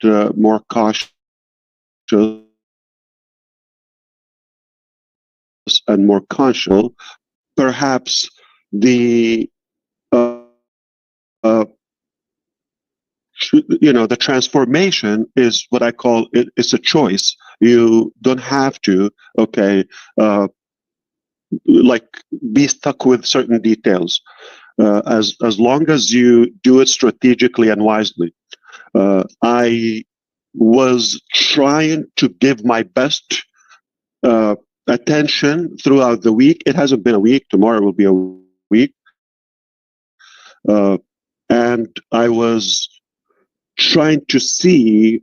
more cautious and more conscious. Perhaps the the transformation is what I call it. It's a choice. You don't have to, like be stuck with certain details. As long as you do it strategically and wisely. I was trying to give my best attention throughout the week. It hasn't been a week. Tomorrow will be a week. And I was trying to see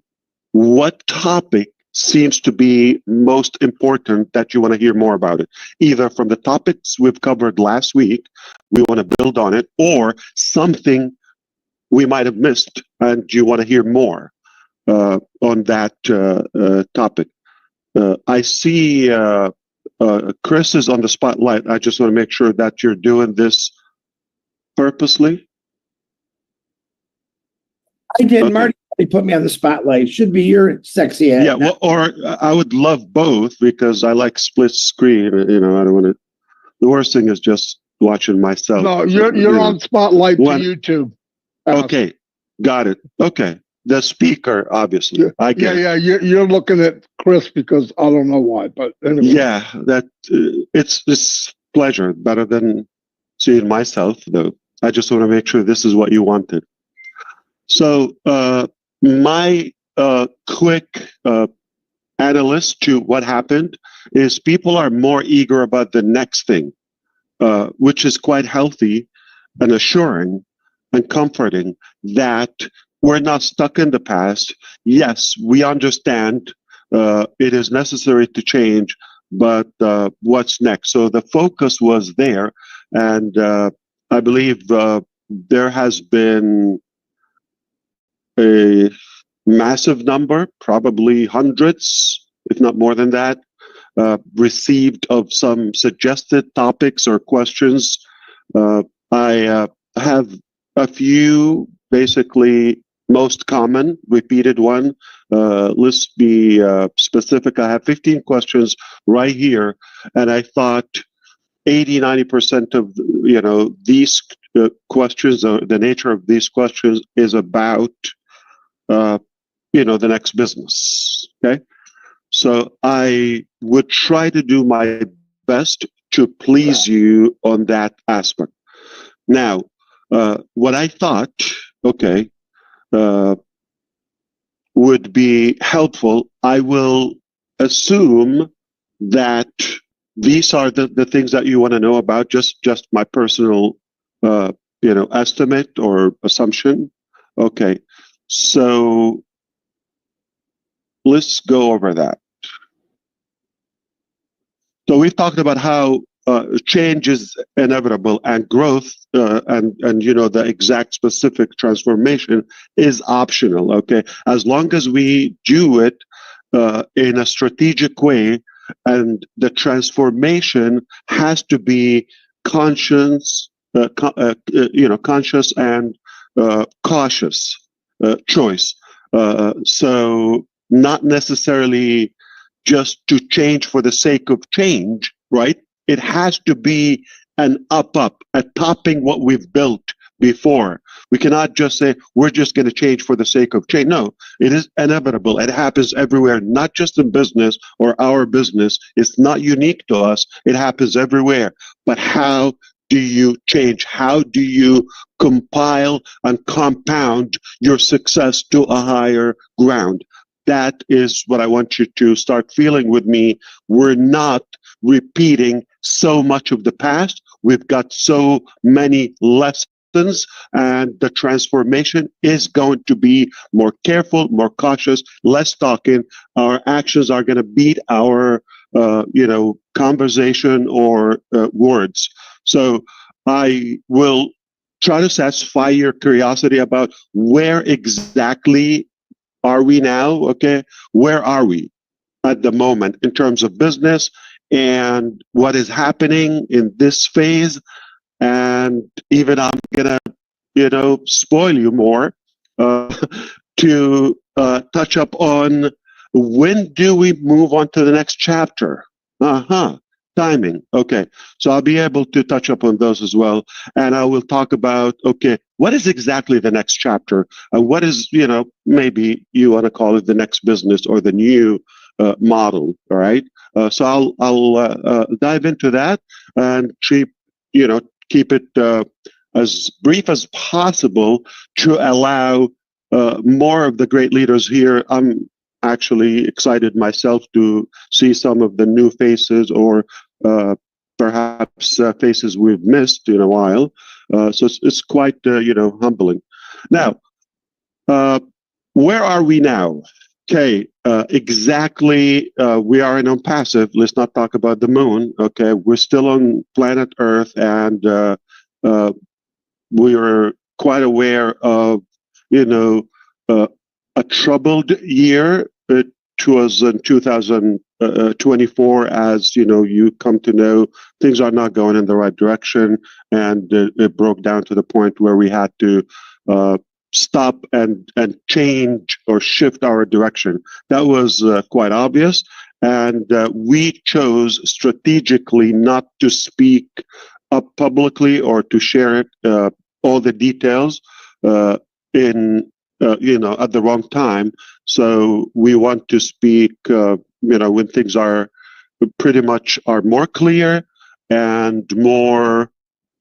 what topic seems to be most important that you want to hear more about it. Either from the topics we've covered last week, we want to build on it, or something we might have missed and you want to hear more on that topic. I see Chris is on the spotlight. I just want to make sure that you're doing this purposely. I did. Okay. Marty put me on the spotlight. Should be your sexy head. Yeah, well, or I would love both because I like split screen. I don't want to. The worst thing is just watching myself. No, you're on spotlight to YouTube. Okay, got it. Okay, the speaker, obviously. I get it. Yeah. You're looking at Chris because I don't know why, but anyway. Yeah, that it's pleasure. Better than seeing myself, though. I just want to make sure this is what you wanted. So my quick analysis to what happened is people are more eager about the next thing, which is quite healthy and assuring and comforting that we're not stuck in the past. Yes, we understand it is necessary to change, but what's next? So the focus was there, and I believe there has been a massive number, probably hundreds, if not more than that, received of some suggested topics or questions. I have a few, basically most common, repeated one. Let's be specific. I have 15 questions right here, and I thought 80-90% of these questions, the nature of these questions, is about the next business. Okay, so I would try to do my best to please you on that aspect. Now, what I thought, would be helpful. I will assume that these are the things that you want to know about. Just my personal, estimate or assumption. Okay, so let's go over that. So we've talked about how change is inevitable and growth and the exact specific transformation is optional. Okay, as long as we do it in a strategic way, and the transformation has to be conscious, conscious and cautious choice. So not necessarily just to change for the sake of change, right? It has to be an up, a topping what we've built before. We cannot just say, we're just going to change for the sake of change. No, it is inevitable. It happens everywhere, not just in business or our business. It's not unique to us. It happens everywhere. But how do you change? How do you compile and compound your success to a higher ground? That is what I want you to start feeling with me. We're not repeating so much of the past. We've got so many lessons, and the transformation is going to be more careful, more cautious, less talking. Our actions are going to beat our, conversation or words. So I will try to satisfy your curiosity about where exactly are we now? Okay, where are we at the moment in terms of business and what is happening in this phase? And even I'm gonna, spoil you more to touch up on when do we move on to the next chapter. Timing. Okay, so I'll be able to touch up on those as well, and I will talk about, okay, what is exactly the next chapter, and what is, maybe you want to call it the next business or the new model. All right. So I'll dive into that and keep it as brief as possible to allow more of the great leaders here. I'm actually excited myself to see some of the new faces, or perhaps faces we've missed in a while. So it's quite humbling. Now, where are we now? Okay, exactly. We are in ONPASSIVE. Let's not talk about the moon. Okay, we're still on planet Earth, and we are quite aware of, a troubled year. It was in 2024, as you come to know, things are not going in the right direction, and it broke down to the point where we had to stop and change or shift our direction. That was quite obvious, and we chose strategically not to speak up publicly or to share it, all the details in at the wrong time. So we want to speak when things are pretty much are more clear and more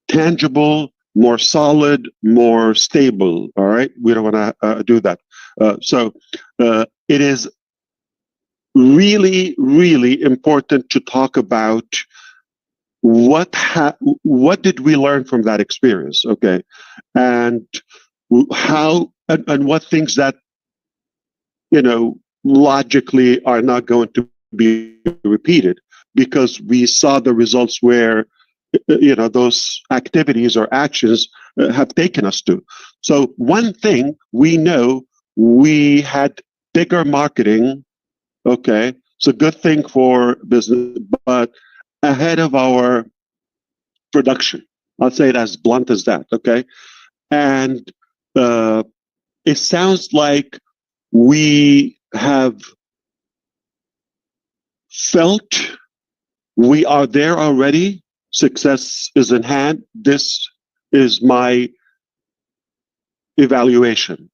tangible, more solid, more stable. All right, we don't want to do that. So it is really, really important to talk about what did we learn from that experience, okay, and how and what things that logically are not going to be repeated, because we saw the results where those activities or actions have taken us to. So one thing we know, we had bigger marketing. Okay, it's a good thing for business, but ahead of our production. I'll say it as blunt as that. Okay, and it sounds like we have felt we are there already. Success is in hand. This is my evaluation.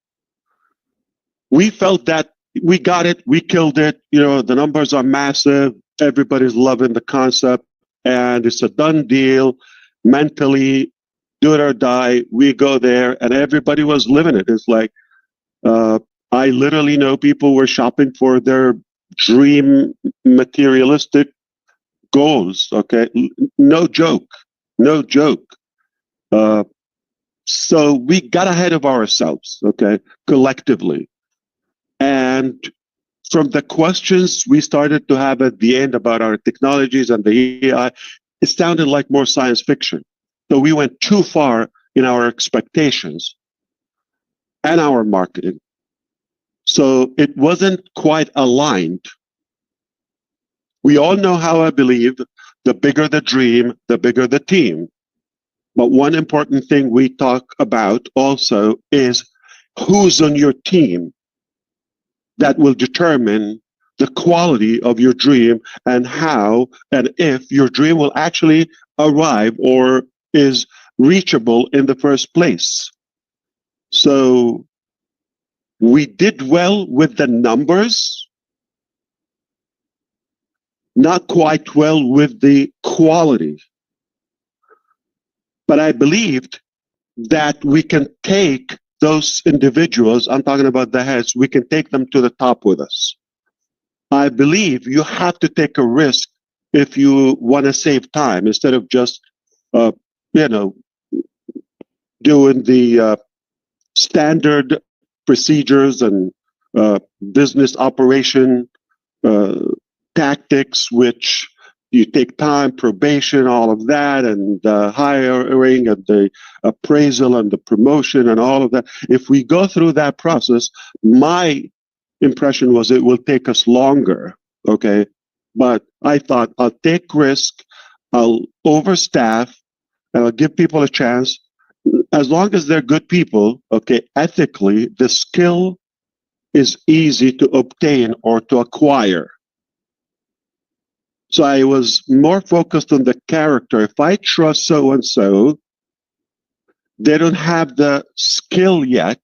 We felt that we got it, we killed it. The numbers are massive. Everybody's loving the concept, and it's a done deal. Mentally, do it or die. We go there, and everybody was living it. It's like, I literally know people were shopping for their dream materialistic goals. Okay, no joke, no joke. So we got ahead of ourselves. Okay, collectively, and from the questions we started to have at the end about our technologies and the AI, it sounded like more science fiction. So we went too far in our expectations and our marketing. So it wasn't quite aligned. We all know how I believe: the bigger the dream, the bigger the team. But one important thing we talk about also is who's on your team. That will determine the quality of your dream and how and if your dream will actually arrive or is reachable in the first place. So we did well with the numbers, not quite well with the quality. But I believed that we can take those individuals, I'm talking about the heads, we can take them to the top with us. I believe you have to take a risk if you want to save time, instead of just, doing the standard procedures and business operation tactics, which you take time, probation, all of that, and the hiring and the appraisal and the promotion and all of that. If we go through that process, my impression was it will take us longer. Okay. But I thought I'll take risk, I'll overstaff, and I'll give people a chance. As long as they're good people, okay, ethically, the skill is easy to obtain or to acquire. So I was more focused on the character. If I trust so and so, they don't have the skill yet.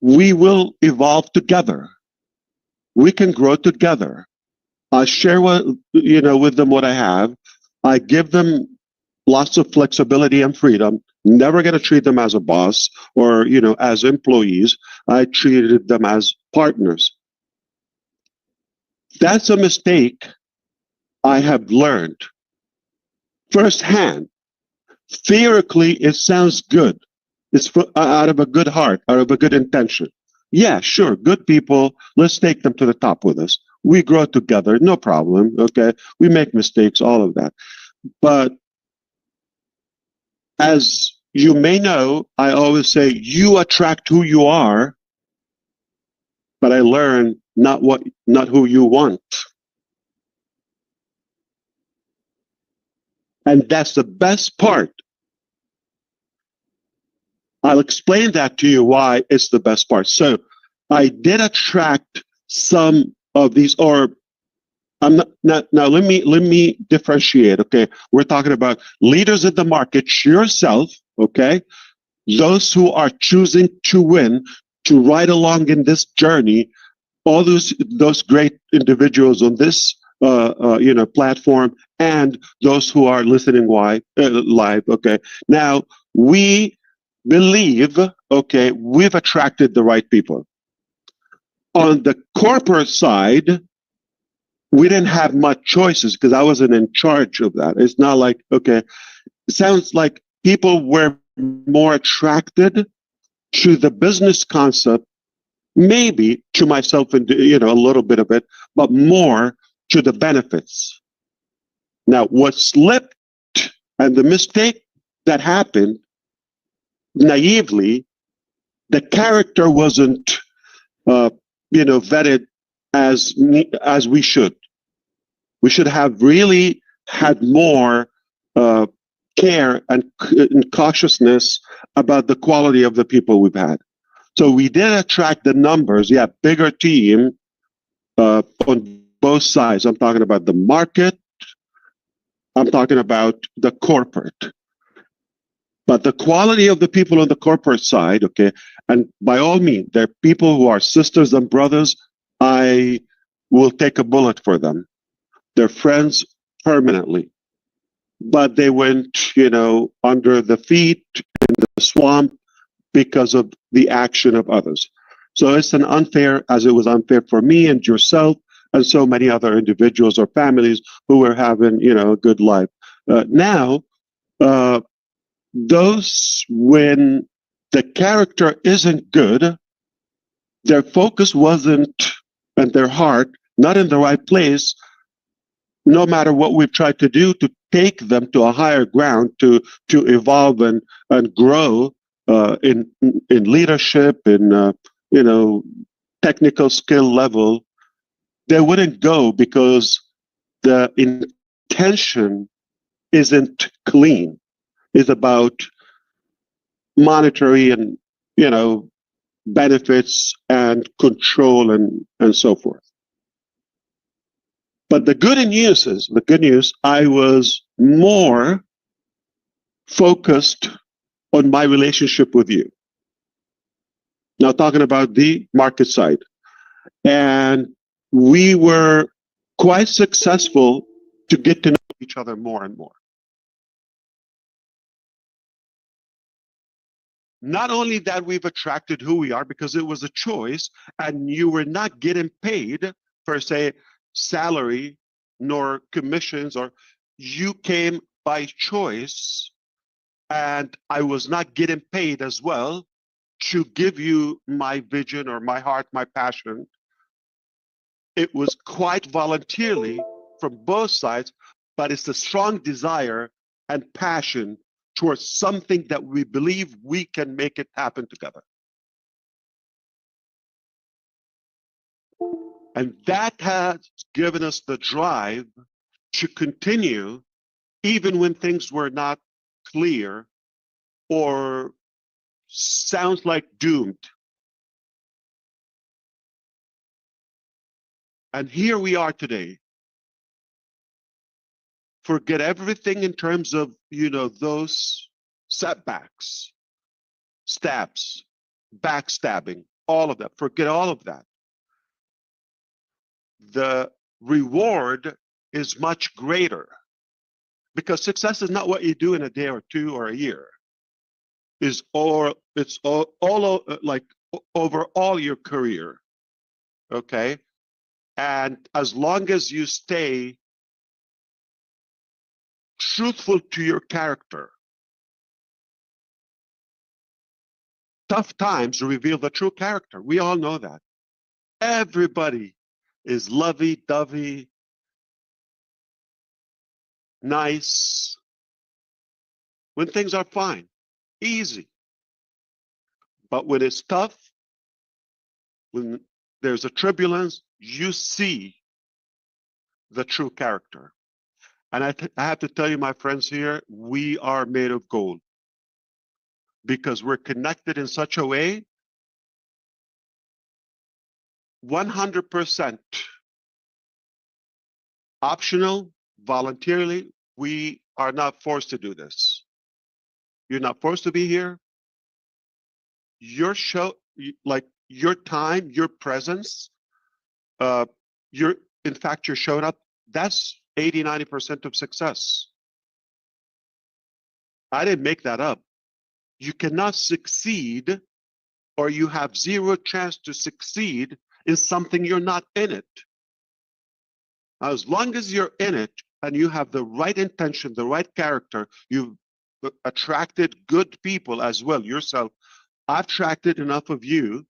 We will evolve together. We can grow together. I share with them what I have. I give them lots of flexibility and freedom. Never going to treat them as a boss or as employees. I treated them as partners. That's a mistake I have learned firsthand. Theoretically, it sounds good. It's out of a good heart, out of a good intention. Yeah, sure, good people. Let's take them to the top with us. We grow together, no problem. Okay, we make mistakes, all of that. But as you may know, I always say you attract who you are. But I learn not who you want. And that's the best part. I'll explain that to you why it's the best part. So I did attract some of these, or I'm not now let me differentiate. Okay. We're talking about leaders in the market, yourself, okay, those who are choosing to win, to ride along in this journey, all those great individuals on this platform, and those who are listening live. Okay, now we believe, okay, we've attracted the right people. On the corporate side, we didn't have much choices because I wasn't in charge of that. It's not like, okay, it sounds like people were more attracted to the business concept, maybe to myself and a little bit of it, but more to the benefits. Now, what slipped and the mistake that happened naively, the character wasn't vetted as we should. We should have really had more care and cautiousness about the quality of the people we've had. So we did attract the numbers, bigger team on both sides. I'm talking about the market. I'm talking about the corporate. But the quality of the people on the corporate side, okay, and by all means, they're people who are sisters and brothers. I will take a bullet for them. They're friends permanently. But they went, under the feet in the swamp because of the action of others. So it's as it was unfair for me and yourself and so many other individuals or families who were having, a good life. Now, those when the character isn't good, their focus wasn't, and their heart not in the right place, no matter what we've tried to do to take them to a higher ground, to evolve and grow in leadership, in technical skill level, they wouldn't go because the intention isn't clean. It's about monetary and benefits and control and so forth. But the good news, I was more focused on my relationship with you. Now, talking about the market side. And we were quite successful to get to know each other more and more. Not only that we've attracted who we are because it was a choice, and you were not getting paid per se salary nor commissions, or you came by choice, and I was not getting paid as well to give you my vision or my heart, my passion. It was quite voluntarily from both sides, but it's a strong desire and passion towards something that we believe we can make it happen together. And that has given us the drive to continue even when things were not clear or sounds like doomed. And here we are today. Forget everything in terms of, those setbacks, stabs, backstabbing, all of that. Forget all of that. The reward is much greater because success is not what you do in a day or two or a year. It's all like over all your career. Okay. And as long as you stay truthful to your character, tough times reveal the true character. We all know that. Everybody is lovey-dovey, nice, when things are fine, easy. But when it's tough, when there's a turbulence, you see the true character. And I have to tell you, my friends here, we are made of gold because we're connected in such a way, 100% optional, voluntarily. We are not forced to do this. You're not forced to be here. Your show, like your time, your presence, in fact, you're showing up. That's 80–90% of success. I didn't make that up. You cannot succeed, or you have zero chance to succeed in something you're not in it. As long as you're in it and you have the right intention, the right character, you've attracted good people as well yourself. I've attracted enough of you.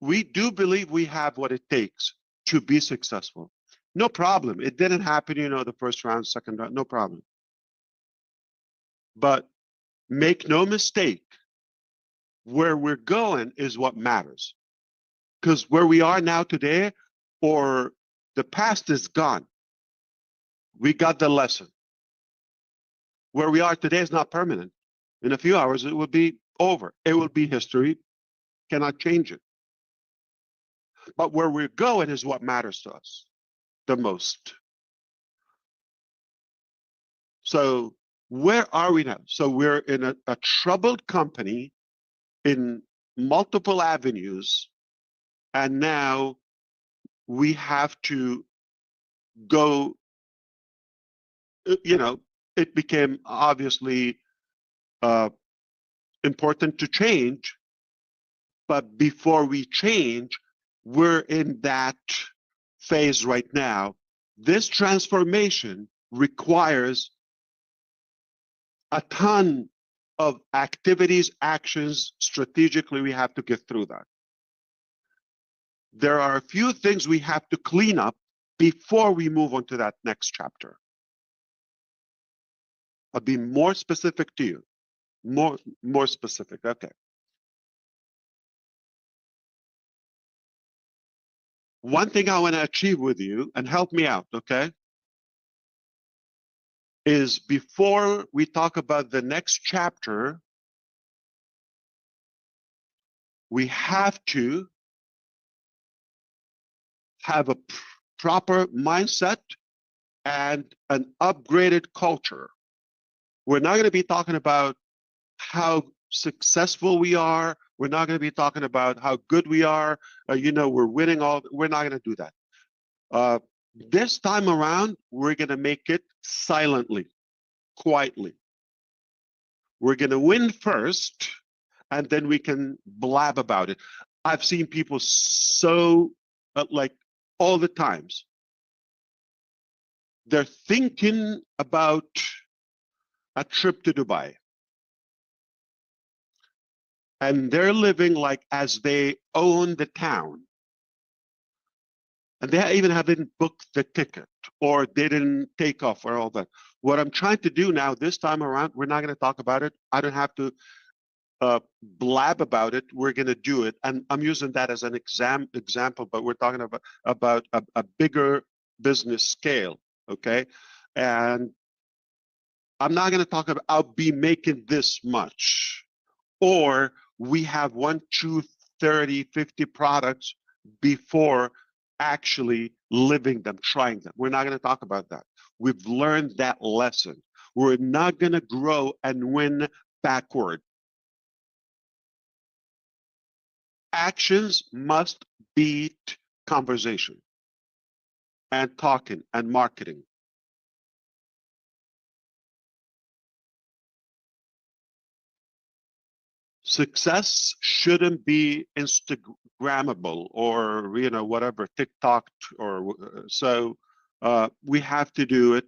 We do believe we have what it takes to be successful. No problem. It didn't happen, the first round, second round, no problem. But make no mistake, where we're going is what matters. Because where we are now today, or the past is gone. We got the lesson. Where we are today is not permanent. In a few hours, it will be over. It will be history. Cannot change it. But where we're going is what matters to us the most. So where are we now? So we're in a troubled company in multiple avenues, and now we have to go, it became obviously important to change, but before we change, we're in that phase right now. This transformation requires a ton of activities, actions. Strategically, we have to get through that. There are a few things we have to clean up before we move on to that next chapter. I'll be more specific to you. More specific. Okay. One thing I want to achieve with you, and help me out, okay, is before we talk about the next chapter, we have to have a proper mindset and an upgraded culture. We're not going to be talking about how successful we are. We're not going to be talking about how good we are. We're winning all. We're not going to do that. This time around, we're going to make it silently, quietly. We're going to win first, and then we can blab about it. I've seen people so, like all the times, they're thinking about a trip to Dubai. And they're living like as they own the town. And they even haven't booked the ticket, or they didn't take off, or all that. What I'm trying to do now, this time around, we're not going to talk about it. I don't have to blab about it. We're going to do it. And I'm using that as an example, but we're talking about a bigger business scale, okay? And I'm not going to talk about, I'll be making this much. Or we have 1, 2, 30, 50 products before actually living them, trying them. We're not going to talk about that. We've learned that lesson. We're not going to grow and win backward. Actions must beat conversation and talking and marketing. Success shouldn't be Instagrammable or whatever, TikTok or so. We have to do it.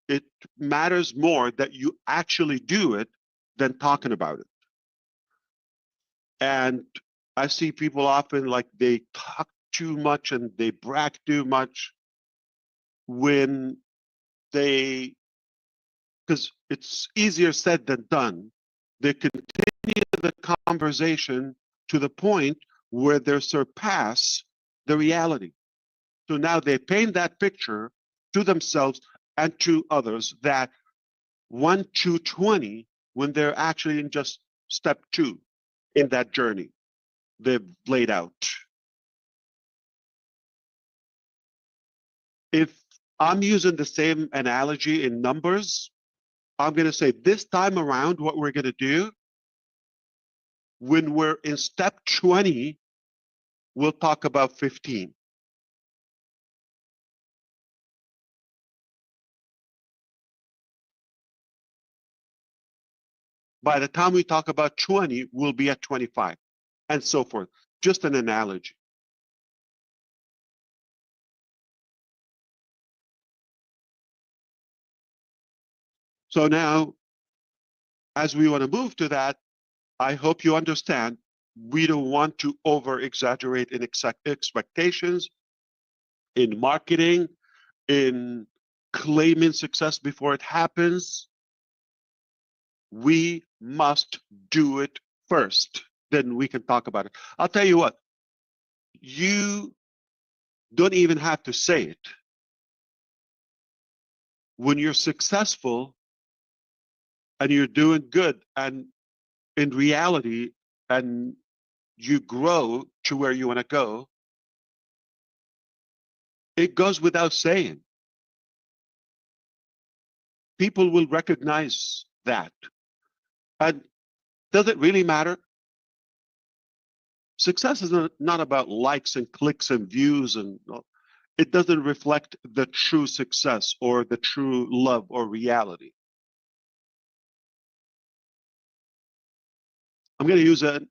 It matters more that you actually do it than talking about it. And I see people often like they talk too much and they brag too much when they, because it's easier said than done, they continue the conversation to the point where they surpass the reality. So now they paint that picture to themselves and to others that 1 to 20 when they're actually in just step 2 in that journey they've laid out. If I'm using the same analogy in numbers, I'm going to say this time around, what we're going to do when we're in step 20, we'll talk about 15. By the time we talk about 20, we'll be at 25 and so forth. Just an analogy. So now, as we want to move to that, I hope you understand we don't want to over exaggerate in expectations, in marketing, in claiming success before it happens. We must do it first, then we can talk about it. I'll tell you what, you don't even have to say it. When you're successful and you're doing good and in reality and you grow to where you want to go, it goes without saying. People will recognize that. And does it really matter? Success is not about likes and clicks and views, and it doesn't reflect the true success or the true love or reality. I'm going to use a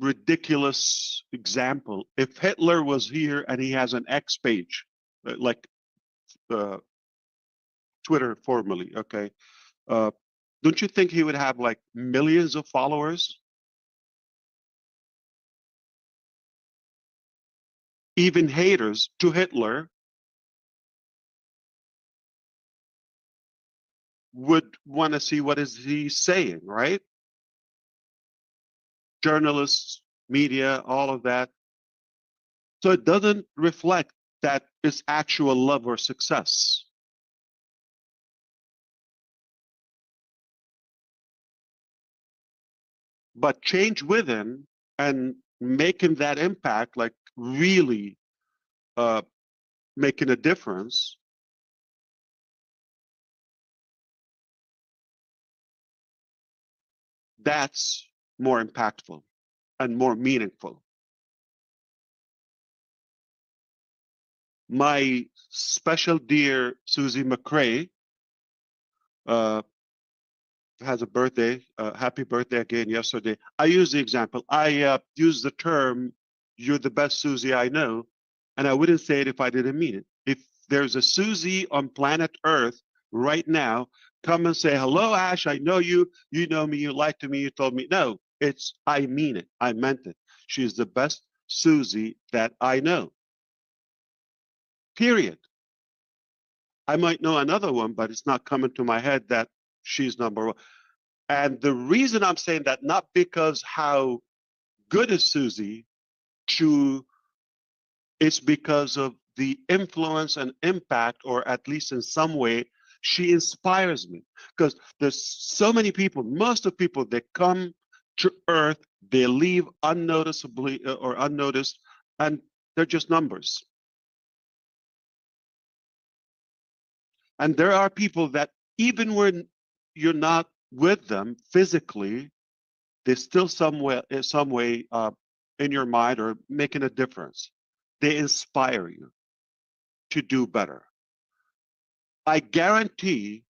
ridiculous example. If Hitler was here and he has an X page, like Twitter formerly, okay, don't you think he would have like millions of followers? Even haters to Hitler would want to see what is he saying, right? Journalists, media, all of that. So it doesn't reflect that it's actual love or success. But change within and making that impact, like really making a difference, that's more impactful and more meaningful. My special dear Susie McCrae has a birthday. Happy birthday again yesterday. I use the example. I use the term, "You're the best Susie I know," and I wouldn't say it if I didn't mean it. If there's a Susie on planet Earth right now, come and say, "Hello, Ash. I know you. You know me. You lied to me. You told me." No, it's I mean it. I meant it. She's the best Susie that I know. Period. I might know another one, but it's not coming to my head that she's number one. And the reason I'm saying that, not because how good is Susie to, it's because of the influence and impact, or at least in some way, She inspires me because there's so many people, most of people that come to Earth, they leave unnoticeably or unnoticed, and they're just numbers. And there are people that even when you're not with them physically, they still some way in your mind or making a difference. They inspire you to do better. I guarantee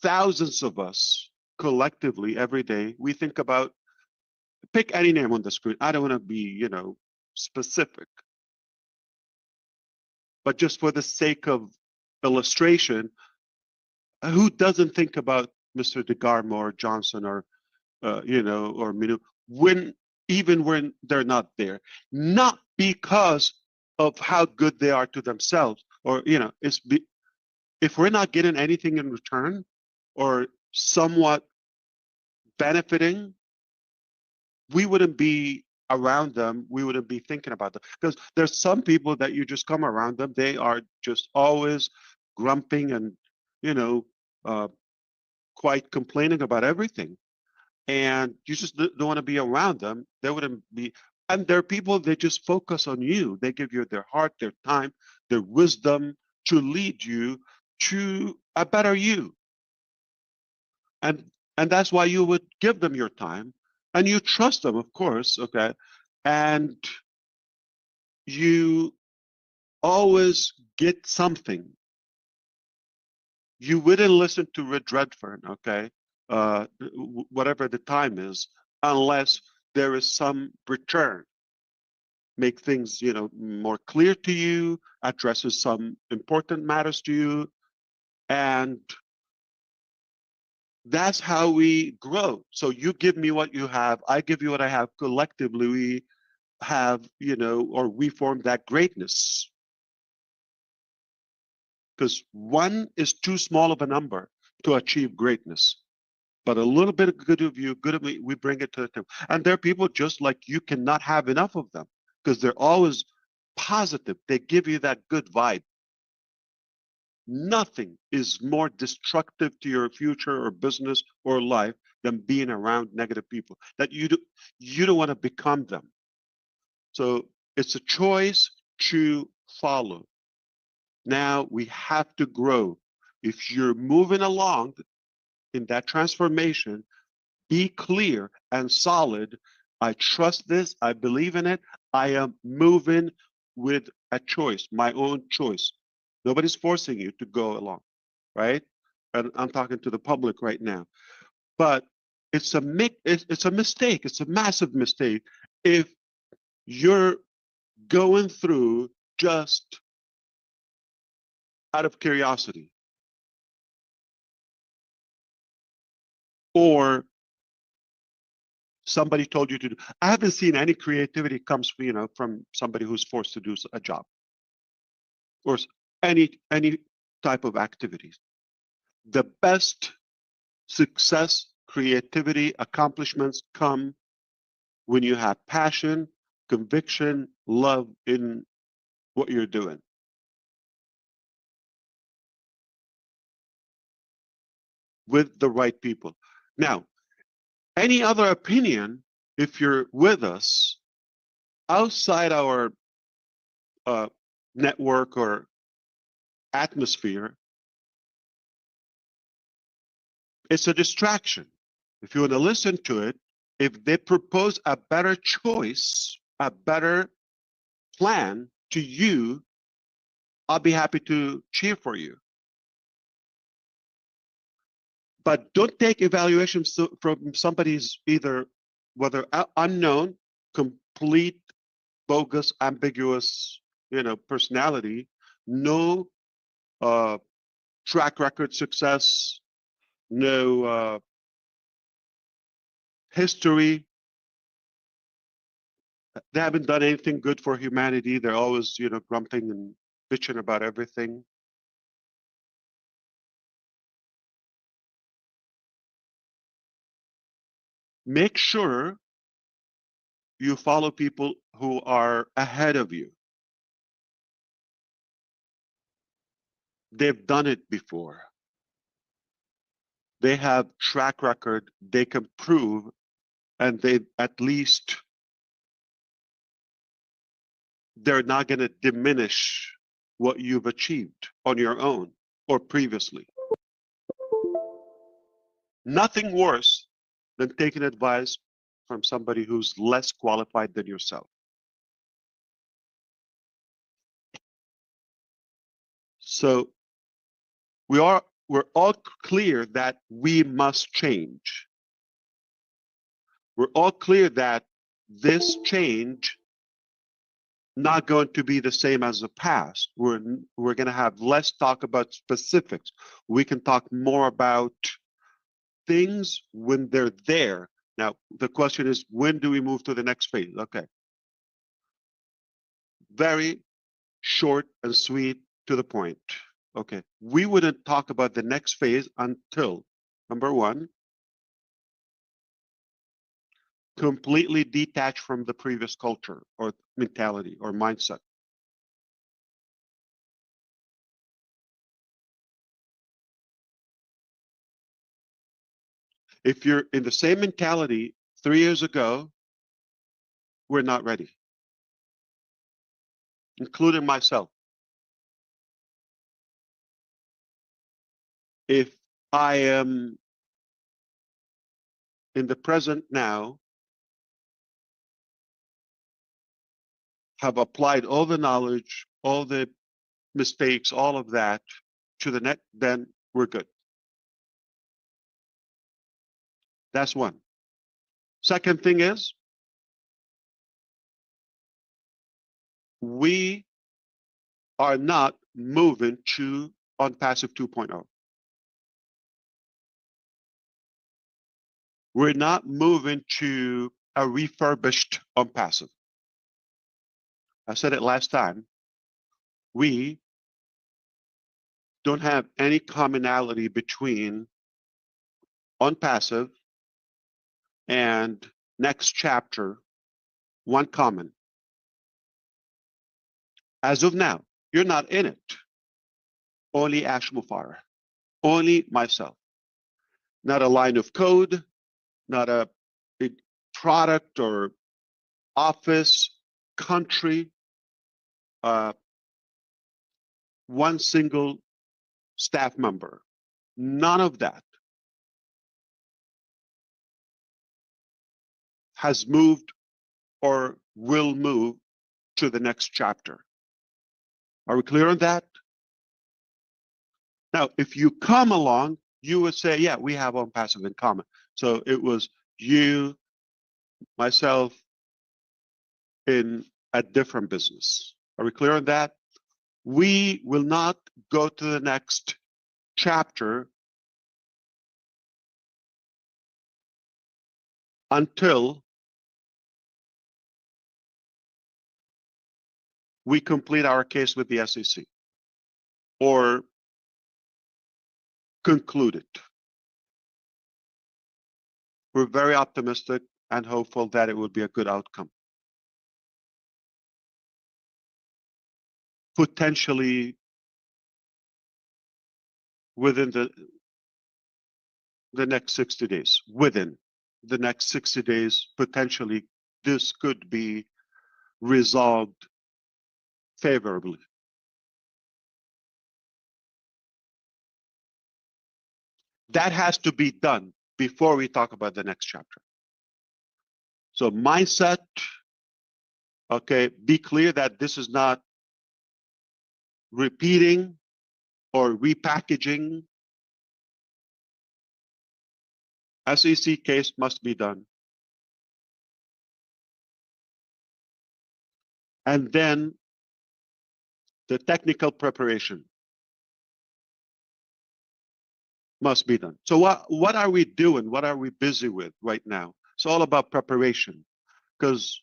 thousands of us collectively every day, we think about, pick any name on the screen. I don't want to be, specific, but just for the sake of illustration, who doesn't think about Mr. DeGarmo or Johnson or, or Minu even when they're not there, not because of how good they are to themselves, or, if we're not getting anything in return or somewhat benefiting, we wouldn't be around them. We wouldn't be thinking about them because there's some people that you just come around them. They are just always grumping and, you know, uh, quite complaining about everything. And you just don't want to be around them. They wouldn't be. And there are people that just focus on you. They give you their heart, their time, their wisdom to lead you to a better you. And that's why you would give them your time and you trust them, of course, okay? And you always get something. You wouldn't listen to Rich Redfern, okay? Whatever the time is, unless there is some return. Make things, more clear to you, addresses some important matters to you, and that's how we grow. So you give me what you have, I give you what I have. Collectively, we have, or we form that greatness. Because one is too small of a number to achieve greatness. But a little bit of good of you, good of me, we bring it to the table. And there are people just like you cannot have enough of them because they're always positive. They give you that good vibe. Nothing is more destructive to your future or business or life than being around negative people that you don't want to become them. So it's a choice to follow. Now we have to grow. If you're moving along in that transformation, be clear and solid. I trust this. I believe in it. I am moving with a choice, my own choice. Nobody's forcing you to go along, right? And I'm talking to the public right now. But it's a mistake. It's a massive mistake if you're going through just out of curiosity or somebody told you to do. I haven't seen any creativity comes, from somebody who's forced to do a job or any type of activities. The best success, creativity, accomplishments come when you have passion, conviction, love in what you're doing. With the right people. Now, any other opinion, if you're with us outside our network or atmosphere, it's a distraction. If you want to listen to it, if they propose a better choice, a better plan to you, I'll be happy to cheer for you. But don't take evaluations from somebody's either whether unknown, complete, bogus, ambiguous, personality, no track record success, no history. They haven't done anything good for humanity. They're always, grumping and bitching about everything. Make sure you follow people who are ahead of you. They've done it before. They have track record, they can prove, and they at least they're not going to diminish what you've achieved on your own or previously. Nothing worse than taking advice from somebody who's less qualified than yourself. So we're all clear that we must change. We're all clear that this change not going to be the same as the past. We're going to have less talk about specifics. We can talk more about things when they're there. Now, the question is, when do we move to the next phase? Okay. Very short and sweet, to the point. Okay. We wouldn't talk about the next phase until, number one, completely detached from the previous culture or mentality or mindset. If you're in the same mentality 3 years ago, we're not ready, including myself. If I am in the present now, have applied all the knowledge, all the mistakes, all of that to the next, then we're good. That's one. Second thing is, we are not moving to ONPASSIVE 2.0. We're not moving to a refurbished ONPASSIVE. I said it last time. We don't have any commonality between ONPASSIVE and next chapter, one common. As of now, you're not in it. Only Ash Mufara, only myself. Not a line of code, not a product or office, country, one single staff member. None of that has moved or will move to the next chapter. Are we clear on that? Now, if you come along, you would say, yeah, we have ONPASSIVE in common. So it was you, myself, in a different business. Are we clear on that? We will not go to the next chapter until we complete our case with the SEC or conclude it. We're very optimistic and hopeful that it will be a good outcome. Potentially within the next 60 days. Within the next 60 days, potentially this could be resolved favorably. That has to be done before we talk about the next chapter. So mindset, okay, be clear that this is not repeating or repackaging. SEC case must be done. And then the technical preparation must be done. So what are we doing? What are we busy with right now? It's all about preparation, because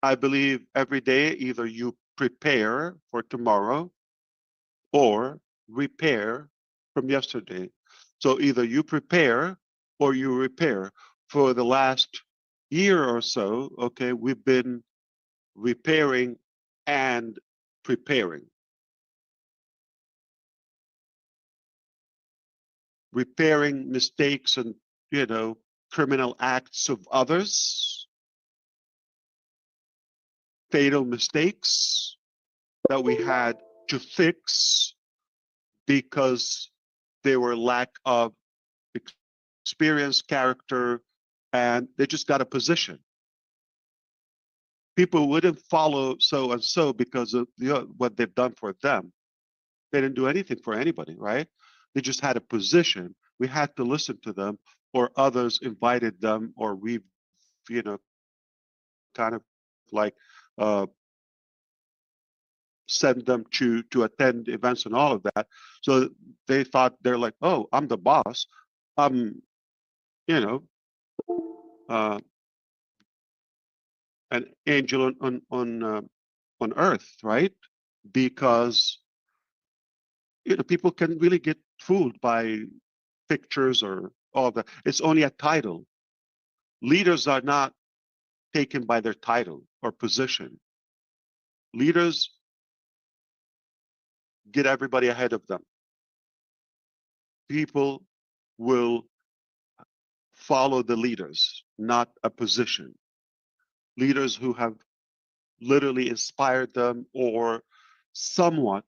I believe every day either you prepare for tomorrow or repair from yesterday. So either you prepare or you repair. For the last year or so, okay, we've been repairing and preparing. repairing mistakes and, criminal acts of others, fatal mistakes that we had to fix because they were lack of experience, character, and they just got a position. People wouldn't follow so and so because of what they've done for them. They didn't do anything for anybody, right? They just had a position. We had to listen to them, or others invited them, or we've, kind of like uh, send them to attend events and all of that. So they thought they're like, oh, I'm the boss. I'm, you know, uh, an angel on earth, right? Because people can really get fooled by pictures or all of that. It's only a title. Leaders are not taken by their title or position. Leaders get everybody ahead of them. People will follow the leaders, not a position. Leaders who have literally inspired them or somewhat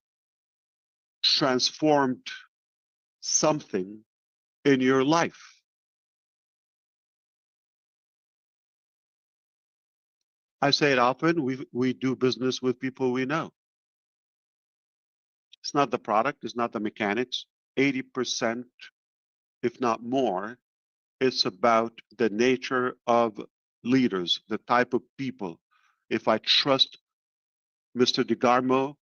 transformed something in your life. I say it often, we do business with people we know. It's not the product, it's not the mechanics. 80%, if not more, it's about the nature of leaders, the type of people. If I trust Mr. DeGarmo,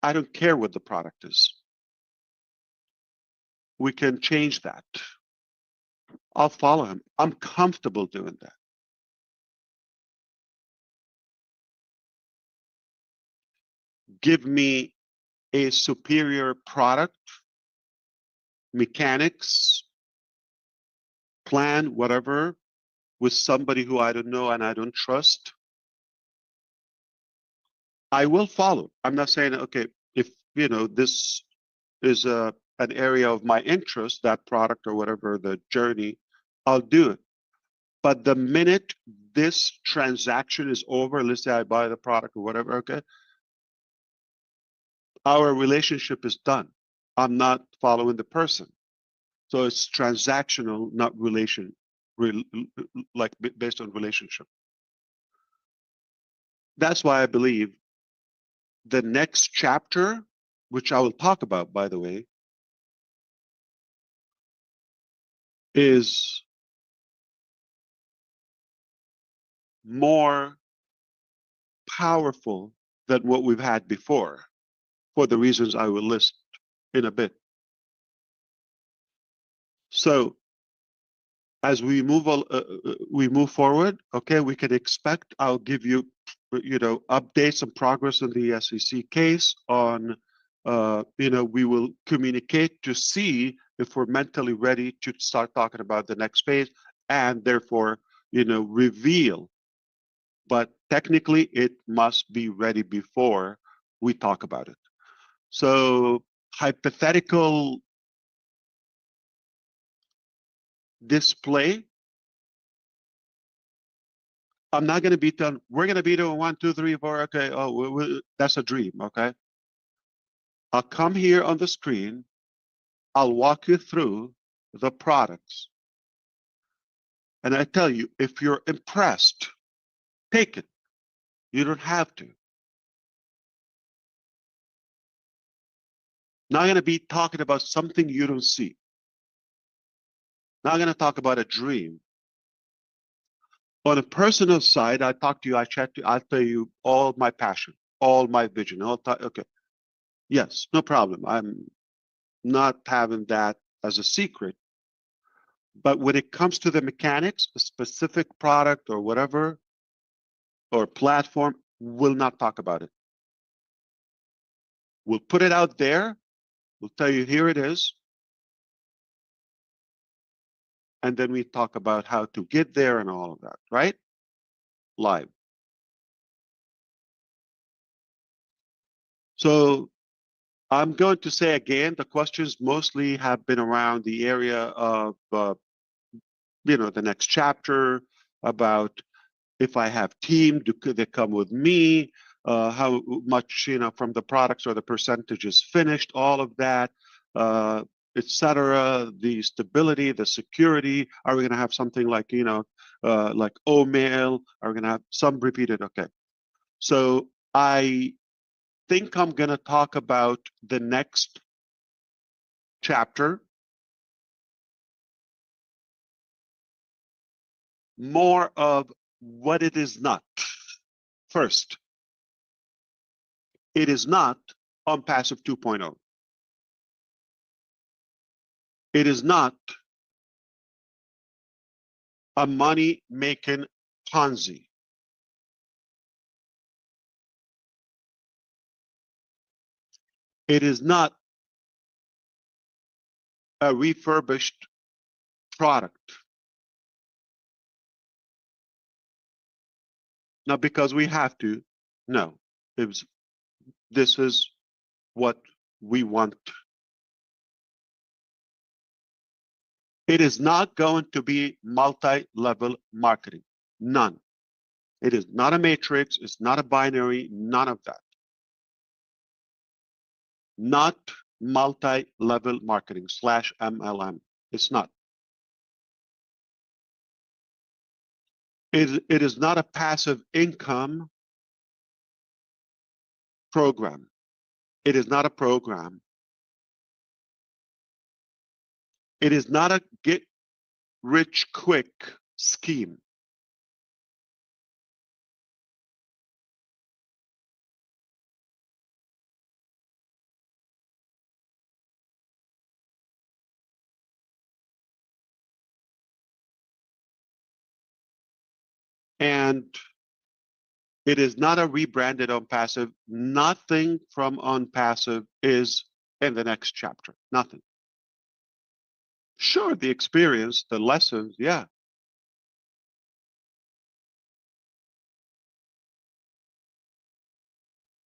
I don't care what the product is. We can change that. I'll follow him. I'm comfortable doing that. Give me a superior product, mechanics, plan, whatever, with somebody who I don't know and I don't trust. I will follow. I'm not saying, okay, if, this is an area of my interest, that product or whatever, the journey, I'll do it. But the minute this transaction is over, let's say I buy the product or whatever, okay, our relationship is done. I'm not following the person. So it's transactional, not like based on relationship. That's why I believe the next chapter, which I will talk about, by the way, is more powerful than what we've had before, for the reasons I will list in a bit. So as we move forward, okay, we can expect, I'll give you, updates and progress on the SEC case on, we will communicate to see if we're mentally ready to start talking about the next phase and therefore, reveal. But technically, it must be ready before we talk about it. So hypothetical display, I'm not going to beat them. We're going to beat them 1, 2, 3, 4. Okay. Oh, that's a dream. Okay. I'll come here on the screen. I'll walk you through the products. And I tell you, if you're impressed, take it. You don't have to. Not going to be talking about something you don't see. Not going to talk about a dream. On a personal side, I talk to you, I chat to you, I'll tell you all my passion, all my vision. Okay. Yes, no problem. I'm not having that as a secret. But when it comes to the mechanics, a specific product or whatever, or platform, we'll not talk about it. We'll put it out there. We'll tell you, here it is. And then we talk about how to get there and all of that, right? Live. So I'm going to say again, the questions mostly have been around the area of, the next chapter, about if I have team, could they come with me? How much, from the products or the percentages finished, all of that, etc. The stability, the security. Are we going to have something like, like OMail? Are we going to have some repeated? Okay. So I think I'm going to talk about the next chapter more of what it is not. First, it is not ONPASSIVE 2.0. It is not a money-making Ponzi. It is not a refurbished product. Not because we have to. No, this is what we want. It is not going to be multi-level marketing. None. It is not a matrix. It's not a binary. None of that. Not multi-level marketing / MLM. It's not. It is not a passive income program. It is not a program. It is not a get rich quick scheme. And it is not a rebranded ONPASSIVE. Nothing from ONPASSIVE is in the next chapter. Nothing. Sure, the experience, the lessons, yeah.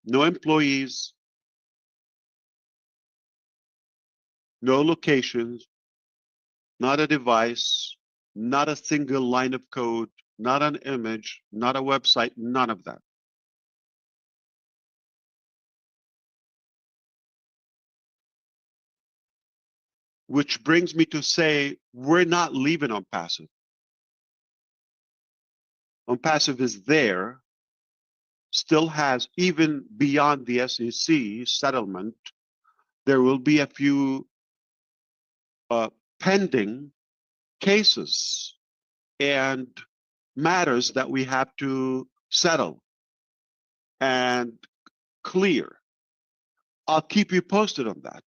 No employees, no locations, not a device, not a single line of code, not an image, not a website, none of that. Which brings me to say, we're not leaving ONPASSIVE. ONPASSIVE is there, still has, even beyond the SEC settlement, there will be a few pending cases and matters that we have to settle and clear. I'll keep you posted on that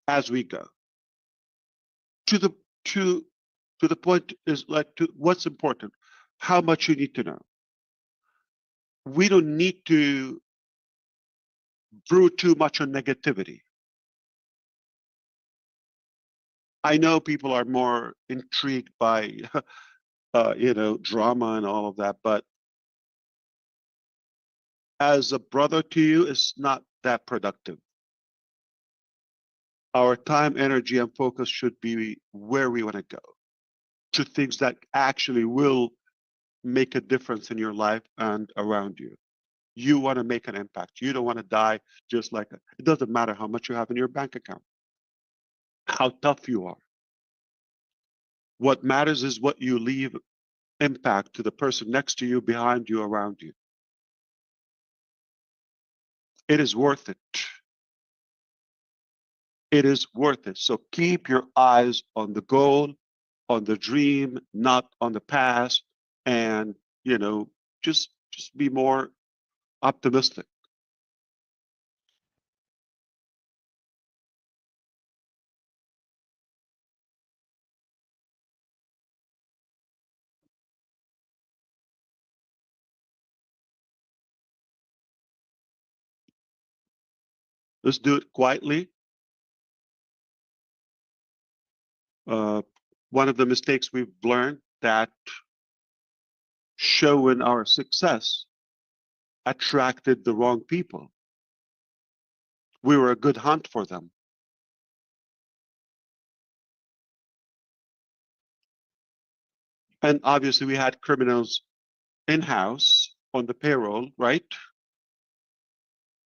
as we go. To the point is like, to what's important, how much you need to know. We don't need to brew too much on negativity. I know people are more intrigued by drama and all of that, but as a brother to you, it's not that productive. Our time, energy, and focus should be where we want to go, to things that actually will make a difference in your life and around you. You want to make an impact. You don't want to die just like that. It doesn't matter how much you have in your bank account, how tough you are. What matters is what you leave impact to the person next to you, behind you, around you. It is worth it. It is worth it. So keep your eyes on the goal, on the dream, not on the past, and just be more optimistic. Let's do it quietly. One of the mistakes we've learned, that showing our success attracted the wrong people. We were a good hunt for them. And obviously we had criminals in-house on the payroll, right?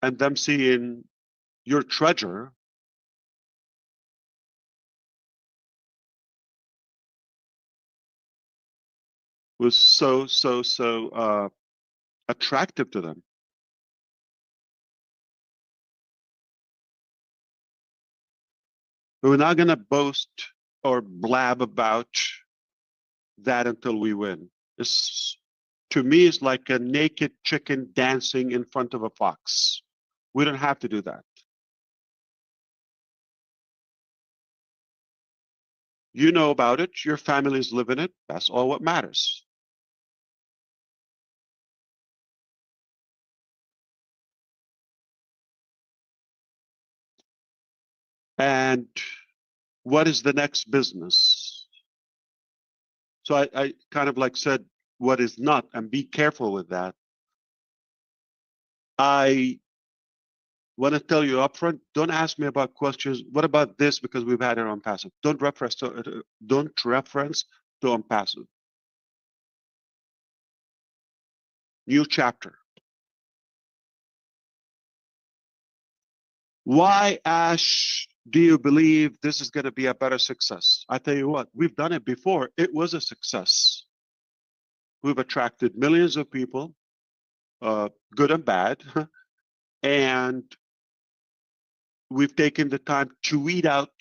And them seeing your treasure was so attractive to them. But we're not going to boast or blab about that until we win. It's, to me, it's like a naked chicken dancing in front of a fox. We don't have to do that. You know about it. Your families live in it. That's all what matters. And what is the next business? So I kind of like said what is not, and be careful with that. I want to tell you up front, don't ask me about questions. What about this? Because we've had it on passive. Don't reference to ONPASSIVE. New chapter. Why, Ash, do you believe this is going to be a better success? I tell you what, we've done it before. It was a success. We've attracted millions of people, good and bad, and we've taken the time to weed out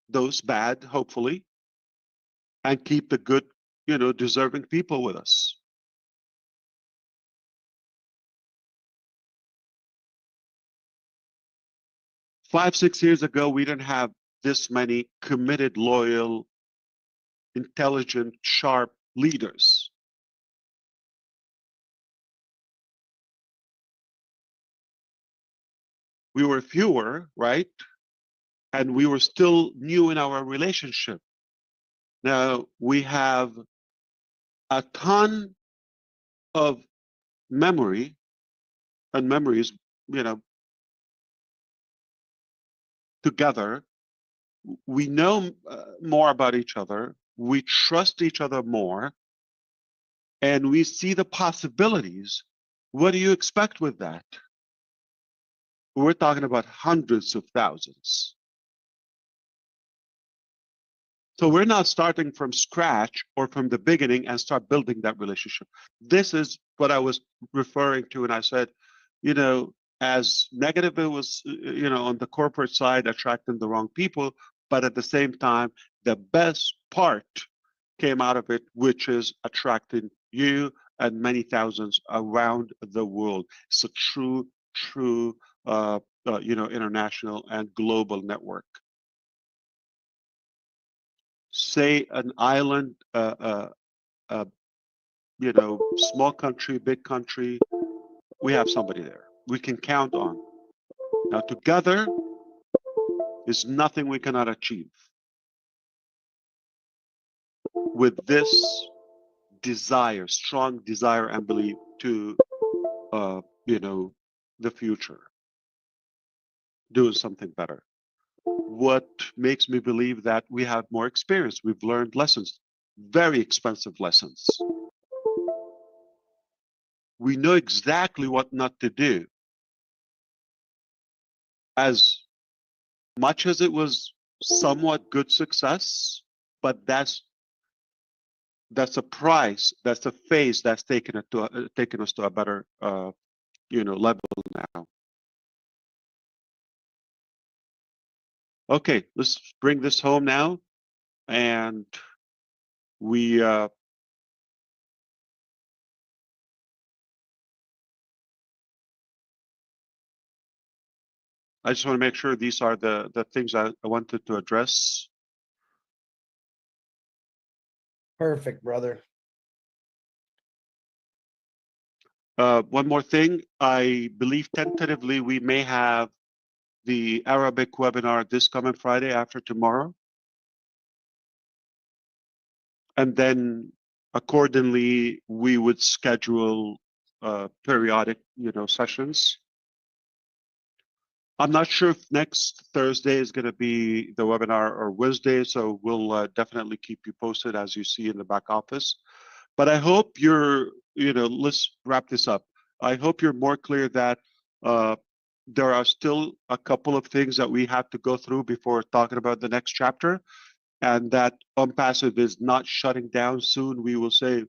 those bad, hopefully, and keep the good, deserving people with us. Five, 6 years ago, we didn't have this many committed, loyal, intelligent, sharp leaders. We were fewer, right? And we were still new in our relationship. Now we have a ton of memory and memories, together. We know more about each other. We trust each other more, and we see the possibilities. What do you expect with that? We're talking about hundreds of thousands. So we're not starting from scratch or from the beginning and start building that relationship. This is what I was referring to, and I said, as negative it was, on the corporate side, attracting the wrong people, but at the same time, the best part came out of it, which is attracting you and many thousands around the world. It's a true, international and global network. Say an island, small country, big country, we have somebody there we can count on. Now, together is nothing we cannot achieve. With this desire, strong desire and belief to, the future, doing something better. What makes me believe that we have more experience? We've learned lessons, very expensive lessons. We know exactly what not to do. As much as it was somewhat good success, but that's a price, that's a phase that's taken us to a better, level now. Okay, let's bring this home now, and we. I just want to make sure these are the things I wanted to address. Perfect, brother. One more thing, I believe tentatively we may have the Arabic webinar this coming Friday after tomorrow. And then accordingly, we would schedule periodic, sessions. I'm not sure if next Thursday is going to be the webinar or Wednesday, so we'll definitely keep you posted as you see in the back office. But I hope let's wrap this up. I hope you're more clear that there are still a couple of things that we have to go through before talking about the next chapter, and that ONPASSIVE is not shutting down soon. We will say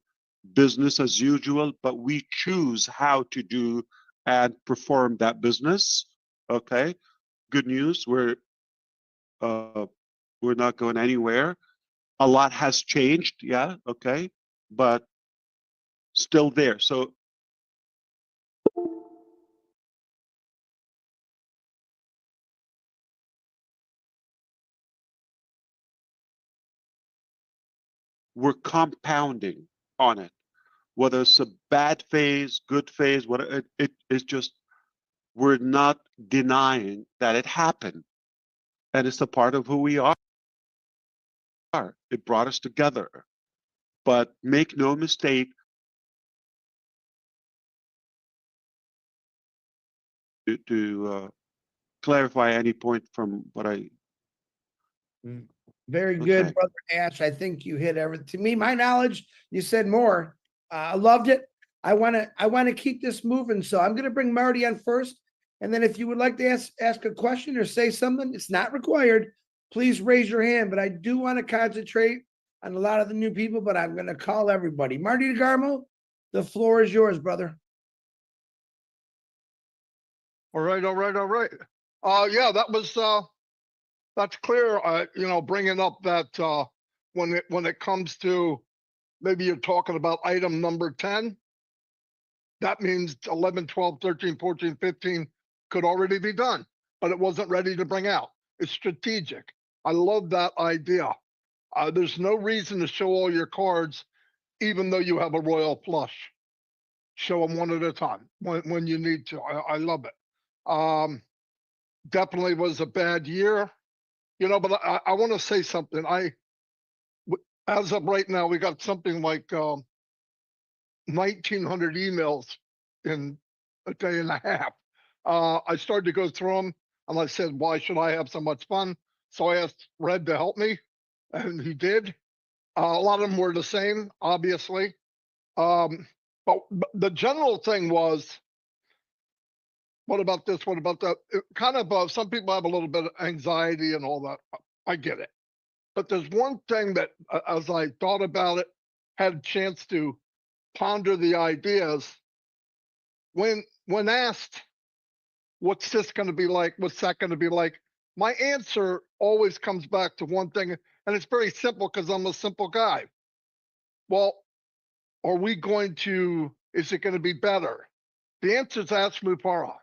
business as usual, but we choose how to do and perform that business. Okay, good news. We're not going anywhere. A lot has changed, yeah, okay, but still there. So we're compounding on it, whether it's a bad phase, good phase, what it's just we're not denying that it happened, and it's a part of who we are. It brought us together, but make no mistake to clarify any point from what I. Very good, Okay. Brother Ash. I think you hit everything. To me, my knowledge, you said more. I loved it. I want to keep this moving. So I'm going to bring Marty on first. And then if you would like to ask a question or say something, it's not required. Please raise your hand. But I do want to concentrate on a lot of the new people, but I'm going to call everybody. Marty DeGarmo, the floor is yours, brother. All right. Yeah, that's clear. Bringing up that when it comes to maybe you're talking about item number 10, that means 11, 12, 13, 14, 15 could already be done, but it wasn't ready to bring out. It's strategic. I love that idea. There's no reason to show all your cards, even though you have a royal flush. Show them one at a time when you need to. I love it. Definitely was a bad year, but I want to say something. As of right now, we got something like 1,900 emails in a day and a half. I started to go through them, and I said, why should I have so much fun? So I asked Red to help me, and he did. A lot of them were the same, obviously. But the general thing was, what about this? What about that? Kind of, some people have a little bit of anxiety and all that. I get it. But there's one thing that, as I thought about it, had a chance to ponder the ideas. When asked, what's this going to be like? What's that going to be like? My answer always comes back to one thing, and it's very simple because I'm a simple guy. Well, is it going to be better? The answer is Ask Mupara.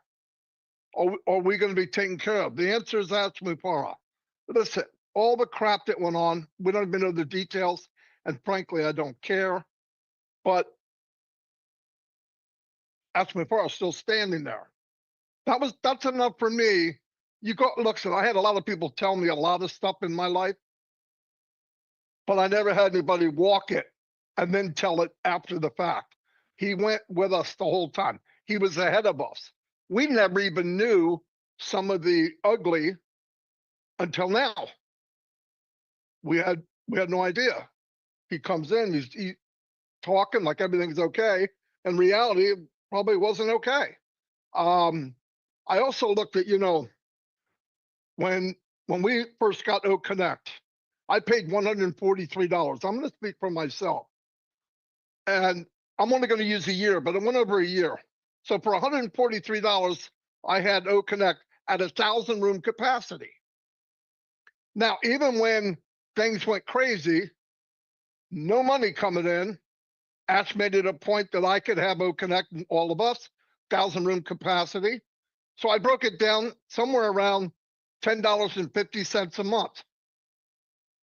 Are we going to be taken care of? The answer is Ask Mupara. Listen, all the crap that went on, we don't even know the details, and frankly, I don't care. But Ask Mupara is still standing there. That's enough for me. Look, I had a lot of people tell me a lot of stuff in my life, but I never had anybody walk it and then tell it after the fact. He went with us the whole time. He was ahead of us. We never even knew some of the ugly until now. We had no idea. He comes in, he's talking like everything's okay. In reality, it probably wasn't okay. I also looked at, when we first got O Connect, I paid $143. I'm going to speak for myself. And I'm only going to use a year, but it went over a year. So for $143, I had O Connect at 1,000 room capacity. Now, even when things went crazy, no money coming in, Ash made it a point that I could have O Connect, all of us, 1,000 room capacity. So I broke it down somewhere around $10.50 a month.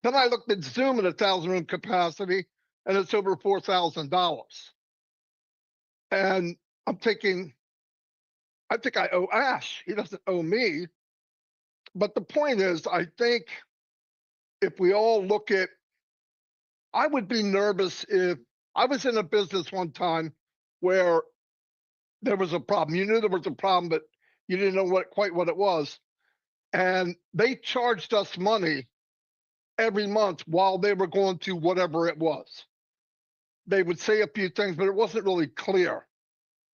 Then I looked at Zoom at 1,000 room capacity, and it's over $4,000. And I'm thinking, I think I owe Ash. He doesn't owe me. But the point is, I think if we all look at, I would be nervous if I was in a business one time where there was a problem. You knew there was a problem, but You didn't know quite what it was. And they charged us money every month while they were going to whatever it was. They would say a few things, but it wasn't really clear.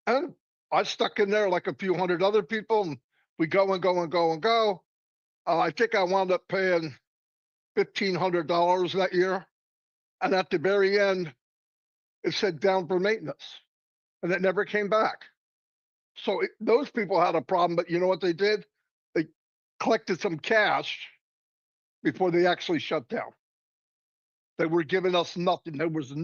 And I stuck in there like a few hundred other people, and we go and go and go and go. I think I wound up paying $1,500 that year. And at the very end, it said down for maintenance, and it never came back. So those people had a problem, but you know what they did? They collected some cash before they actually shut down. They were giving us nothing. There was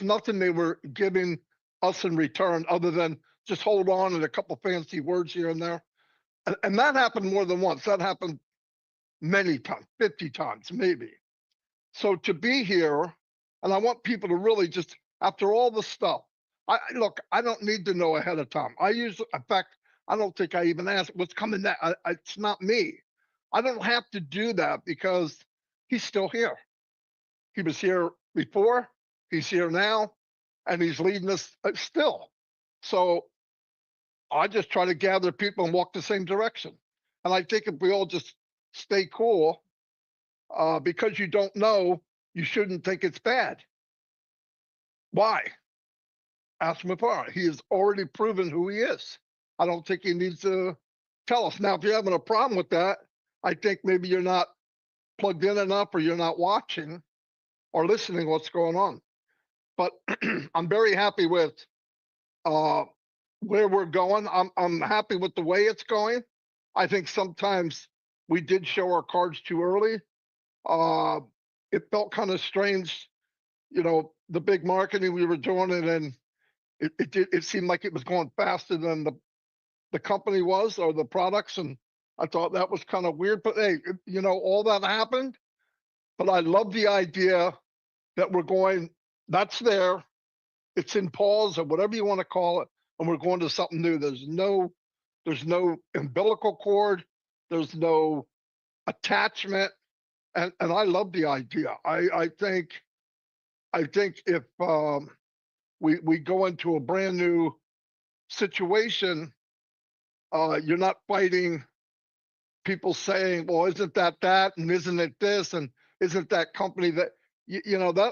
nothing they were giving us in return other than just hold on and a couple fancy words here and there. And that happened more than once. That happened many times, 50 times, maybe. So to be here, and I want people to really just, after all the stuff, look, I don't need to know ahead of time. In fact, I don't think I even ask what's coming next. It's not me. I don't have to do that because he's still here. He was here before, he's here now, and he's leading us still. So I just try to gather people and walk the same direction. And I think if we all just stay cool, because you don't know, you shouldn't think it's bad. Why? Ask Mapara. He has already proven who he is. I don't think he needs to tell us. Now, if you're having a problem with that, I think maybe you're not plugged in enough, or you're not watching or listening what's going on. But I'm very happy with where we're going. I'm happy with the way it's going. I think sometimes we did show our cards too early. It felt kind of strange, the big marketing we were doing, and then it seemed like it was going faster than the company was, or the products, and I thought that was kind of weird. But hey, all that happened. But I love the idea that we're going, that's there, it's in pause or whatever you want to call it, and we're going to something new. There's no umbilical cord, there's no attachment, and I love the idea. I think if we go into a brand new situation, you're not fighting people saying, well, isn't that, and isn't it this, and isn't that company that,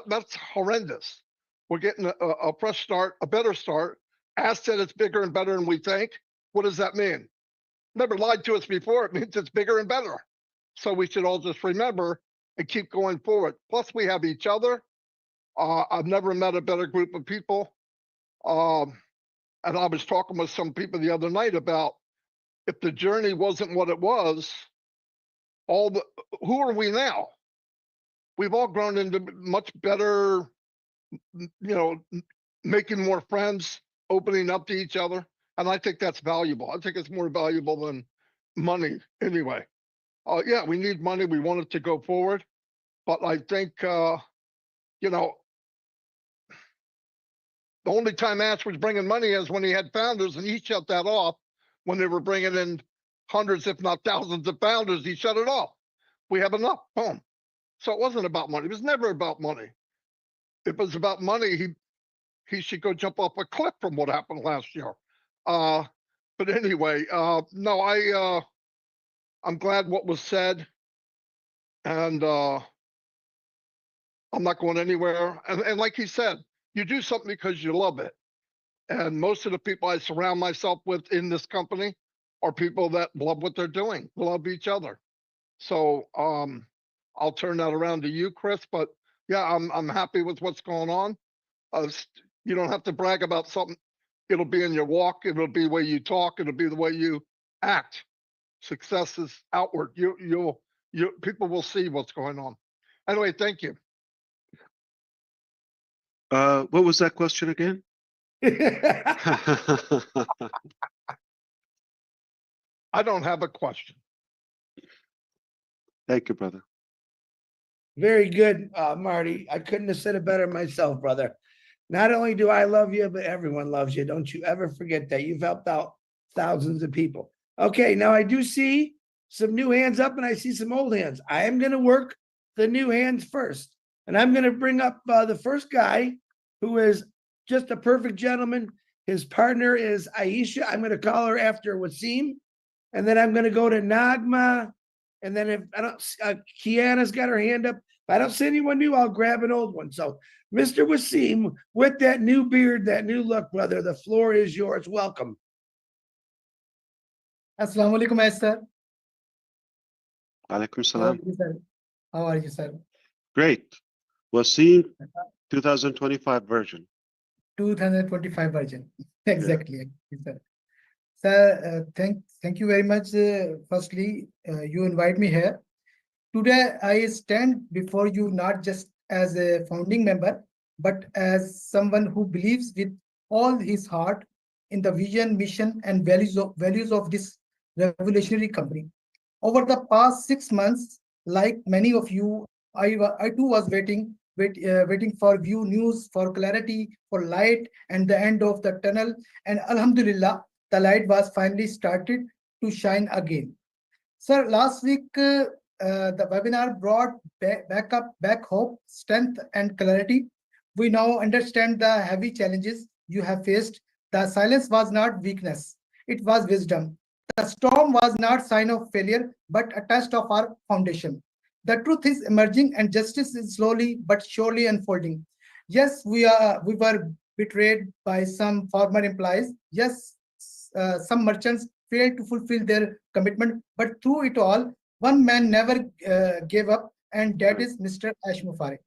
that's horrendous. We're getting a fresh start, a better start. Ask said it's bigger and better than we think. What does that mean? Never lied to us before. It means it's bigger and better. So we should all just remember and keep going forward. Plus, we have each other. I've never met a better group of people. And I was talking with some people the other night about, if the journey wasn't what it was, who are we now? We've all grown into much better, making more friends, opening up to each other. And I think that's valuable. I think it's more valuable than money anyway. Yeah, we need money. We want it to go forward. But I think, the only time Ash was bringing money is when he had founders, and he shut that off. When they were bringing in hundreds, if not thousands of founders, he shut it off. We have enough, boom. So it wasn't about money. It was never about money. If it was about money, he should go jump off a cliff from what happened last year. But anyway, no, I'm glad what was said, and I'm not going anywhere. And like he said, you do something because you love it. And most of the people I surround myself with in this company are people that love what they're doing, love each other. So I'll turn that around to you, Chris. But yeah, I'm happy with what's going on. You don't have to brag about something. It'll be in your walk. It'll be the way you talk. It'll be the way you act. Success is outward. People will see what's going on. Anyway, thank you. What was that question again? I don't have a question. Thank you, brother. Very good, Marty. I couldn't have said it better myself, brother. Not only do I love you, but everyone loves you. Don't you ever forget that. You've helped out thousands of people. Okay, now I do see some new hands up, and I see some old hands. I am going to work the new hands first. And I'm going to bring up the first guy, who is just a perfect gentleman. His partner is Aisha. I'm going to call her after Wasim. And then I'm going to go to Nagma. And then if I don't, Kiana's got her hand up. If I don't see anyone new, I'll grab an old one. So, Mr. Wasim, with that new beard, that new look, brother, the floor is yours. Welcome. Assalamu alaikum, sir. Alaikum How are salam. you, sir? How are you, sir? Great. Wasim 2025 version. 2025 version. Exactly, sir. Sir, thank you very much. Firstly, you invite me here. Today, I stand before you not just as a founding member, but as someone who believes with all his heart in the vision, mission, and values of this revolutionary company. Over the past 6 months, like many of you, I too was waiting for view news, for clarity, for light, and the end of the tunnel. And Alhamdulillah, the light was finally started to shine again. Sir, last week the webinar brought back hope, strength, and clarity. We now understand the heavy challenges you have faced. The silence was not weakness; it was wisdom. The storm was not sign of failure, but a test of our foundation. The truth is emerging, and justice is slowly but surely unfolding. Yes, we were betrayed by some former employees. Yes, some merchants failed to fulfill their commitment, but through it all, one man never gave up, and that is Mr. Ash Mufari.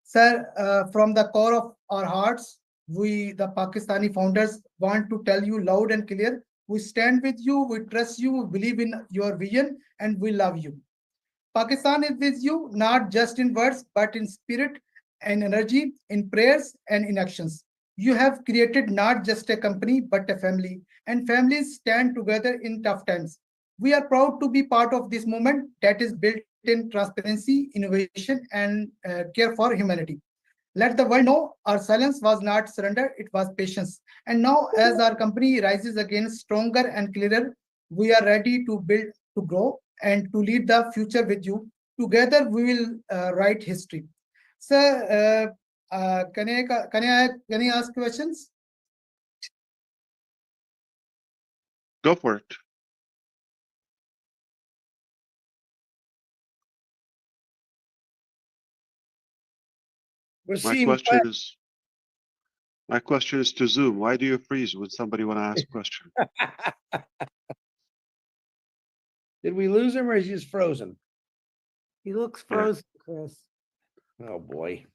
Sir, from the core of our hearts, we, the Pakistani founders, want to tell you loud and clear, we stand with you, we trust you, we believe in your vision, and we love you. Pakistan is with you, not just in words, but in spirit and energy, in prayers and in actions. You have created not just a company, but a family, and families stand together in tough times. We are proud to be part of this movement that is built in transparency, innovation, and care for humanity. Let the world know our silence was not surrender, it was patience. And now, as our company rises again stronger and clearer, we are ready to build, to grow, and to lead the future with you. Together, we will write history. Sir, can I ask questions? Go for it. Wasim, My question is to Zoom. Why do you freeze when somebody want to ask a question? did we lose him or is he just frozen? He looks frozen, Chris. Oh boy.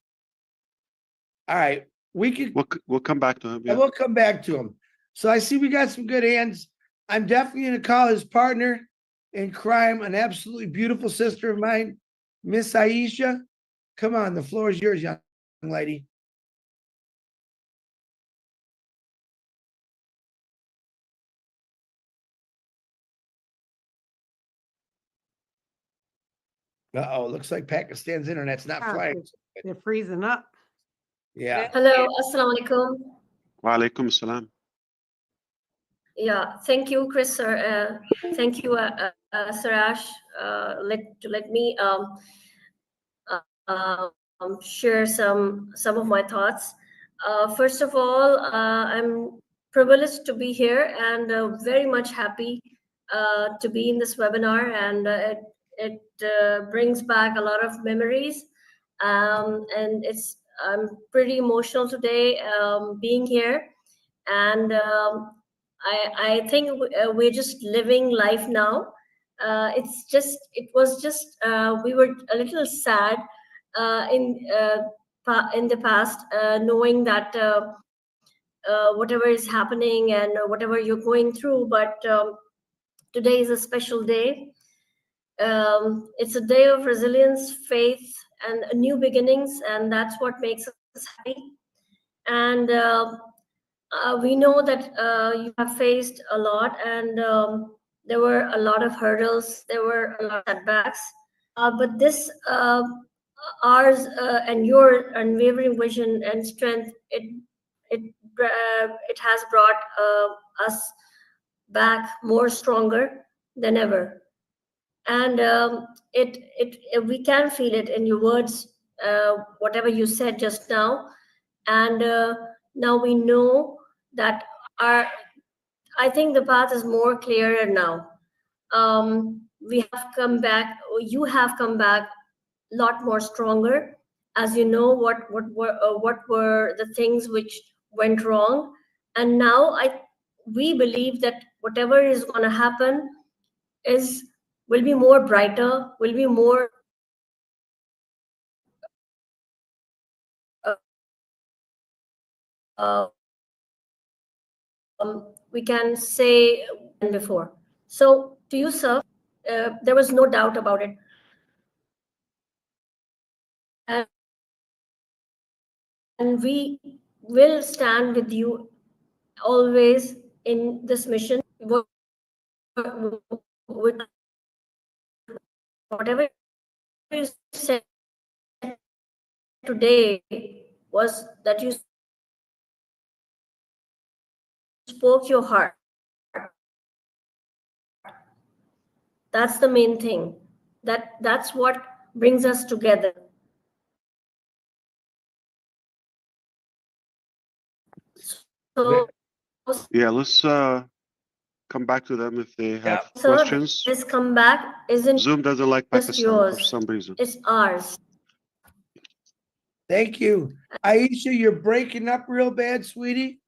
All right. We could We'll come back to him. I Yeah. will come back to him. So I see we got some good hands. I'm definitely going to call his partner in crime, an absolutely beautiful sister of mine, Miss Aisha. Come on, the floor is yours, young lady. Uh-oh, looks like Pakistan's internet's not Ah, flying. They're freezing up. Yeah. Hello, Assalamu alaikum. Wa alaikum salam. Yeah, thank you, Chris, sir. Thank you, Sir Ash, let me share some of my thoughts. First of all, I'm privileged to be here and very much happy to be in this webinar, and it brings back a lot of memories, and I'm pretty emotional today being here, and I think we're just living life now. It was just we were a little sad in the past, knowing that whatever is happening and whatever you're going through, but today is a special day. It's a day of resilience, faith, and new beginnings, and that's what makes us happy. And we know that you have faced a lot, and there were a lot of hurdles, there were a lot of setbacks, but this ours and your unwavering vision and strength, it has brought us back more stronger than ever. And we can feel it in your words, whatever you said just now. And now we know that are, I think the path is more clearer now. We have come back, you have come back a lot more stronger, as you know what were the things which went wrong, and now we believe that whatever is going to happen will be more brighter, will be more we can say than before. So to you, sir, there was no doubt about it. And we will stand with you always in this mission. Whatever you said today was that you spoke your heart. That's the main thing. That's what brings us together. So, Yeah, let's come back to them if they have sir, questions. this comeback isn't Zoom doesn't like just Pakistan for yours, some reason. it's ours. Thank you. Aisha, you're breaking up real bad, sweetie.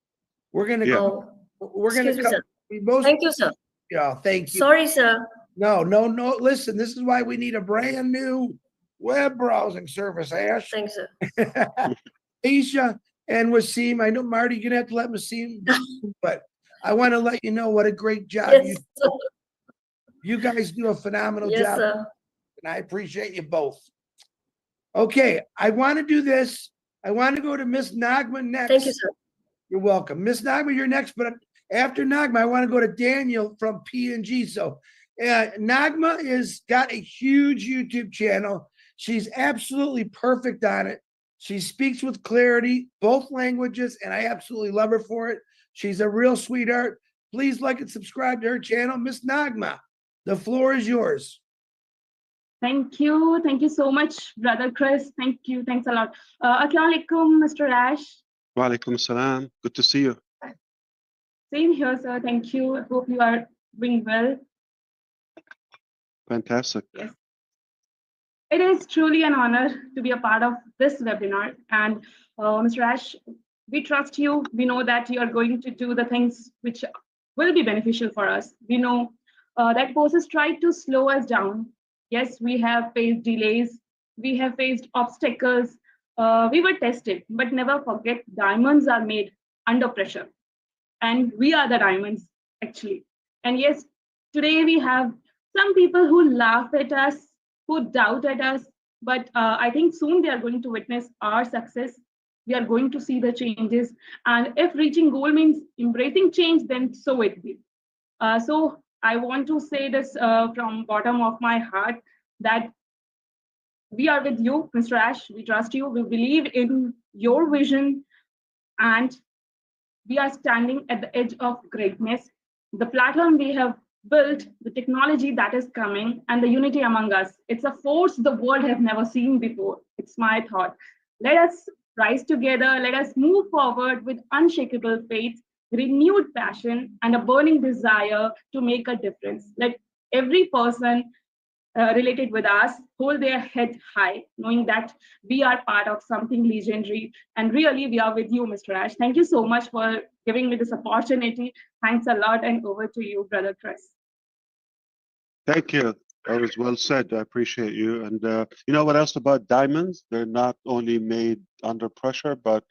We're gonna Yeah. go. We're gonna Excuse me, come. sir. We most, Thank you, sir. yeah, thank you. Sorry, sir. No. Listen, this is why we need a brand new web browsing service, Ash. Thanks, sir. Aisha and Wasim, I know Marty, you're gonna have to let Wasim, but I want to let you know what a great job Yes, sir. you guys do a phenomenal Yes, job, sir. and I appreciate you both. Okay, I want to do this. I want to go to Miss Nagma next. Thank you, sir. You're welcome. Miss Nagma, you're next, but after Nagma, I want to go to Daniel from P&G. So Nagma is got a huge YouTube channel. She's absolutely perfect on it. She speaks with clarity, both languages, and I absolutely love her for it. She's a real sweetheart. Please like and subscribe to her channel. Miss Nagma, the floor is yours. Thank you. Thank you so much, Brother Chris. Thank you. Thanks a lot. Assalamu alaikum, Mr. Ash. Wa alaikum salam. Good to see you. Same here, sir. Thank you. I hope you are doing well. Fantastic. Yes. It is truly an honor to be a part of this webinar. And Mr. Ash, we trust you. We know that you are going to do the things which will be beneficial for us. We know that forces tried to slow us down. Yes, we have faced delays. We have faced obstacles. We were tested, but never forget diamonds are made under pressure. And we are the diamonds, actually. And yes, today we have some people who laugh at us, who doubt at us, but I think soon they are going to witness our success. We are going to see the changes. And if reaching goal means embracing change, then so it be. So I want to say this from bottom of my heart that we are with you, Mr. Ash. We trust you. We believe in your vision, and we are standing at the edge of greatness. The platform we have built, the technology that is coming, and the unity among us. It's a force the world has never seen before. It's my thought. Let us rise together. Let us move forward with unshakable faith, renewed passion, and a burning desire to make a difference. Let every person related with us hold their head high, knowing that we are part of something legendary. And really, we are with you, Mr. Ash. Thank you so much for giving me this opportunity. Thanks a lot, and over to you, Brother Chris. Thank you. That was well said. I appreciate you. And you know what else about diamonds? They're not only made under pressure, but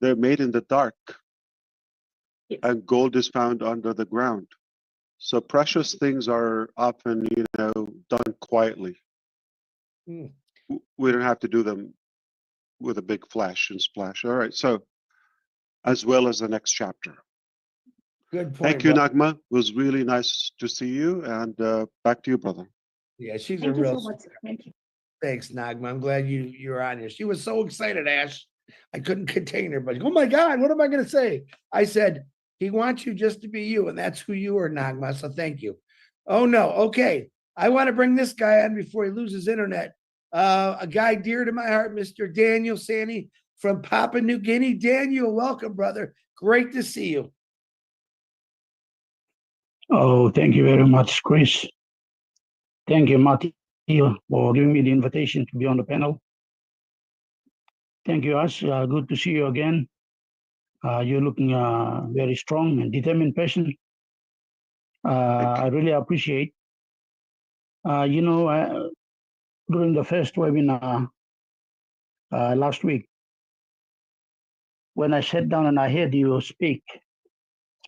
they're made in the dark. Yes. And gold is found under the ground. So precious things are often, done quietly. Mm. We don't have to do them with a big flash and splash. All right. So, as well as the next chapter. Good point. Thank you, brother. Nagma. It was really nice to see you. And back to you, brother. Yeah, she's Thank a you real. so much, sir. Thank you. Thanks, Nagma. I'm glad you're on here. She was so excited, Ash. I couldn't contain her, but oh my God, what am I going to say? I said, he wants you just to be you, and that's who you are, Nagma. So thank you. Oh no, okay. I want to bring this guy on before he loses internet. A guy dear to my heart, Mr. Daniel Sani from Papua New Guinea. Daniel, welcome, brother. Great to see you. Oh, thank you very much, Chris. Thank you, Matthew, for giving me the invitation to be on the panel. Thank you, Ash. Good to see you again. You're looking very strong and determined person. I really appreciate. During the first webinar last week, when I sat down and I heard you speak,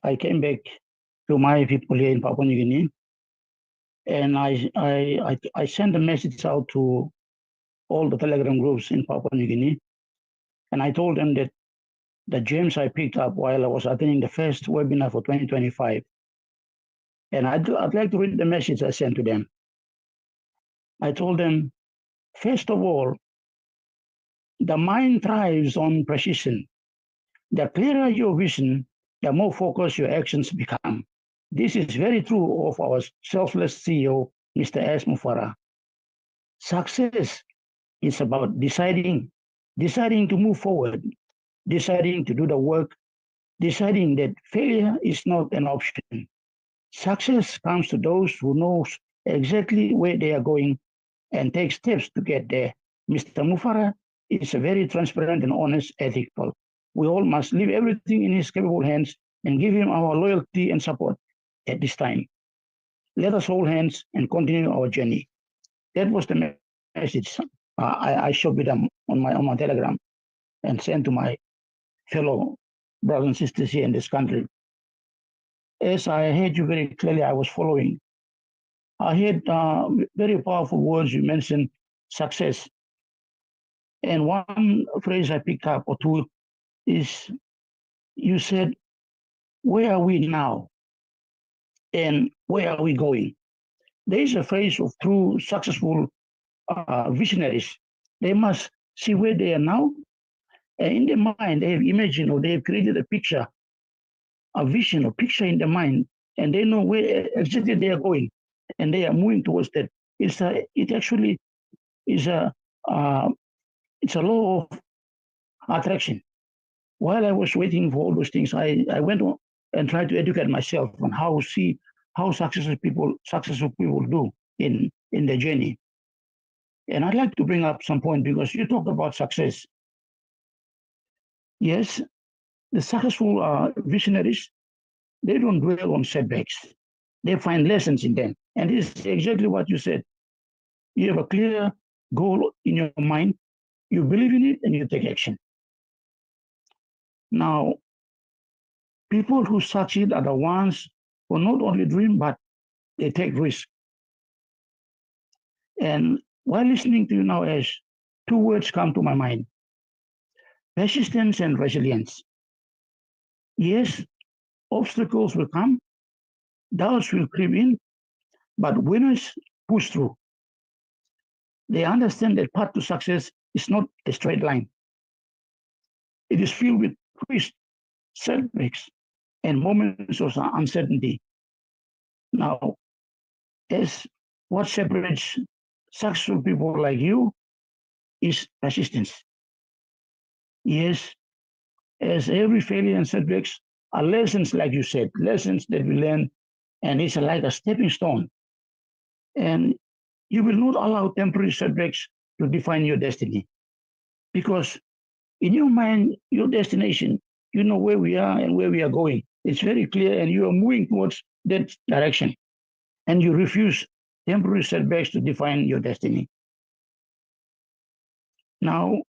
I came back to my people here in Papua New Guinea, and I sent a message out to all the Telegram groups in Papua New Guinea, and I told them that the gems I picked up while I was attending the first webinar for 2025, and I'd like to read the message I sent to them. I told them, first of all, the mind thrives on precision. The clearer your vision, the more focused your actions become. This is very true of our selfless CEO, Mr. S. Mufara. Success is about deciding to move forward, deciding to do the work, deciding that failure is not an option. Success comes to those who know exactly where they are going and take steps to get there. Mr. Mufara is a very transparent and honest, ethical. We all must leave everything in his capable hands and give him our loyalty and support at this time. Let us hold hands and continue our journey. That was the message I shared with them on my Telegram and sent to my fellow brothers and sisters here in this country. As I heard you very clearly, I was following. I heard very powerful words you mentioned, success. And one phrase I picked up or two is you said, where are we now? And where are we going? There is a phrase of true successful visionaries. They must see where they are now. And in their mind, they have imagined or they have created a picture, a vision, a picture in their mind, and they know where exactly they are going, and they are moving towards that. It actually is it's a law of attraction. While I was waiting for all those things, I went on and tried to educate myself on how successful people do in their journey. And I'd like to bring up some point because you talked about success. Yes, the successful visionaries, they don't dwell on setbacks. They find lessons in them. And this is exactly what you said. You have a clear goal in your mind, you believe in it, and you take action. Now, people who succeed are the ones who not only dream, but they take risks. And while listening to you now, Ash, two words come to my mind: persistence and resilience. Yes, obstacles will come, doubts will creep in, but winners push through. They understand that path to success is not a straight line. It is filled with twists, setbacks, and moments of uncertainty. Now, as what separates successful people like you is persistence. Yes, as every failure and setbacks are lessons, like you said, lessons that we learn, and it's like a stepping stone. And you will not allow temporary setbacks to define your destiny. Because in your mind, your destination, you know where we are and where we are going. It's very clear, and you are moving towards that direction. And you refuse temporary setbacks to define your destiny. Now,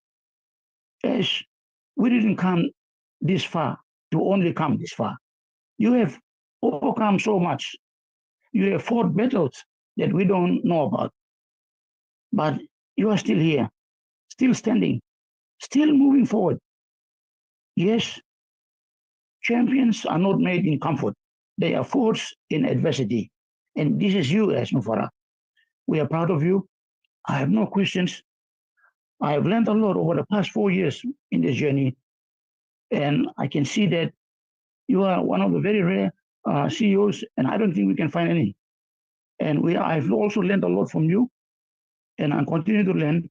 as we didn't come this far to only come this far, you have overcome so much. You have fought battles that we don't know about. But you are still here, still standing, still moving forward. Yes, champions are not made in comfort. They are forged in adversity. And this is you, as Mufara. We are proud of you. I have no questions. I have learned a lot over the past 4 years in this journey. And I can see that you are one of the very rare CEOs, and I don't think we can find any. And I've also learned a lot from you, and I continue to learn.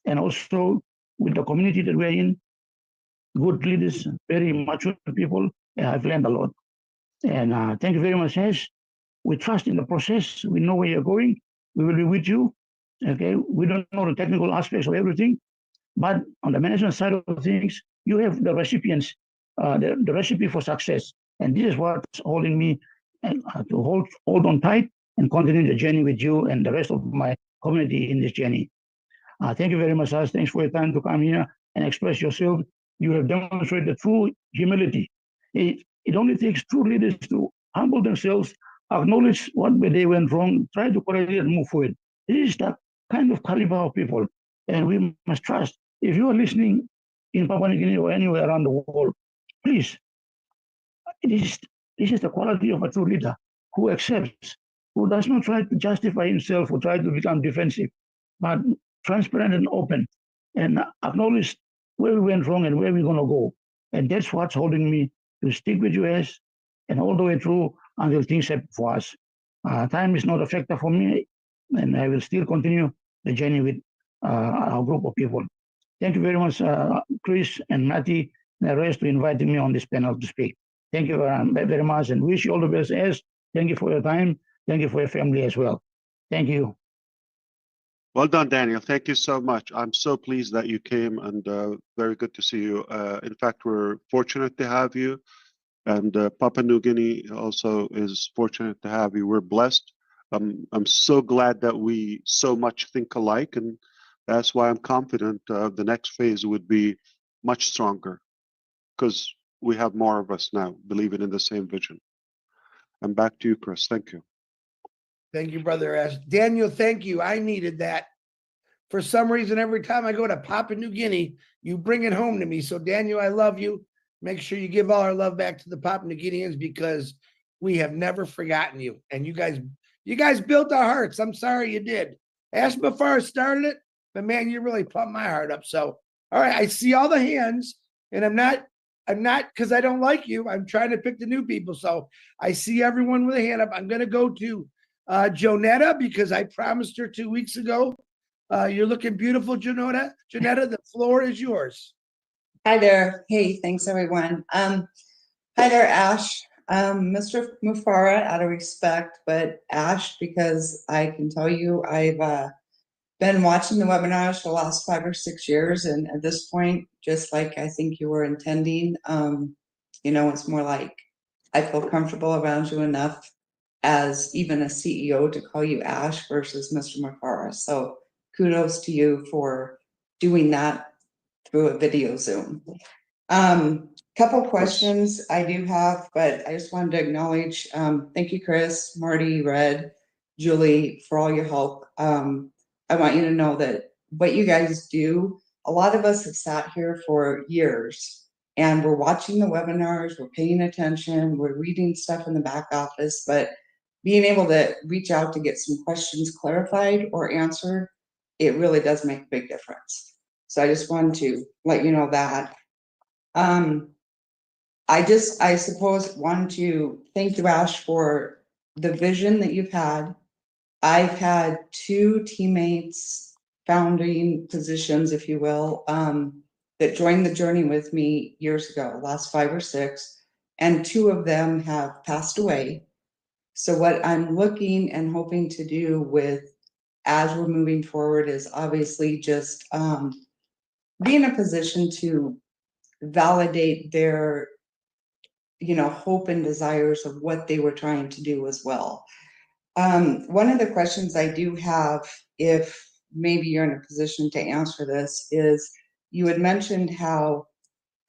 And also with the community that we're in, good leaders, very mature people. I've learned a lot. And thank you very much, Ash. We trust in the process. We know where you're going. We will be with you. Okay. We don't know the technical aspects of everything, but on the management side of things, you have the recipients, the recipe for success. And this is what's holding me to hold on tight and continue the journey with you and the rest of my community in this journey. Thank you very much, Ash. Thanks for your time to come here and express yourself. You have demonstrated true humility. It only takes true leaders to humble themselves, acknowledge what they went wrong, try to correct it and move forward. This is the kind of caliber of people, and we must trust. If you are listening in Papua New Guinea or anywhere around the world, please, this is the quality of a true leader who accepts, who does not try to justify himself or try to become defensive, but transparent and open, and acknowledge where we went wrong and where we're going to go. And that's what's holding me to stick with US and all the way through until things happen for us. Time is not a factor for me, and I will still continue the journey with our group of people. Thank you very much, Chris and Matty, and the rest, for inviting me on this panel to speak. Thank you very much, and wish you all the best. As thank you for your time. Thank you for your family as well. Thank you. Well done, Daniel. Thank you so much. I'm so pleased that you came, and very good to see you. In fact, we're fortunate to have you, and Papua New Guinea also is fortunate to have you. We're blessed. I'm so glad that we so much think alike, and that's why I'm confident the next phase would be much stronger, because we have more of us now believing in the same vision. And back to you, Chris. Thank you. Thank you, Brother Ash. Daniel, thank you. I needed that. For some reason, every time I go to Papua New Guinea, you bring it home to me. So, Daniel, I love you. Make sure you give all our love back to the Papua New Guineans, because we have never forgotten you. And you guys built our hearts. I'm sorry you did. Ash Mafar started it, but man, you really pumped my heart up. So, all right, I see all the hands, and I'm not because I don't like you. I'm trying to pick the new people. So I see everyone with a hand up. I'm going to go to Jonetta, because I promised her 2 weeks ago. You're looking beautiful, Jonetta. Jonetta, the floor is yours. Hi there. Hey, thanks everyone. Hi there, Ash. Mr. Mufara, out of respect, but Ash, because I can tell you I've been watching the webinars for the last 5 or 6 years, and at this point, just like I think you were intending, it's more like I feel comfortable around you enough as even a CEO to call you Ash versus Mr. Mufara. So kudos to you for doing that through a video Zoom. Couple questions I do have, but I just wanted to acknowledge, thank you, Chris, Marty, Red, Julie, for all your help. I want you to know that what you guys do, a lot of us have sat here for years and we're watching the webinars, we're paying attention, we're reading stuff in the back office, but being able to reach out to get some questions clarified or answered, it really does make a big difference. So I just wanted to let you know that. I suppose want to thank you, Ash, for the vision that you've had. I've had 2 teammates, founding positions, if you will, that joined the journey with me years ago, last 5 or 6, and 2 of them have passed away. So what I'm looking and hoping to do with, as we're moving forward, is obviously just be in a position to validate their hope and desires of what they were trying to do as well. One of the questions I do have, if maybe you're in a position to answer this, is you had mentioned how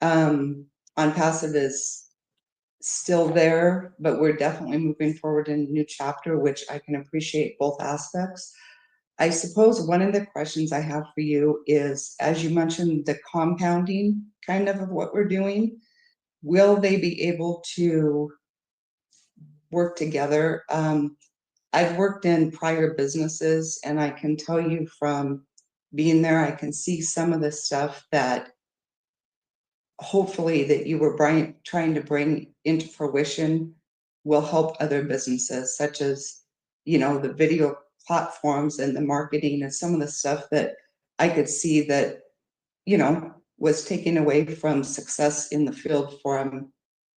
ONPASSIVE is still there, but we're definitely moving forward in a new chapter, which I can appreciate both aspects. I suppose one of the questions I have for you is, as you mentioned, the compounding kind of what we're doing, will they be able to work together? I've worked in prior businesses, and I can tell you from being there, I can see some of the stuff that hopefully that you were trying to bring into fruition will help other businesses, such as, the video platforms and the marketing and some of the stuff that I could see that, was taking away from success in the field from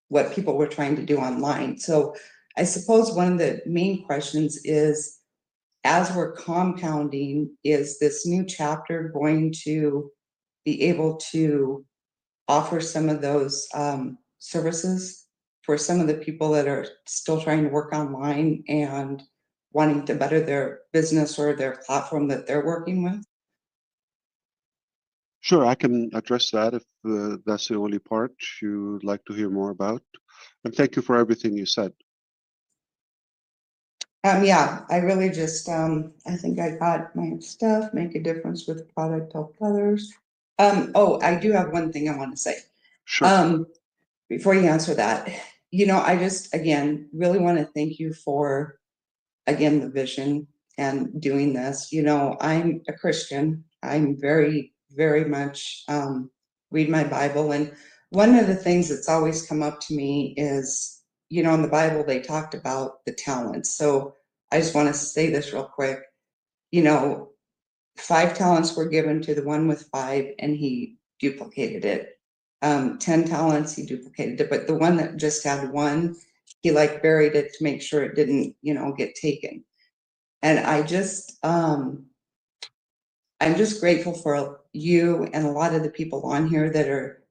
what people were trying to do online. So I suppose one of the main questions is, as we're compounding, is this new chapter going to be able to offer some of those services for some of the people that are still trying to work online and wanting to better their business or their platform that they're working with? Sure, I can address that if that's the only part you'd like to hear more about. And thank you for everything you said. Yeah, I really just, I think I got my stuff, make a difference with product, help others. Oh, I do have one thing I want to say. Sure. Before you answer that, I just, again, really want to thank you for, again, the vision and doing this. I'm a Christian. I'm very, very much, read my Bible. And one of the things that's always come up to me is, in the Bible, they talked about the talents. So I just want to say this real quick. 5 talents were given to the one with 5, and he duplicated it. 10 talents, he duplicated it, but the one that just had 1, he buried it to make sure it didn't, get taken. And I'm just grateful for you and a lot of the people on here that are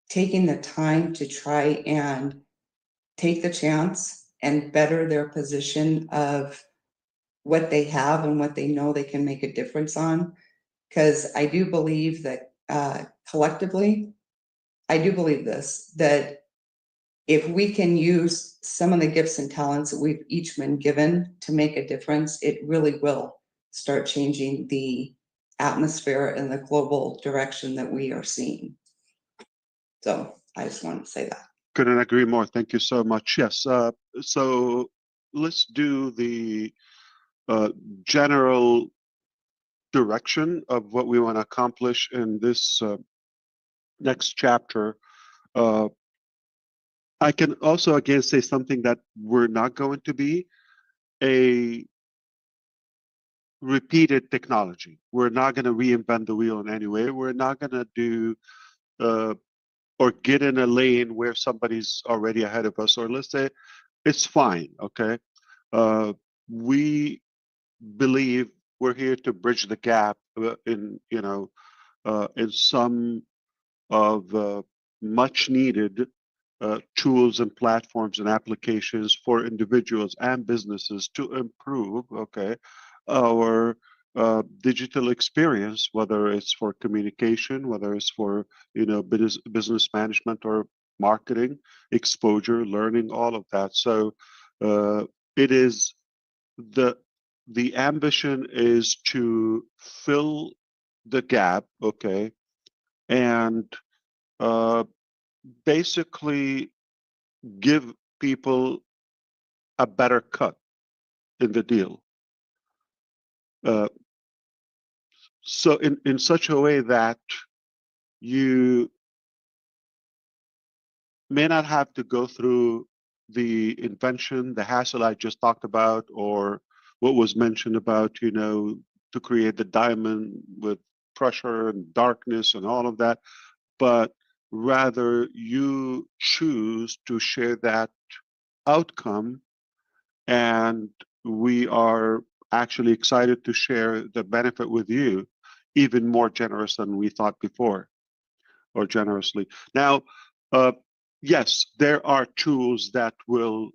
taking the time to try and take the chance and better their position of what they have and what they know they can make a difference on. Because I do believe that collectively, I do believe this, that if we can use some of the gifts and talents that we've each been given to make a difference, it really will start changing the atmosphere and the global direction that we are seeing. So I just wanted to say that. Couldn't agree more. Thank you so much. Yes. So let's do the general direction of what we want to accomplish in this next chapter. I can also again say something that we're not going to be a repeated technology. We're not going to reinvent the wheel in any way. We're not going to do or get in a lane where somebody's already ahead of us, or let's say it's fine. Okay. We believe we're here to bridge the gap in some of much needed tools and platforms and applications for individuals and businesses to improve, our digital experience, whether it's for communication, whether it's for business management or marketing, exposure, learning, all of that. So it is the ambition is to fill the gap, and basically give people a better cut in the deal. So in such a way that you may not have to go through the invention, the hassle I just talked about, or what was mentioned about, to create the diamond with pressure and darkness and all of that, but rather you choose to share that outcome, and we are actually excited to share the benefit with you, even more generous than we thought before, or generously. Now, yes, there are tools that will,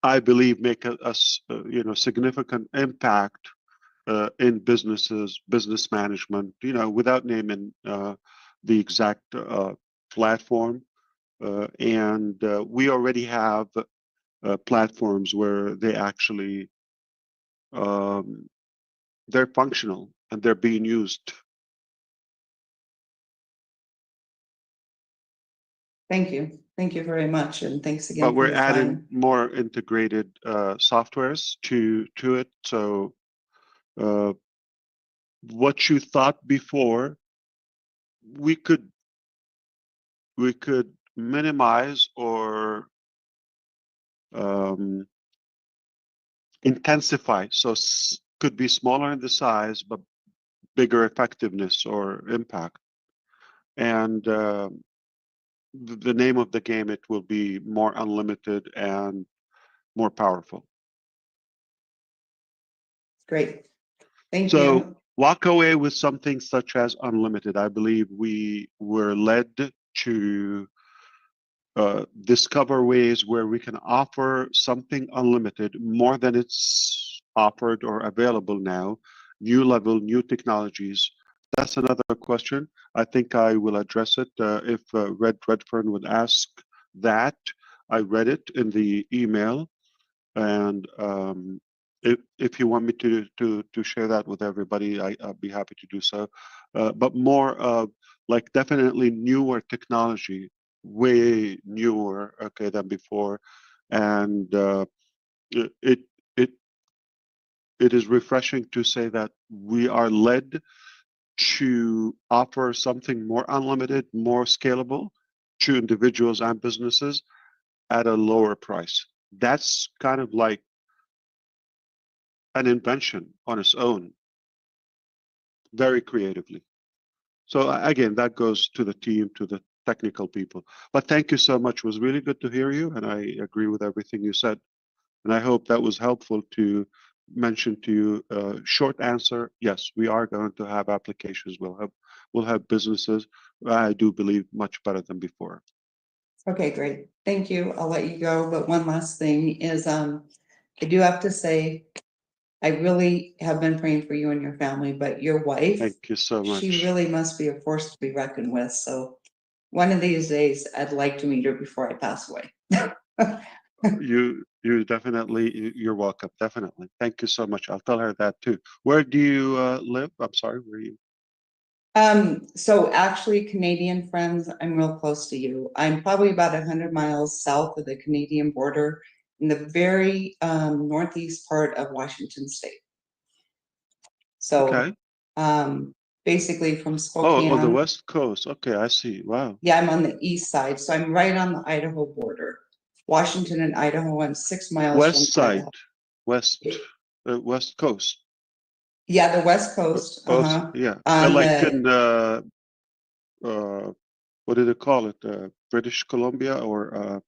I believe, make a significant impact in businesses, business management, without naming the exact platform. And we already have platforms where they actually they're functional and they're being used. Thank you. Thank you very much. And thanks again. But we're for your adding time. more integrated softwares to it. So what you thought before, we could minimize or intensify. So could be smaller in the size, but bigger effectiveness or impact. and the name of the game, it will be more unlimited and more powerful. Great. Thank So you. walk away with something such as unlimited. I believe we were led to discover ways where we can offer something unlimited more than it's offered or available now, new level, new technologies. That's another question. I think I will address it if Redfern would ask that. I read it in the email, and if you want me to share that with everybody, I'll be happy to do so. But more of like definitely newer technology, way newer, okay, than before, and it it it is refreshing to say that we are led to offer something more unlimited, more scalable to individuals and businesses at a lower price. That's kind of like an invention on its own, very creatively. So again, that goes to the team, to the technical people. But thank you so much. It was really good to hear you, and I agree with everything you said. And I hope that was helpful to mention to you. Short answer: yes, we are going to have applications. We'll have businesses. I do believe much better than before. Okay, great. Thank you. I'll let you go. But one last thing is, I do have to say, I really have been praying for you and your family, but your wife, Thank you so much. she really must be a force to be reckoned with. So one of these days, I'd like to meet her before I pass away. You definitely, you're welcome. Definitely. Thank you so much. I'll tell her that too. Where do you live? I'm sorry, where are you? So actually, Canadian friends, I'm real close to you. I'm probably about 100 miles south of the Canadian border in the very northeast part of Washington State. So Okay. basically from Oh, Spokane. the West Coast. Okay, I see. Wow. Yeah, I'm on the east side, so I'm right on the Idaho border. Washington and Idaho, I'm 6 miles West from side, Idaho. West Coast. Yeah, the West Coast. Yeah. On Like the, in what do they call it? British Columbia or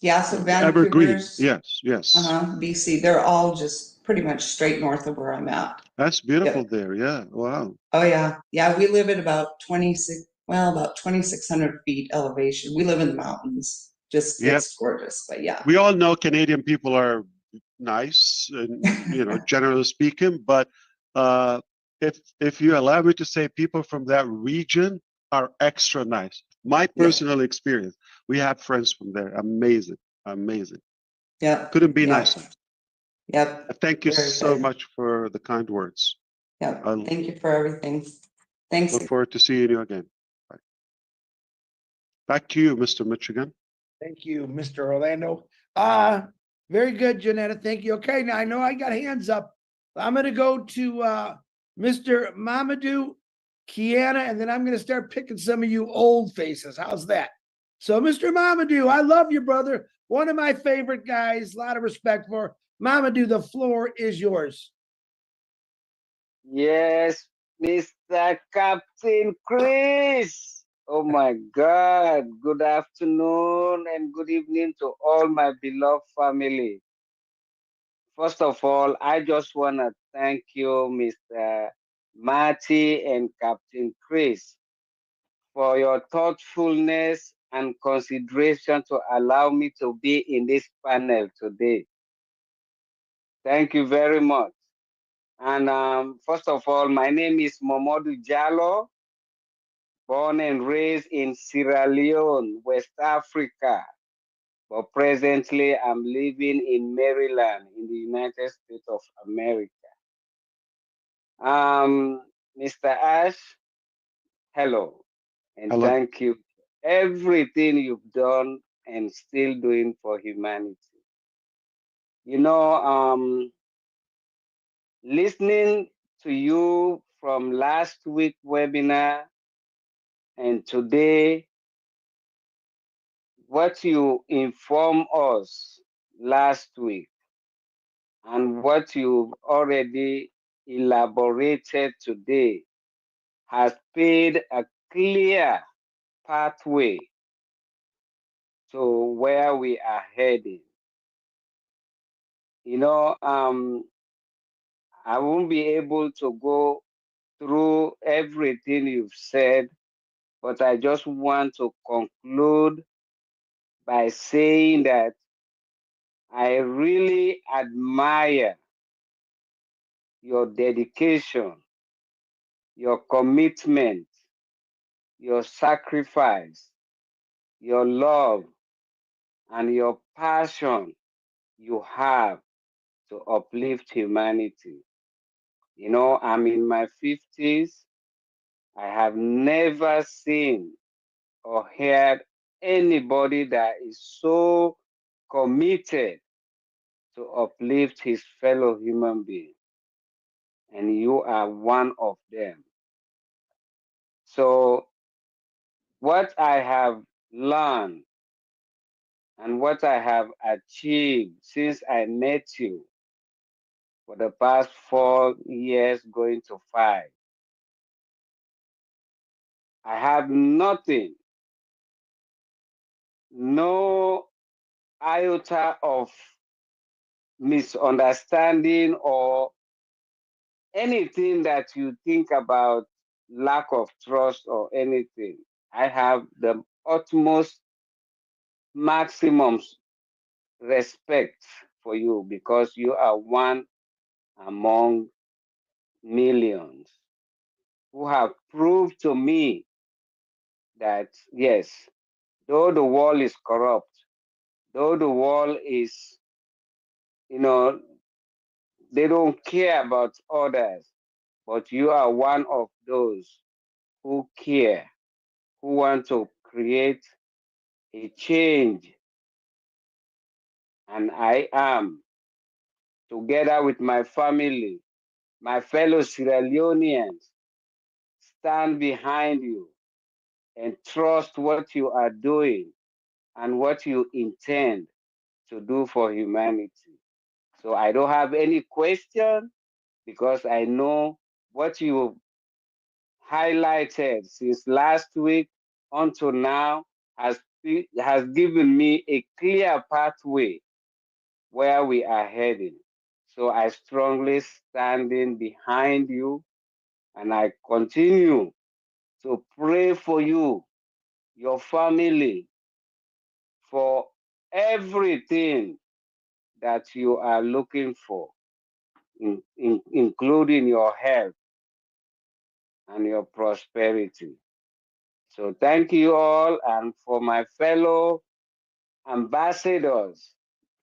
yeah, so Evergreen. Vancouver's, Yes, yes. BC, they're all just pretty much straight north of where I'm at. That's beautiful Yep. there. Yeah. Wow. Oh, yeah. Yeah, we live at about 2,600 feet elevation. We live in the mountains. Just, Yep. it's gorgeous, but yeah. We all know Canadian people are nice and generally speaking, but if you allow me to say, people from that region are extra nice. My personal experience, we have friends from there. Amazing, amazing. Yeah. Couldn't be Yeah. nicer. Yep. Thank you Very so good. much for the kind words. Yep. I'll Thank you for everything. Thanks. look forward to seeing you again. Bye. Back to you, Mr. Michigan. Thank you, Mr. Orlando. Very good, Janetta. Thank you. Okay, now I know I got hands up. I'm gonna go to Mr. Mamadou, Kiana, and then I'm gonna start picking some of you old faces. How's that? So, Mr. Mamadou, I love you, brother. One of my favorite guys, a lot of respect for. Mamadou, the floor is yours. Yes, Mr. Captain Chris. Oh my God. Good afternoon and good evening to all my beloved family. First of all, I just want to thank you, Mr. Marty and Captain Chris, for your thoughtfulness and consideration to allow me to be in this panel today. Thank you very much. And first of all, my name is Momodu Jallo, born and raised in Sierra Leone, West Africa. But presently, I'm living in Maryland in the United States of America. Mr. Ash, hello, and Hello. thank you for everything you've done and still doing for humanity. Listening to you from last week webinar and today, what you informed us last week and what you've already elaborated today has paid a clear pathway to where we are heading. You know, I won't be able to go through everything you've said, but I just want to conclude by saying that I really admire your dedication, your commitment, your sacrifice, your love, and your passion you have to uplift humanity. You know, I'm in my 50s. I have never seen or heard anybody that is so committed to uplift his fellow human being. And you are one of them. So what I have learned and what I have achieved since I met you for the past 4 years going to 5, I have nothing, no iota of misunderstanding or anything that you think about lack of trust or anything. I have the utmost maximum respect for you because you are one among millions who have proved to me that yes, though the world is corrupt, though the world is, you know, they don't care about others, but you are one of those who care, who want to create a change. And I am, together with my family, my fellow Sierra Leoneans, stand behind you and trust what you are doing and what you intend to do for humanity. So I don't have any question because I know what you highlighted since last week until now has given me a clear pathway where we are heading. So I strongly standing behind you and I continue to pray for you, your family, for everything that you are looking for, including your health and your prosperity. So thank you all. And for my fellow ambassadors,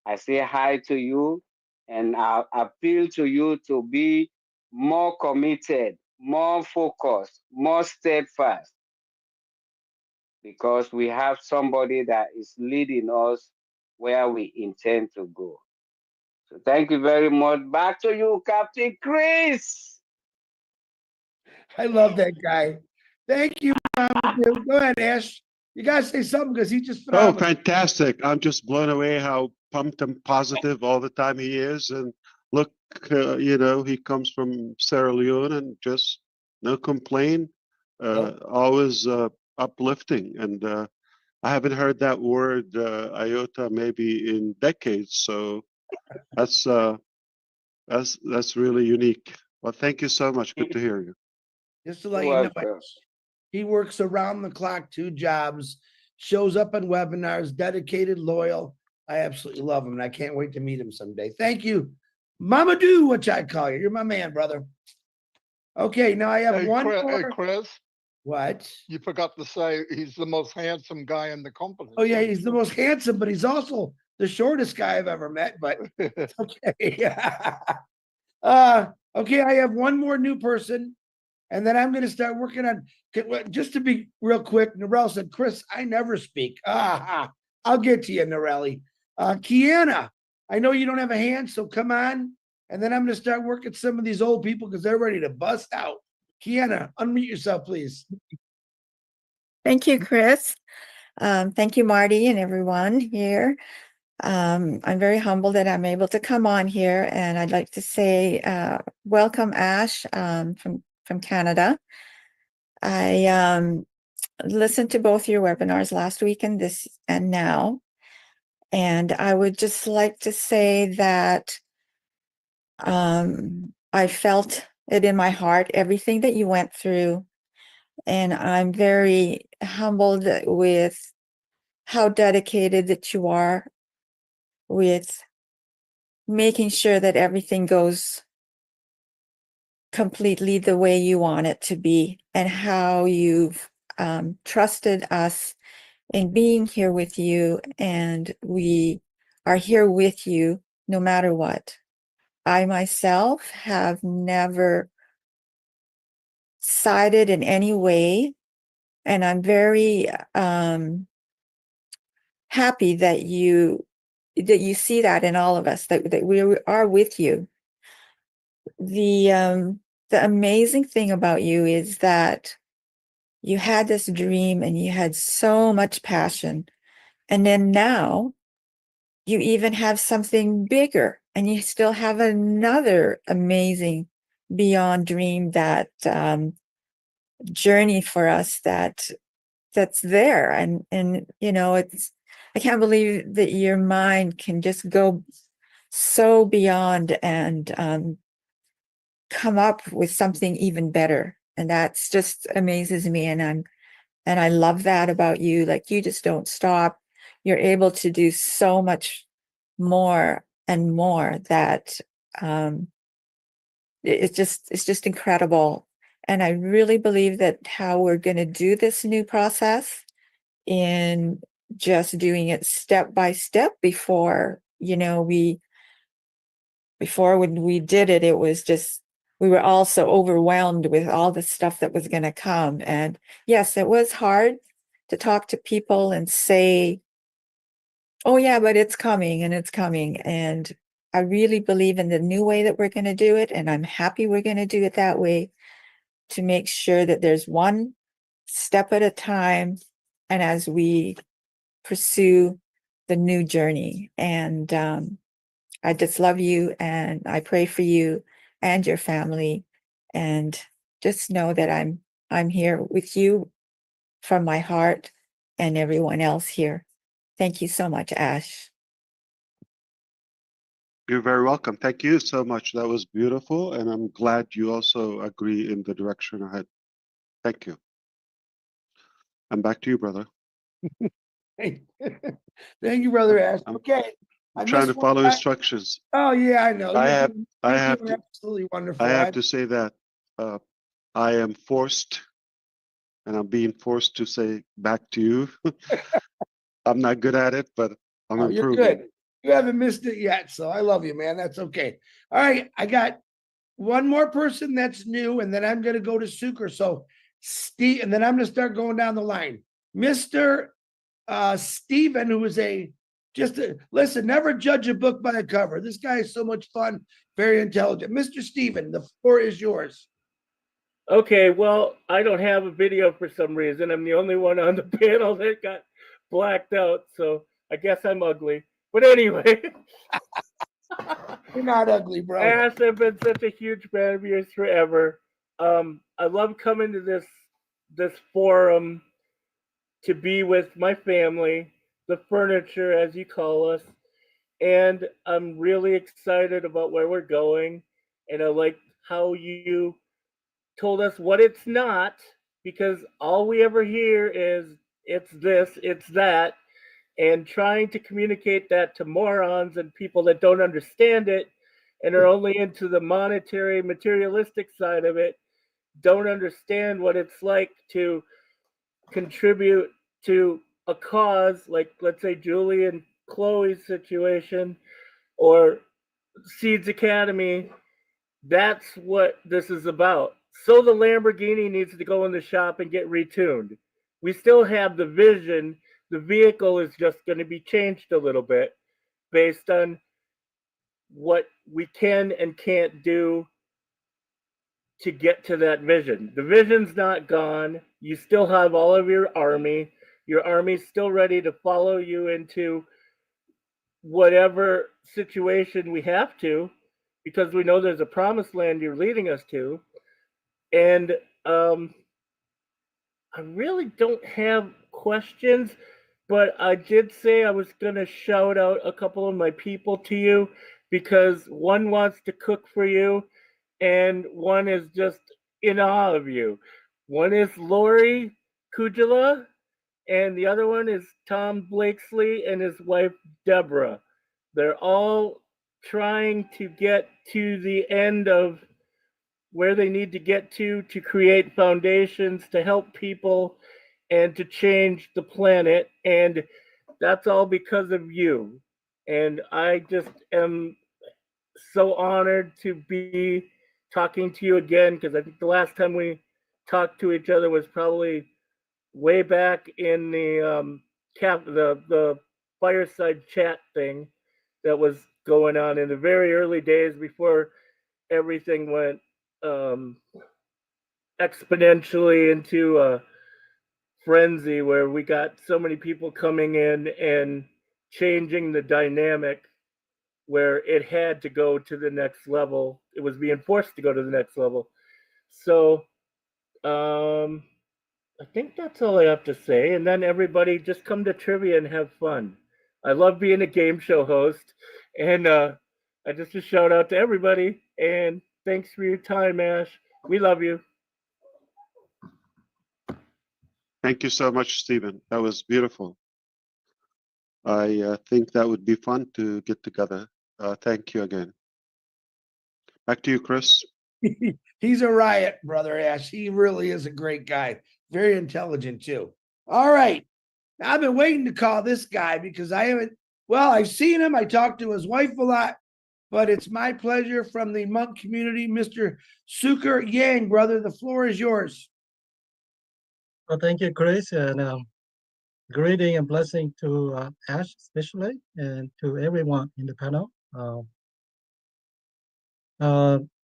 I say hi to you and I appeal to you to be more committed, more focused, more steadfast, because we have somebody that is leading us where we intend to go. So thank you very much. Back to you, Captain Chris. I love that guy. Thank you, Mama Dew. Go ahead, Ash. You gotta say something because he just Oh, phenomenal. fantastic. I'm just blown away how pumped and positive all the time he is. And look, you know, he comes from Sierra Leone and just no complaint, always uplifting. And I haven't heard that word iota maybe in decades. So that's really unique. Well, thank you so much. Good to hear you. Just to let you know, Welcome. he works around the clock, 2 jobs, shows up on webinars, dedicated, loyal. I absolutely love him, and I can't wait to meet him someday. Thank you, Mama Do, which I call you. You're my man, brother. Okay, now I have Hey, one Chris, more. hey, Chris, What? you forgot to say he's the most handsome guy in the company. Oh yeah, he's the most handsome, but he's also the shortest guy I've ever met. But it's okay. Okay, I have one more new person. And then I'm going to start working on, just to be real quick, Narelle said, Chris, I never speak. I'll get to you, Narelli. Kiana, I know you don't have a hand, so come on. And then I'm going to start working some of these old people because they're ready to bust out. Kiana, unmute yourself, please. Thank you, Chris. Thank you, Marty, and everyone here. I'm very humbled that I'm able to come on here, and I'd like to say welcome, Ash, from Canada. I listened to both your webinars last week and this and now. And I would just like to say that I felt it in my heart, everything that you went through. And I'm very humbled with how dedicated that you are with making sure that everything goes completely the way you want it to be, and how you've trusted us in being here with you, and we are here with you no matter what. I myself have never sided in any way, and I'm very happy that you see that in all of us, that we are with you. The amazing thing about you is that you had this dream and you had so much passion, and then now you even have something bigger, and you still have another amazing beyond dream, that journey for us that's there. And you know, I can't believe that your mind can just go so beyond and come up with something even better. And that's just amazes me. And I love that about you. Like, you just don't stop. You're able to do so much more and more that it's just incredible. And I really believe that how we're going to do this new process, in just doing it step by step, before, you know, before when we did it, it was just, we were all so overwhelmed with all the stuff that was going to come. And yes, it was hard to talk to people and say, oh yeah, but it's coming and it's coming. And I really believe in the new way that we're going to do it. And I'm happy we're going to do it that way, to make sure that there's one step at a time, and as we pursue the new journey. And I just love you, and I pray for you and your family, and just know that I'm here with you from my heart and everyone else here. Thank you so much, Ash. You're very welcome. Thank you so much. That was beautiful, and I'm glad you also agree in the direction ahead. Thank you. And back to you, brother. Hey, thank you, Brother Ash. I'm Okay. I trying to missed one follow guy. instructions. Oh, yeah, I know. I You're have doing, I you're have doing to absolutely wonderful. I have to say that I am forced, and I'm being forced to say back to you. I'm not good at it, but I'm Oh, you're improving. good. You haven't missed it yet, so I love you, man. That's okay. All right, I got one more person that's new, and then I'm going to go to Suker. So Steve, and then I'm going to start going down the line. Mr. Stephen, who is listen, never judge a book by a cover. This guy is so much fun, very intelligent. Mr. Stephen, the floor is yours. Okay, well, I don't have a video for some reason. I'm the only one on the panel that got blacked out, so I guess I'm ugly. But anyway, You're not ugly, bro. Ash, I've been such a huge fan of yours forever. I love coming to this forum to be with my family, the furniture, as you call us, and I'm really excited about where we're going. And I like how you told us what it's not, because all we ever hear is it's this, it's that, and trying to communicate that to morons and people that don't understand it and are only into the monetary, materialistic side of it, don't understand what it's like to contribute to a cause, like, let's say, Julie and Chloe's situation, or Seeds Academy. That's what this is about. So the Lamborghini needs to go in the shop and get retuned. We still have the vision. The vehicle is just going to be changed a little bit based on what we can and can't do to get to that vision. The vision's not gone. You still have all of your army. Your army's still ready to follow you into whatever situation we have to, because we know there's a promised land you're leading us to. And I really don't have questions, but I did say I was going to shout out a couple of my people to you because one wants to cook for you and one is just in awe of you. One is Lori Kujala, and the other one is Tom Blakesley and his wife Deborah. They're all trying to get to the end of where they need to get to create foundations to help people and to change the planet. And that's all because of you. And I just am so honored to be talking to you again because I think the last time we talked to each other was probably way back in the fireside chat thing that was going on in the very early days before everything went um, exponentially into a frenzy where we got so many people coming in and changing the dynamic where it had to go to the next level. It was being forced to go to the next level. So I think that's all I have to say. And then everybody just come to trivia and have fun. I love being a game show host. And I just a shout out to everybody. And thanks for your time, Ash. We love you. Thank you so much, Stephen. That was beautiful. I think that would be fun to get together. Thank you again. Back to you, Chris. He's a riot, brother Ash. He really is a great guy. Very intelligent too. All right. Now, I've been waiting to call this guy because I haven't, well, I've seen him. I talked to his wife a lot, but it's my pleasure from the monk community, Mr. Suker Yang, brother. The floor is yours. Well, thank you, Chris, and greeting and blessing to Ash especially, and to everyone in the panel.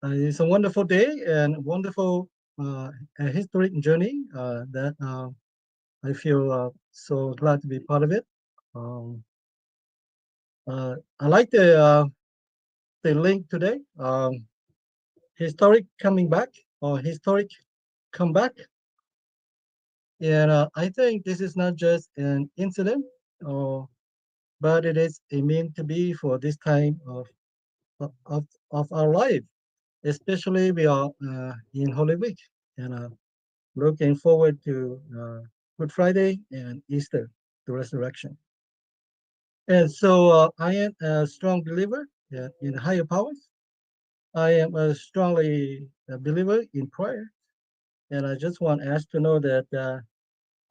It's a wonderful day and wonderful historic journey that I feel so glad to be part of it. I like the link today, historic coming back or historic comeback. And I think this is not just an incident, but it is a meant to be for this time of our life. Especially we are in Holy Week and looking forward to Good Friday and Easter, the resurrection. And so I am a strong believer in higher powers. I am a strongly believer in prayer. And I just want Ash to know that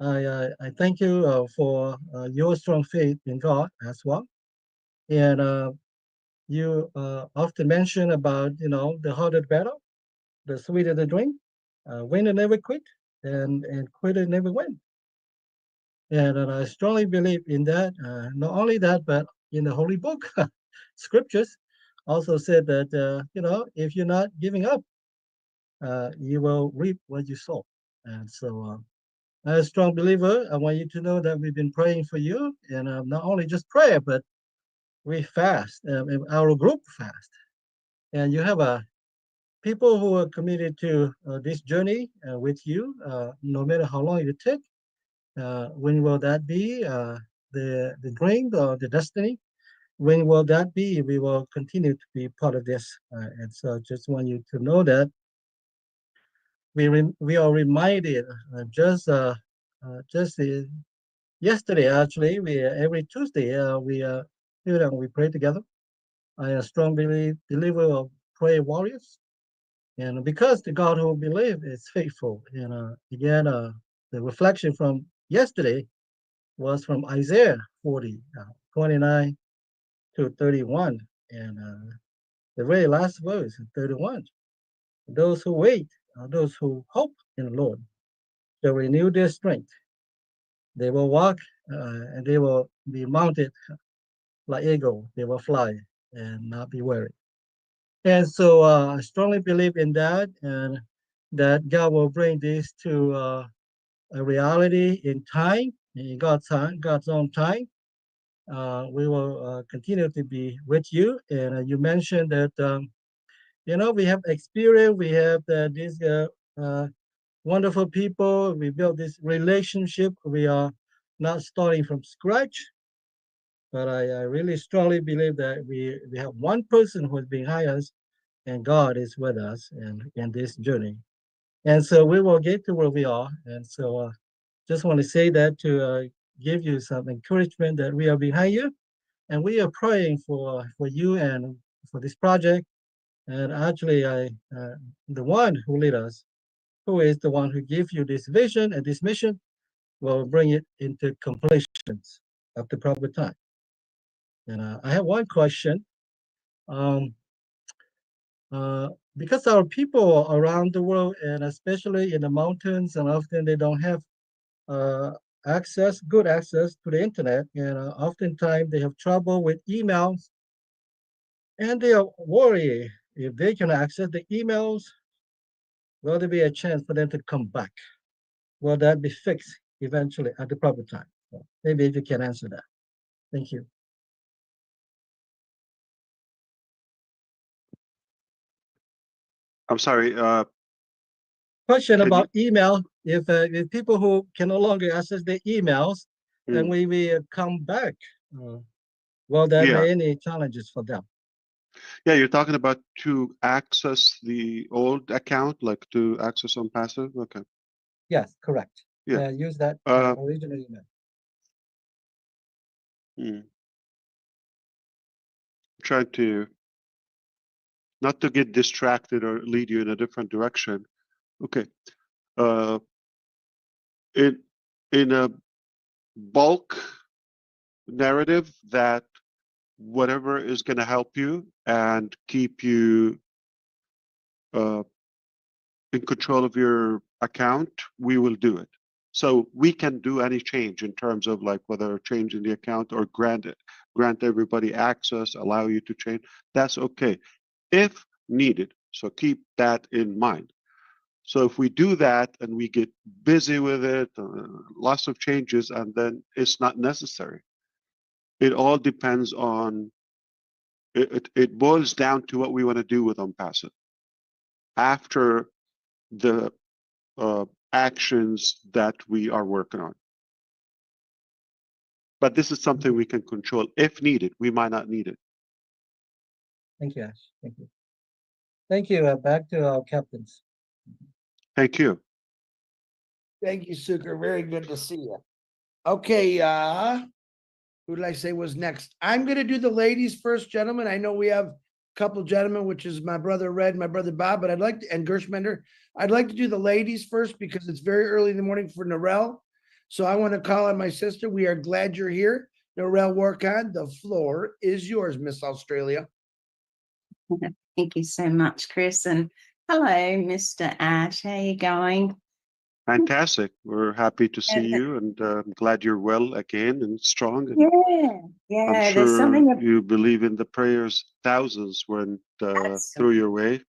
I thank you for your strong faith in God as well. And you often mention about, the harder the battle, the sweeter the drink. Winner never quit, and quitter never win. And I strongly believe in that. Not only that, but in the Holy Book, scriptures also said that, if you're not giving up, you will reap what you sow. And so as a strong believer, I want you to know that we've been praying for you, and not only just prayer, but we fast, our group fast. And you have people who are committed to this journey with you, no matter how long it takes. When will that be? The dream or the destiny? When will that be? We will continue to be part of this. And so just want you to know that we are reminded just yesterday, actually, we every Tuesday we pray together. I am a strong believer of prayer warriors. And because the God who believe is faithful, and again, the reflection from yesterday was from Isaiah 40, 29 to 31, and the very last verse, 31. Those who wait, those who hope in the Lord, shall renew their strength. They will walk, and they will be mounted like eagle. They will fly and not be weary. And so I strongly believe in that, and that God will bring this to a reality in time, in God's time, God's own time. We will continue to be with you. And you mentioned that, we have experience, we have this wonderful people. We built this relationship. We are not starting from scratch, but I really strongly believe that we have one person who is behind us, and God is with us in this journey. And so we will get to where we are. And so just want to say that to give you some encouragement that we are behind you, and we are praying for you and for this project. And actually, the one who lead us, who is the one who gives you this vision and this mission, will bring it into completion at the proper time. And I have one question. Um, because our people around the world, and especially in the mountains, and often they don't have good access to the internet, and oftentimes they have trouble with emails, and they are worried if they can access the emails, will there be a chance for them to come back? Will that be fixed eventually at the proper time? So maybe if you can answer that. Thank you. I'm sorry. Question Can about email. If people who can no longer access their emails, and we come back, will there Yeah. be any challenges for them? Yeah, you're talking about to access the old account, like to access ONPASSIVE? Okay. Yes, correct. Yeah. Use that original email. Trying to not to get distracted or lead you in a different direction. Okay. In a bulk narrative, that whatever is going to help you and keep you in control of your account, we will do it. So we can do any change in terms of like whether change in the account or grant everybody access, allow you to change. That's okay if needed. So keep that in mind. So if we do that and we get busy with it, lots of changes, and then it's not necessary. It all depends on, it boils down to what we want to do with ONPASSIVE after the actions that we are working on. But this is something we can control if needed. We might not need it. Thank you, Ash. Thank you. Thank you. Back to our captains. Thank you. Thank you, Suker. Very good to see you. Okay, who did I say was next? I'm going to do the ladies first, gentlemen. I know we have a couple gentlemen, which is my brother Red, my brother Bob, but I'd like to, and Gershmender, I'd like to do the ladies first because it's very early in the morning for Narelle. So I want to call on my sister. We are glad you're here. Narelle Warkon, the floor is yours, Miss Australia. Thank you so much, Chris. And hello, Mr. Ash. How are you going? Fantastic. We're happy to see you, and I'm glad you're well again and strong. And yeah. I'm There's sure something you believe in the prayers thousands went through your way.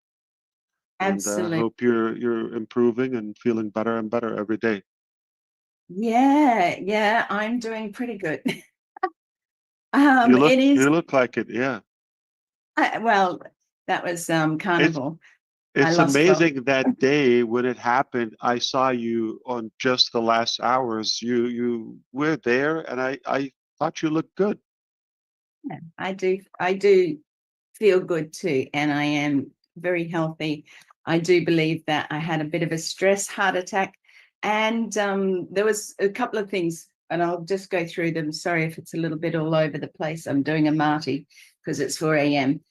Absolutely. And I hope you're improving and feeling better and better every day. Yeah, I'm doing pretty good. You look like it, yeah. Well, that was carnival. It's amazing that day when it happened. I saw you on just the last hours. You were there, and I thought you looked good. Yeah, I do feel good too, and I am very healthy. I do believe that I had a bit of a stress heart attack, and there was a couple of things, and I'll just go through them. Sorry if it's a little bit all over the place. I'm doing a Marty because it's 4 a.m.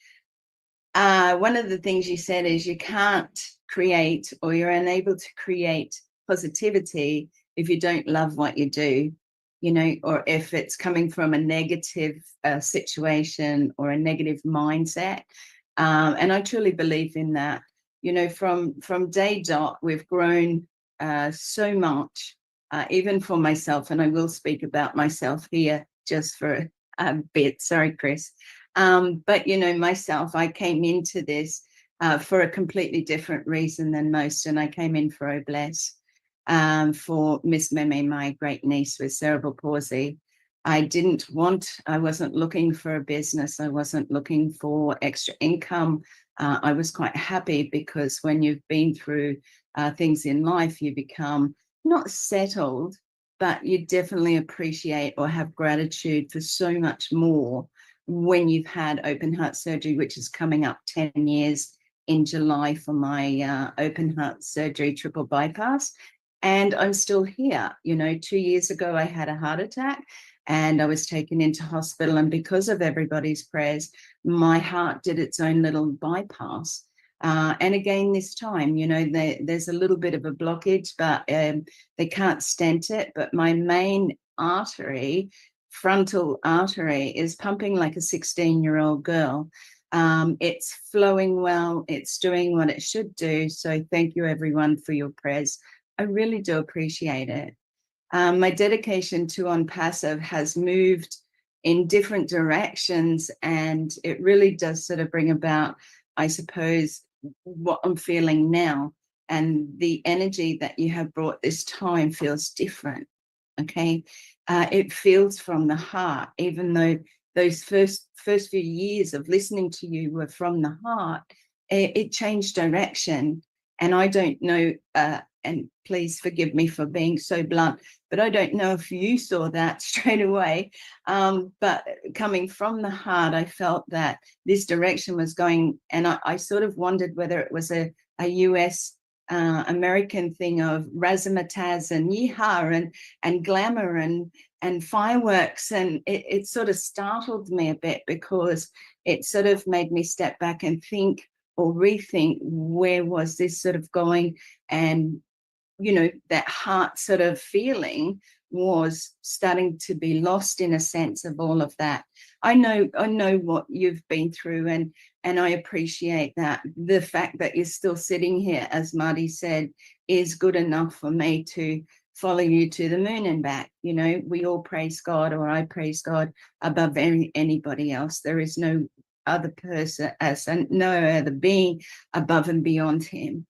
One of the things you said is you can't create, or you're unable to create positivity if you don't love what you do, you know, or if it's coming from a negative situation or a negative mindset. And I truly believe in that. You know, from day dot, we've grown so much, even for myself, and I will speak about myself here just for a bit. Sorry, Chris. But, you know, myself, I came into this for a completely different reason than most. And I came in for Obless for Miss Meme, my great niece with cerebral palsy. I wasn't looking for a business. I wasn't looking for extra income. I was quite happy because when you've been through things in life, you become not settled, but you definitely appreciate or have gratitude for so much more when you've had open heart surgery, which is coming up 10 years in July for my open heart surgery triple bypass. And I'm still here. You know, 2 years ago, I had a heart attack and I was taken into hospital. And because of everybody's prayers, my heart did its own little bypass. And again, this time, you know, there's a little bit of a blockage, but they can't stent it. But my main artery, frontal artery, is pumping like a 16-year-old girl. It's flowing well. It's doing what it should do. So thank you, everyone, for your prayers. I really do appreciate it. My dedication to ONPASSIVE has moved in different directions, and it really does sort of bring about, I suppose, what I'm feeling now. And the energy that you have brought this time feels different. Okay, it feels from the heart, even though those first few years of listening to you were from the heart. It changed direction, and I don't know. And please forgive me for being so blunt, but I don't know if you saw that straight away. But coming from the heart, I felt that this direction was going, and I sort of wondered whether it was a US American thing of razzmatazz and yeehaw and glamour and fireworks. And it sort of startled me a bit because it sort of made me step back and think or rethink, where was this sort of going? And you know, that heart sort of feeling was starting to be lost in a sense of all of that. I know what you've been through, and I appreciate that. The fact that you're still sitting here, as Marty said, is good enough for me to follow you to the moon and back. You know, we all praise God, or I praise God above anybody else. There is no other person, no other being above and beyond him.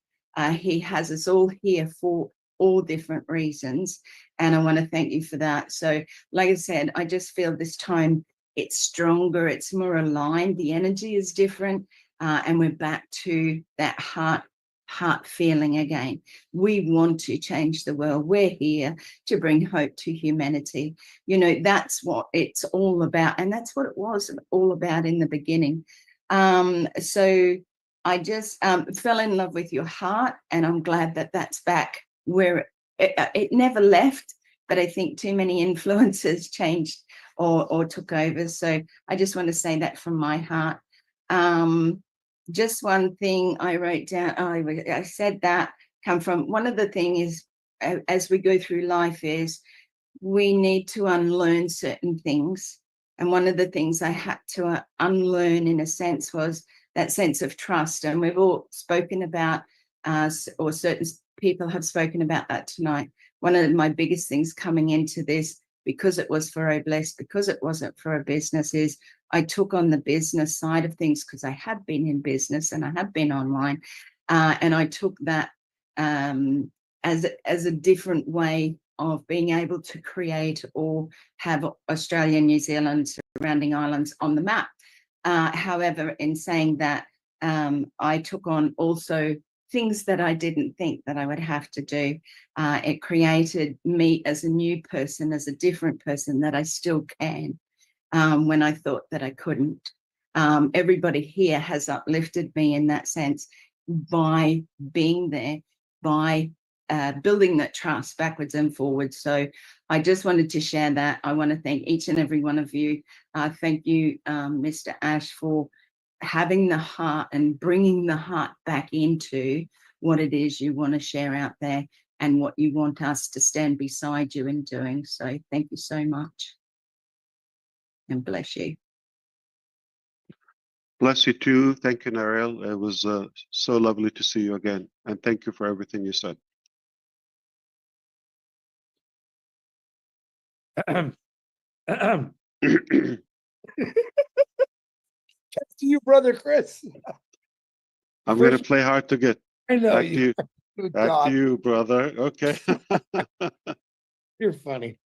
He has us all here for all different reasons, and I want to thank you for that. So like I said, I just feel this time it's stronger, it's more aligned, the energy is different, and we're back to that heart feeling again. We want to change the world. We're here to bring hope to humanity. You know, that's what it's all about, and that's what it was all about in the beginning. So I just fell in love with your heart, and I'm glad that that's back where it never left, but I think too many influences changed or took over. So I just want to say that from my heart. Just one thing I wrote down, I said that come from, one of the things is, as we go through life, is we need to unlearn certain things. And one of the things I had to unlearn, in a sense, was that sense of trust. And we've all spoken about, or certain people have spoken about that tonight. One of my biggest things coming into this, because it was for Obless, because it wasn't for a business, is I took on the business side of things, because I have been in business and I have been online. And I took that as a different way of being able to create or have Australia, New Zealand, surrounding islands on the map. However, in saying that, I took on also things that I didn't think that I would have to do. It created me as a new person, as a different person that I still can, when I thought that I couldn't. Everybody here has uplifted me in that sense by being there, by building that trust backwards and forwards. So I just wanted to share that. I want to thank each and every one of you. Thank you, Mr. Ash, for having the heart and bringing the heart back into what it is you want to share out there and what you want us to stand beside you in doing. So thank you so much. And bless you. Bless you too. Thank you, Nariel. It was so lovely to see you again. And thank you for everything you said. That's to you, brother Chris. I'm going to play hard to get. I know Back to you. Good Back God. to you, brother. Okay. You're funny.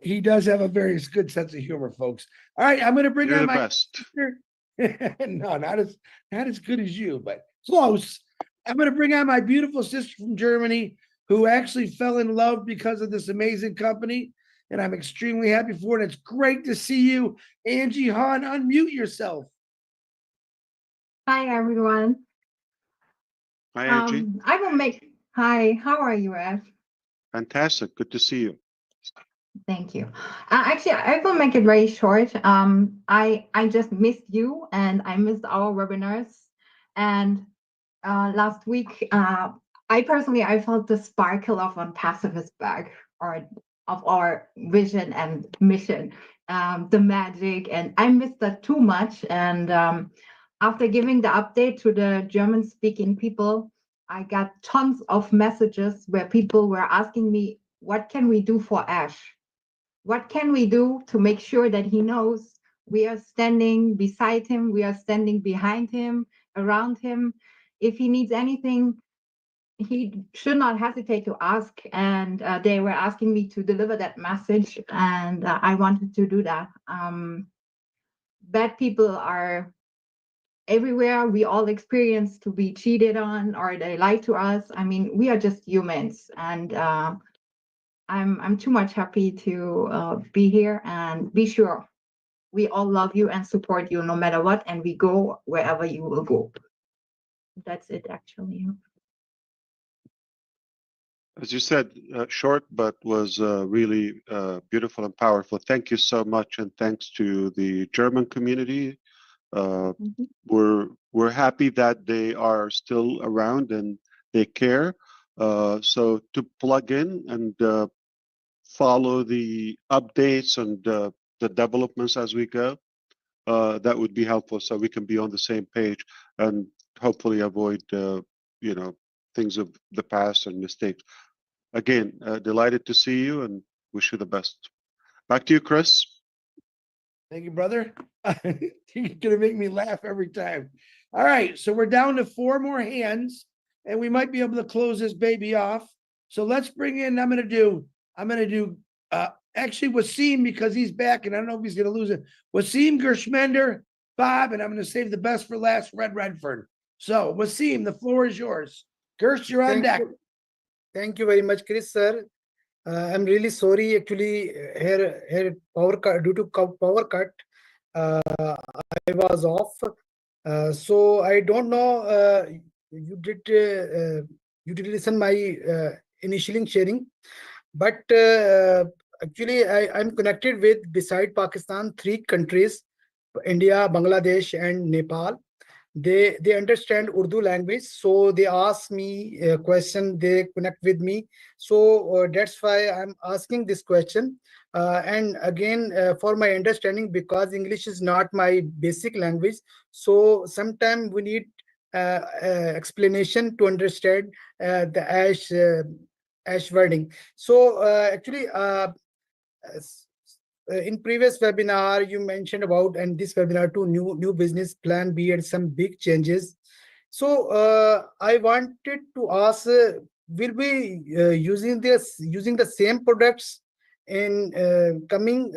He does have a very good sense of humor, folks. All right, I'm going to bring You're on the my best. sister. No, not as good as you, but close. I'm going to bring on my beautiful sister from Germany, who actually fell in love because of this amazing company, and I'm extremely happy for it. It's great to see you, Angie Hahn. Unmute yourself. Hi, everyone. Hi, Angie. I will make, hi, how are you, Ash? Fantastic. Good to see you. Thank you. Actually, I will make it very short. I just missed you and I missed our webinars. And last week, I personally, I felt the sparkle of ONPASSIVE is back, or of our vision and mission, the magic, and I missed that too much. And after giving the update to the German-speaking people, I got tons of messages where people were asking me, what can we do for Ash? What can we do to make sure that he knows we are standing beside him, we are standing behind him, around him? If he needs anything, he should not hesitate to ask. And they were asking me to deliver that message, and I wanted to do that. Bad people are everywhere. We all experience to be cheated on, or they lie to us. I mean, we are just humans, and I'm too much happy to be here, and be sure we all love you and support you no matter what, and we go wherever you will go. That's it, actually. As you said, short, but was really beautiful and powerful. Thank you so much, and thanks to the German community. We're happy that they are still around and they care. So to plug in and follow the updates and the developments as we go, that would be helpful, so we can be on the same page and hopefully avoid things of the past and mistakes. Again, delighted to see you and wish you the best. Back to you, Chris. Thank you, brother. You're gonna make me laugh every time. All right, so we're down to 4 more hands, and we might be able to close this baby off. So let's bring in. I'm gonna do actually Wasim, because he's back, and I don't know if he's gonna lose it. Wasim Gershmender, Bob, and I'm gonna save the best for last. Red Redford. So Wasim, the floor is yours. Gersh, you're on deck. Thank you very much, Chris, sir. I'm really sorry. Actually, here power cut, due to power cut, I was off. So I don't know. You did listen my initial sharing, but actually I'm connected with, beside Pakistan, 3 countries: India, Bangladesh, and Nepal. They understand Urdu language, so they ask me a question, they connect with me. So that's why I'm asking this question. And again, for my understanding, because English is not my basic language, so sometimes we need explanation to understand the Ash wording. So actually, in previous webinar you mentioned about, and this webinar too, new business plan B and some big changes. So I wanted to ask, will we using the same products in coming,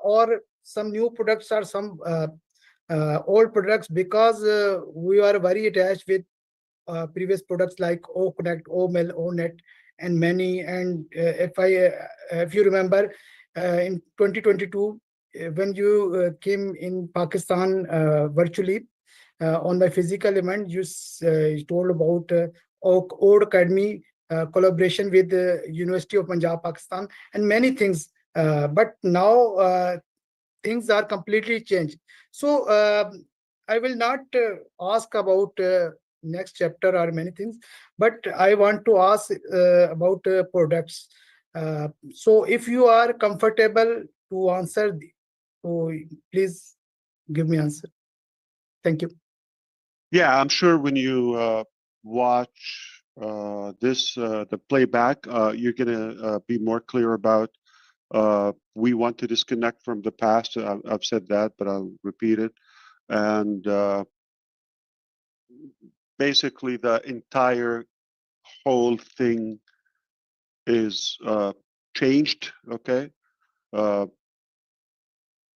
or some new products, or some old products, because we are very attached with previous products like O Connect, O Mail, O Net, and many. And if you remember, in 2022, when you came in Pakistan virtually on my physical event, you told about Ode Academy collaboration with the University of Punjab, Pakistan, and many things. But now things are completely changed. So I will not ask about next chapter or many things, but I want to ask about products. So if you are comfortable to answer, so please give me answer. Thank you. Yeah, I'm sure when you watch the playback, you're gonna be more clear about. We want to disconnect from the past. I've said that, but I'll repeat it. And basically, the entire whole thing is changed. Okay,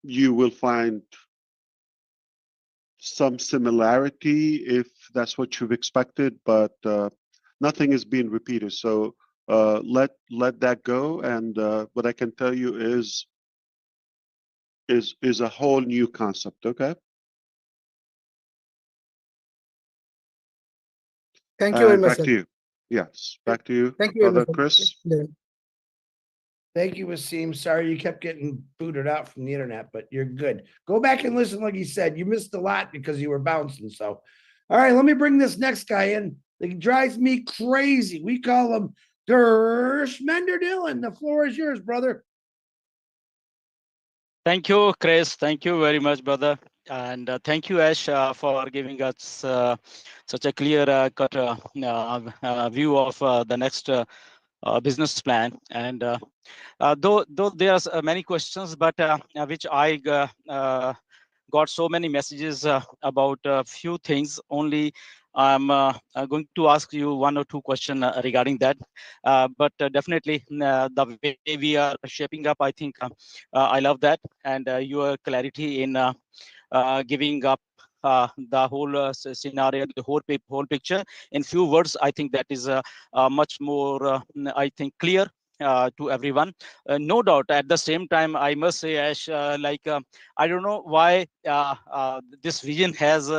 you will find some similarity if that's what you've expected, but nothing is being repeated. So let that go. And what I can tell you is a whole new concept. Okay. Thank you very much, Back sir. to you. Yes, back to you, Thank you very Brother much. Chris. Thank you, Wasim. Sorry you kept getting booted out from the internet, but you're good. Go back and listen, like you said. You missed a lot because you were bouncing. So, all right, let me bring this next guy in. He drives me crazy. We call him Dershmender Dillon. The floor is yours, brother. Thank you, Chris. Thank you very much, brother. And thank you, Ash, for giving us such a clear cut view of the next business plan. And though there are many questions, but which I got so many messages about a few things. Only I'm going to ask you one or two questions regarding that. But definitely the way we are shaping up, I think I love that. And your clarity in giving up the whole scenario, the whole picture in few words, I think that is much more, I think, clear to everyone. No doubt. At the same time, I must say, Ash, I don't know why this vision has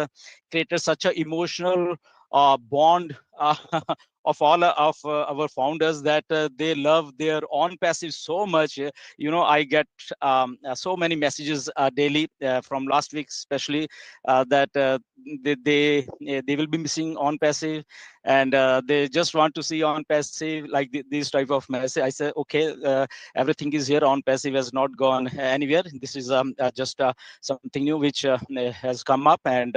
created such an emotional bond of all of our founders, that they love their own passive so much. I get so many messages daily from last week, especially that they will be missing on passive, and they just want to see on passive, like this type of message. I say, okay, everything is here. On passive has not gone anywhere. This is just something new which has come up, and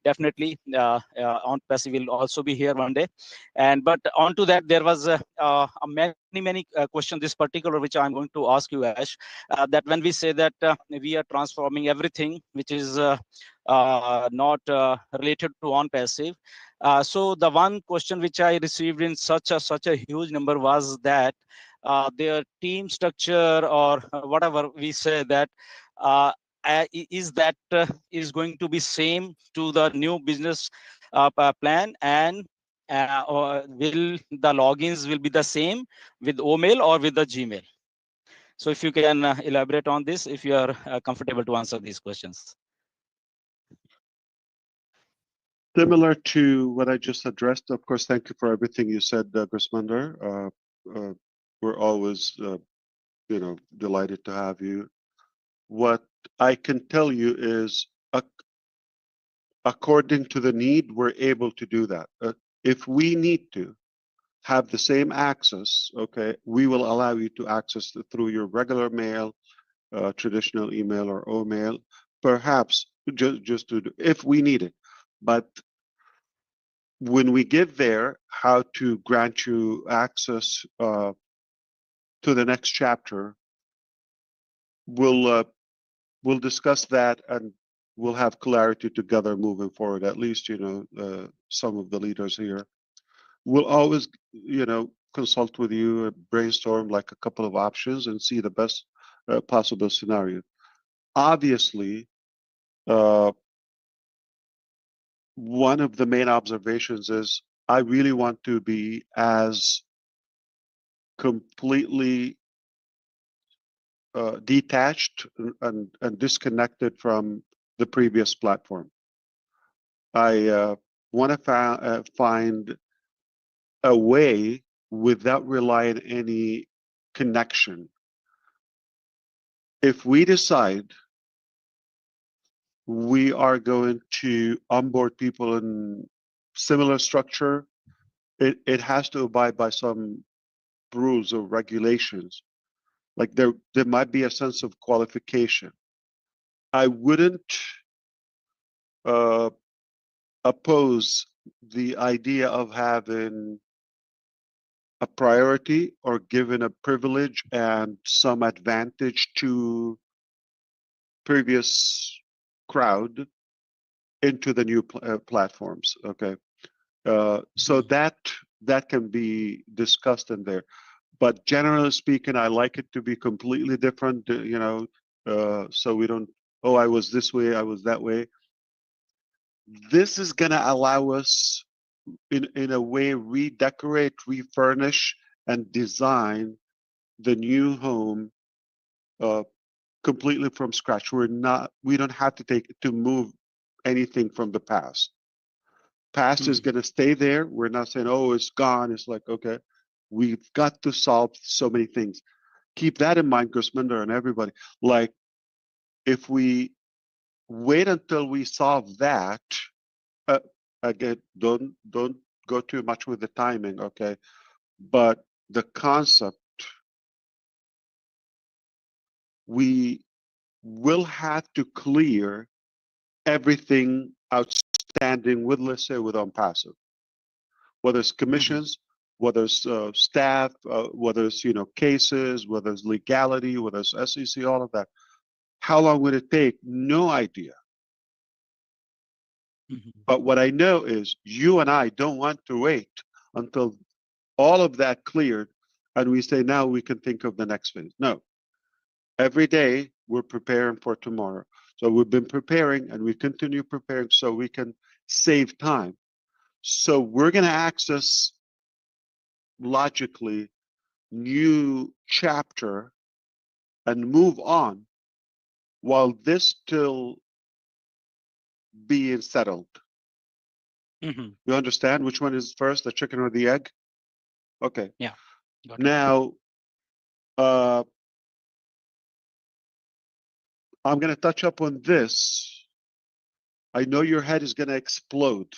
definitely on passive will also be here one day. And but on to that, there was many questions, this particular, which I'm going to ask you, Ash, that when we say that we are transforming everything which is not related to on passive. So the one question which I received in such a huge number was that their team structure, or whatever we say, that is that is going to be same to the new business plan, and or will the logins will be the same with OMail or with the Gmail? So if you can elaborate on this, if you are comfortable to answer these questions. Similar to what I just addressed, of course, thank you for everything you said, Grismander. We're always, delighted to have you. What I can tell you is, according to the need, we're able to do that. If we need to have the same access, okay, we will allow you to access through your regular mail, traditional email or OMail, perhaps just to do, if we need it. But when we get there, how to grant you access to the next chapter, we'll discuss that, and we'll have clarity together moving forward. At least, some of the leaders here will always, consult with you and brainstorm like a couple of options and see the best possible scenario. Obviously, one of the main observations is I really want to be as completely detached and disconnected from the previous platform. I want to find a way without relying on any connection. If we decide we are going to onboard people in similar structure, it has to abide by some rules or regulations. Like there might be a sense of qualification. I wouldn't oppose the idea of having a priority or given a privilege and some advantage to previous crowd into the new platforms. Okay, so that can be discussed in there. But generally speaking, I like it to be completely different. So we don't. Oh, I was this way. I was that way. This is going to allow us, in a way, redecorate, refurnish, and design the new home completely from scratch. We don't have to move anything from the past. Past is going to stay there. We're not saying, oh, it's gone. It's like, okay, we've got to solve so many things. Keep that in mind, Gusminder and everybody. Like, if we wait until we solve that, again, don't go too much with the timing, okay? But the concept, we will have to clear everything outstanding with, let's say, with ONPASSIVE, whether it's commissions, whether it's staff, whether it's cases, whether it's legality, whether it's SEC, all of that. How long would it take? No idea. But what I know is you and I don't want to wait until all of that cleared and we say, now we can think of the next phase. No. Every day we're preparing for tomorrow. So we've been preparing and we continue preparing so we can save time. So we're going to access logically new chapter and move on while this still being settled. You understand which one is first, the chicken or the egg? Okay. Yeah. Got it. Now, I'm going to touch up on this. I know your head is going to explode,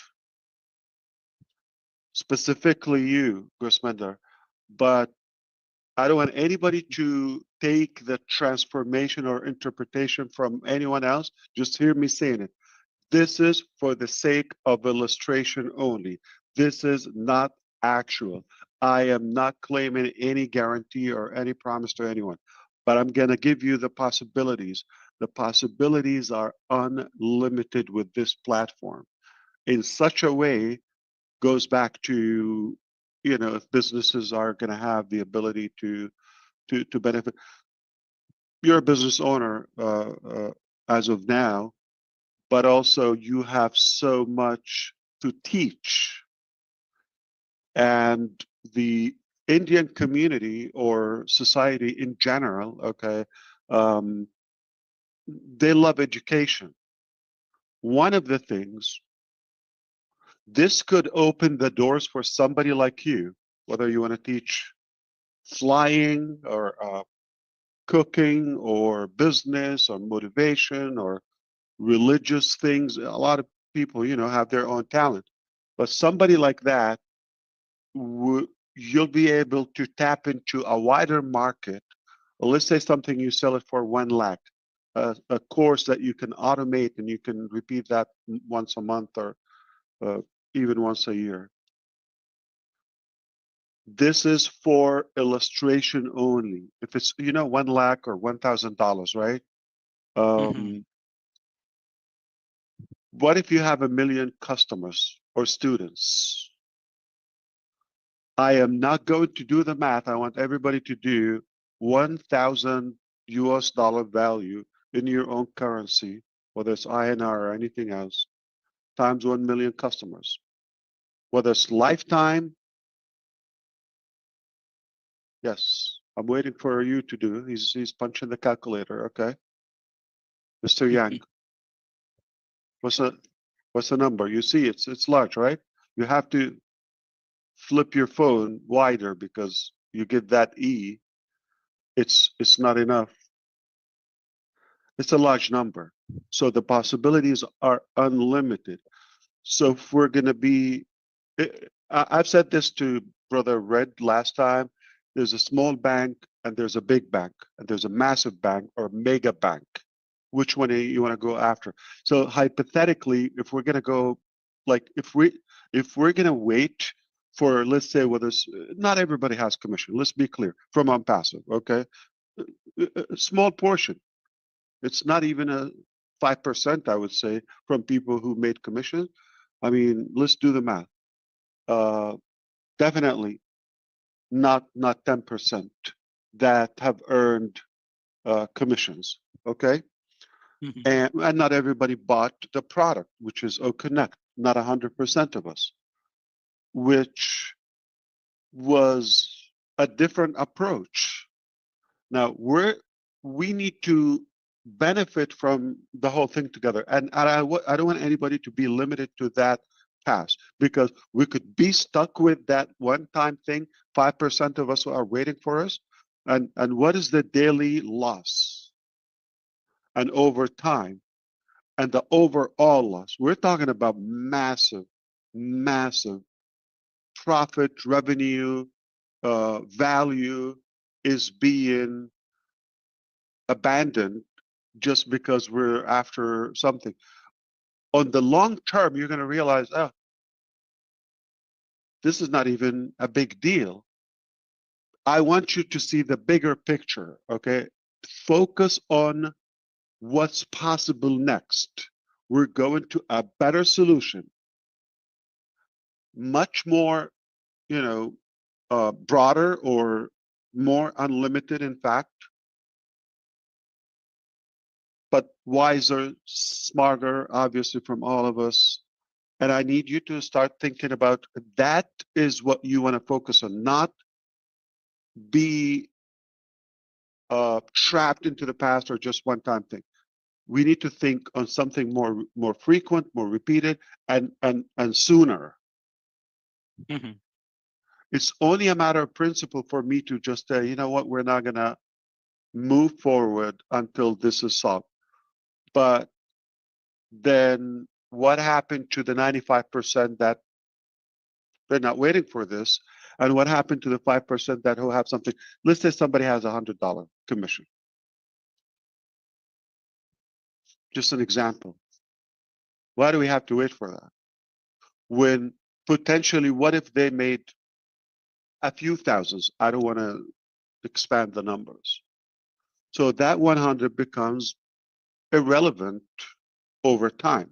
specifically you, Gusminder, but I don't want anybody to take the transformation or interpretation from anyone else. Just hear me saying it. This is for the sake of illustration only. This is not actual. I am not claiming any guarantee or any promise to anyone, but I'm going to give you the possibilities. The possibilities are unlimited with this platform. In such a way, goes back to, if businesses are going to have the ability to benefit. You're a business owner as of now, but also you have so much to teach. And the Indian community or society in general, okay, they love education. One of the things, this could open the doors for somebody like you, whether you want to teach flying or cooking or business or motivation or religious things. A lot of people, have their own talent. But somebody like that, you'll be able to tap into a wider market. Well, let's say something you sell it for 1 lakh, a course that you can automate and you can repeat that once a month or even once a year. This is for illustration only. If it's 1 lakh or $1,000, right? What if you have 1 million customers or students? I am not going to do the math. I want everybody to do 1,000 US dollar value in your own currency, whether it's INR or anything else, times 1 million customers. Whether it's lifetime, yes, I'm waiting for you to do. He's punching the calculator, okay? Mr. Yang, what's the number? You see, it's large, right? You have to flip your phone wider because you get that E. It's not enough. It's a large number. So the possibilities are unlimited. So if we're going to be, I've said this to Brother Red last time, there's a small bank and there's a big bank and there's a massive bank or mega bank. Which one you want to go after? So hypothetically, if we're going to go, like if we're going to wait for, let's say, whether not everybody has commission. Let's be clear, from ONPASSIVE, okay? A small portion. It's not even a 5%, I would say, from people who made commission. I mean, let's do the math. Definitely not 10% that have earned commissions. Okay. and not everybody bought the product, which is OConnect, not 100% of us, which was a different approach. Now we need to benefit from the whole thing together, and I don't want anybody to be limited to that pass, because we could be stuck with that one-time thing. 5% of us are waiting for us, and what is the daily loss? And over time, and the overall loss, we're talking about massive profit, revenue, value is being abandoned just because we're after something. On the long term, you're going to realize, oh, this is not even a big deal. I want you to see the bigger picture, okay? Focus on what's possible next. We're going to a better solution, much more, broader or more unlimited, in fact, but wiser, smarter, obviously, from all of us. And I need you to start thinking about that is what you want to focus on, not be trapped into the past or just one-time thing. We need to think on something more frequent, more repeated, and sooner. It's only a matter of principle for me to just say, you know what, we're not going to move forward until this is solved. But then what happened to the 95% that they're not waiting for this? And what happened to the 5% that who have something? Let's say somebody has $100 commission. Just an example. Why do we have to wait for that? When potentially, what if they made a few thousands? I don't want to expand the numbers. So that 100 becomes irrelevant over time.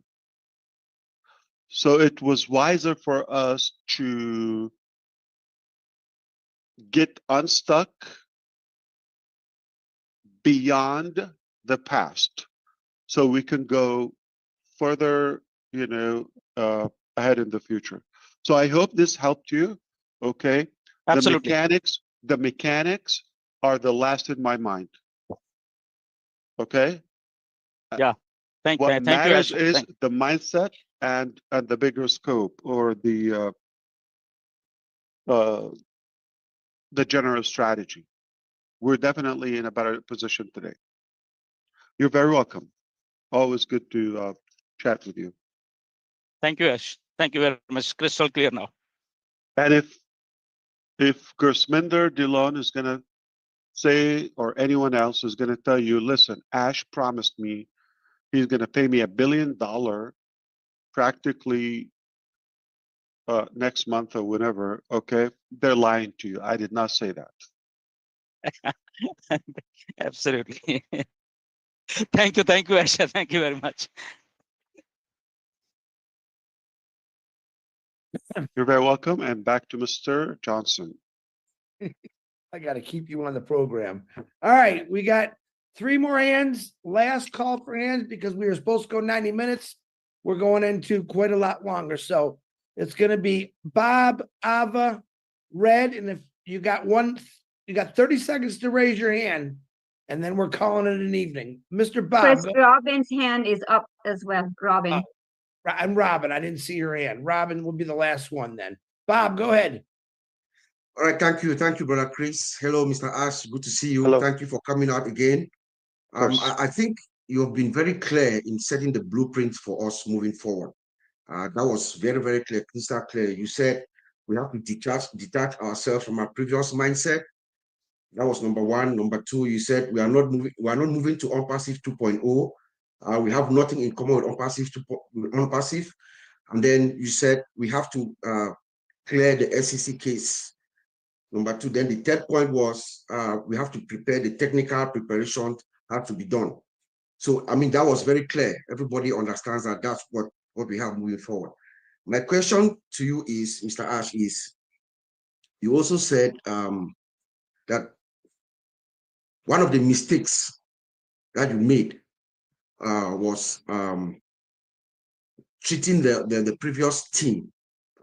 So it was wiser for us to get unstuck beyond the past so we can go further, ahead in the future. So I hope this helped you. Okay. Absolutely. The mechanics are the last in my mind. Okay. Yeah. Thank you. Matters Ash. is the mindset and the bigger scope, or the general strategy. We're definitely in a better position today. You're very welcome. Always good to chat with you. Thank you, Ash. Thank you very much. Crystal clear now. And if Gersminder Dillon is going to say, or anyone else is going to tell you, listen, Ash promised me he's going to pay me $1 billion practically next month or whenever, okay, they're lying to you. I did not say that. Absolutely. Thank you, Asha. Thank you very much. You're very welcome. And back to Mr. Johnson. I got to keep you on the program. All right, we got 3 more hands. Last call for hands, because we were supposed to go 90 minutes. We're going into quite a lot longer. So it's going to be Bob, Ava, Red. And if you got 30 seconds to raise your hand, and then we're calling it an evening. Mr. Bob. Chris, Robin's hand is up as well. Robin. And Robin, I didn't see your hand. Robin will be the last one then. Bob, go ahead. All right, thank you, Brother Chris. Hello, Mr. Ash. Good to see you. Hello. Thank you for coming out again. I think you have been very clear in setting the blueprint for us moving forward. That was very, very clear, crystal clear. You said we have to detach ourselves from our previous mindset. That was number 1. Number 2, you said we are not moving to ONPASSIVE 2.0. We have nothing in common with ONPASSIVE. And then you said we have to clear the SEC case. Number 2, then the third point was we have to prepare, the technical preparation has to be done. So, I mean, that was very clear. Everybody understands that that's what we have moving forward. My question to you is, Mr. Ash, is you also said that one of the mistakes that you made was treating the previous team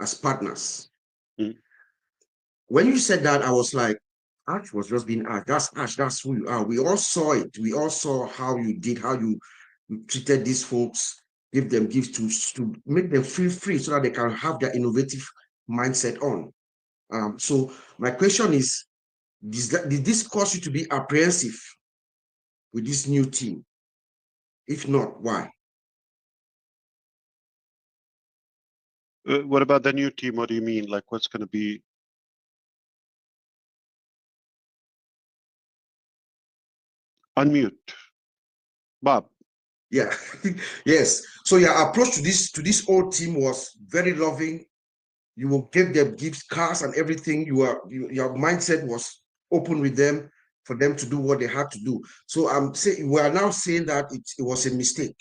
as partners. Mm. When you said that, I was like, Ash was just being Ash. That's Ash. That's who you are. We all saw it. We all saw how you did, how you treated these folks, give them gifts to make them feel free so that they can have their innovative mindset on. So my question is, did this cause you to be apprehensive with this new team? If not, why? What about the new team? What do you mean? Like, what's going to be? Unmute, Bob. Yeah, yes. So your approach to this old team was very loving. You will give them gifts, cars, and everything. Your mindset was open with them for them to do what they had to do. So I'm saying we are now saying that it was a mistake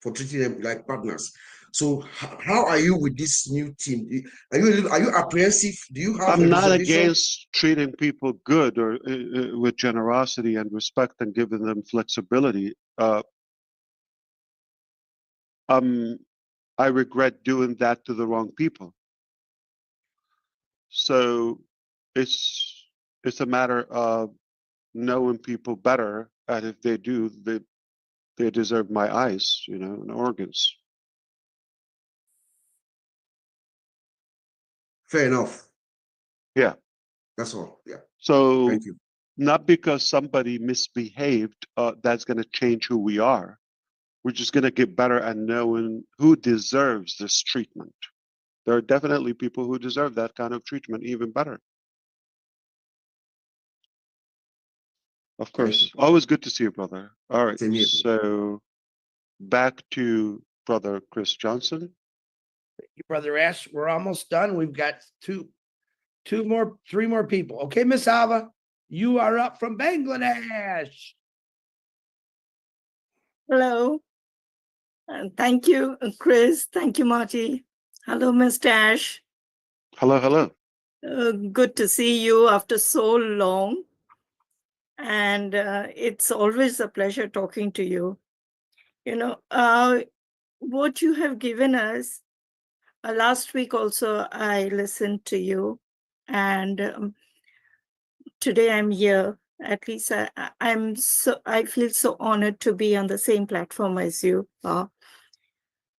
for treating them like partners. So how are you with this new team? Are you apprehensive? Do you have a I'm not reservation? against treating people good or with generosity and respect and giving them flexibility. I regret doing that to the wrong people. So it's a matter of knowing people better, and if they do, they deserve my eyes, you know, and organs. Fair enough. Yeah. That's all. Yeah. So Thank you. not because somebody misbehaved, that's going to change who we are. We're just going to get better at knowing who deserves this treatment. There are definitely people who deserve that kind of treatment even better. Of course. Always good to see you, brother. All right. Same here. So back to Brother Chris Johnson. Thank you, Brother Ash. We're almost done. We've got three more people. Okay, Miss Ava, you are up from Bangladesh. Hello. Thank you, Chris. Thank you, Marty. Hello, Mr. Ash. Hello, hello. Good to see you after so long. And it's always a pleasure talking to you. You know, what you have given us, last week also I listened to you, and today I'm here. At least I feel so honored to be on the same platform as you are.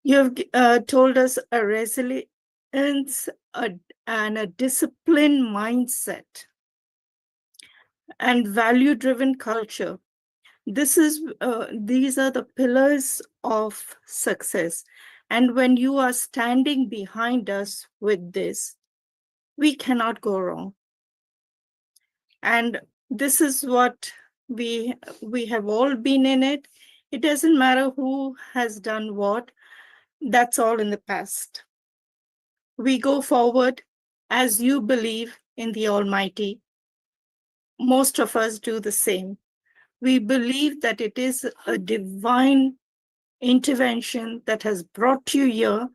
You have told us a resilience and a disciplined mindset and value-driven culture. These are the pillars of success. And when you are standing behind us with this, we cannot go wrong. And this is what we have all been in it. It doesn't matter who has done what. That's all in the past. We go forward as you believe in the Almighty. Most of us do the same. We believe that it is a divine intervention that has brought you here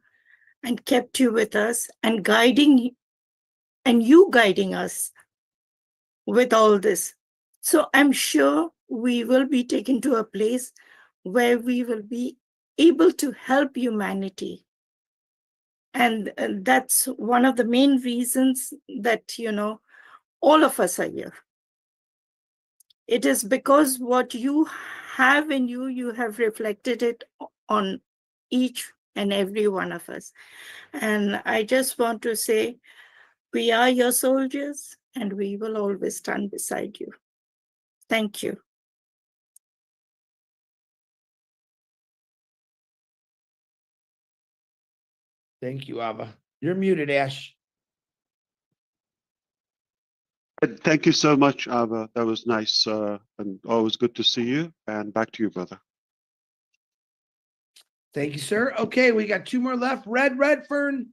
and kept you with us and you guiding us with all this. So I'm sure we will be taken to a place where we will be able to help humanity. And that's one of the main reasons that, you know, all of us are here. It is because what you have in you, you have reflected it on each and every one of us. And I just want to say, we are your soldiers and we will always stand beside you. Thank you. Thank you, Ava. You're muted, Ash. Thank you so much, Ava. That was nice and always good to see you. And back to you, brother. Thank you, sir. Okay, we got two more left. Redfern,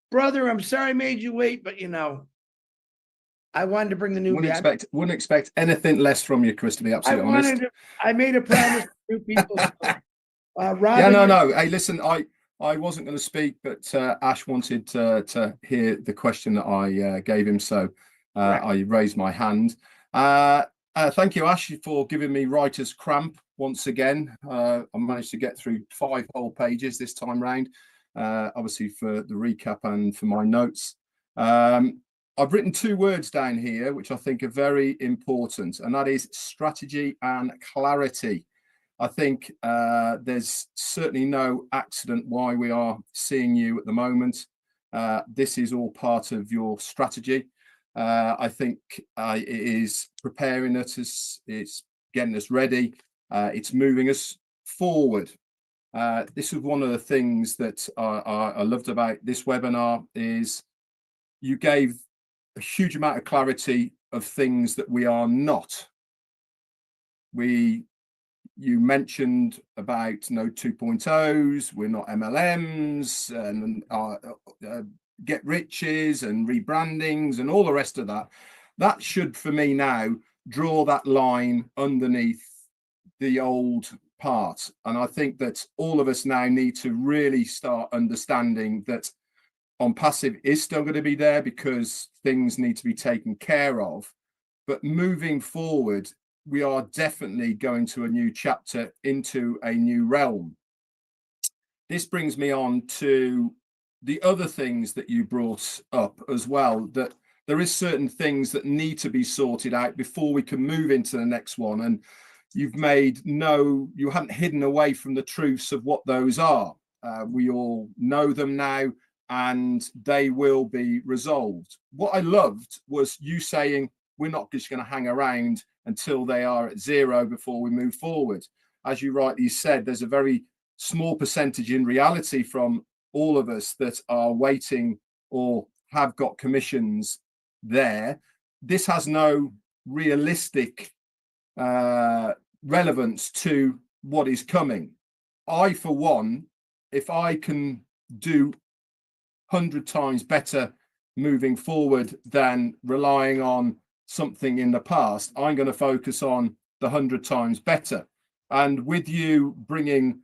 brother, I'm sorry I made you wait, but you know, I wanted to bring the new guy. Wouldn't expect anything less from you, Chris, to be absolutely honest. I made a promise to new people. Robin, Yeah, no. Hey, listen, I wasn't going to speak, but Ash wanted to hear the question that I gave him, so I raised my hand. Thank you, Ash, for giving me writer's cramp once again. I managed to get through 5 whole pages this time round, obviously for the recap and for my notes. I've written 2 words down here, which I think are very important, and that is strategy and clarity. I think there's certainly no accident why we are seeing you at the moment. This is all part of your strategy. I think it is preparing us, it's getting us ready, it's moving us forward. This is one of the things that I loved about this webinar is you gave a huge amount of clarity of things that we are not. You mentioned about no 2.0s, we're not MLMs and get riches and rebrandings and all the rest of that. That should, for me now, draw that line underneath the old part. And I think that all of us now need to really start understanding that ONPASSIVE is still going to be there because things need to be taken care of. But moving forward, we are definitely going to a new chapter, into a new realm. This brings me on to the other things that you brought up as well, that there is certain things that need to be sorted out before we can move into the next one. And you haven't hidden away from the truths of what those are. We all know them now, and they will be resolved. What I loved was you saying, we're not just going to hang around until they are at 0 before we move forward. As you rightly said, there's a very small percentage in reality from all of us that are waiting or have got commissions there. This has no realistic relevance to what is coming. I, for one, if I can do 100 times better moving forward than relying on something in the past, I'm going to focus on the 100 times better. And with you bringing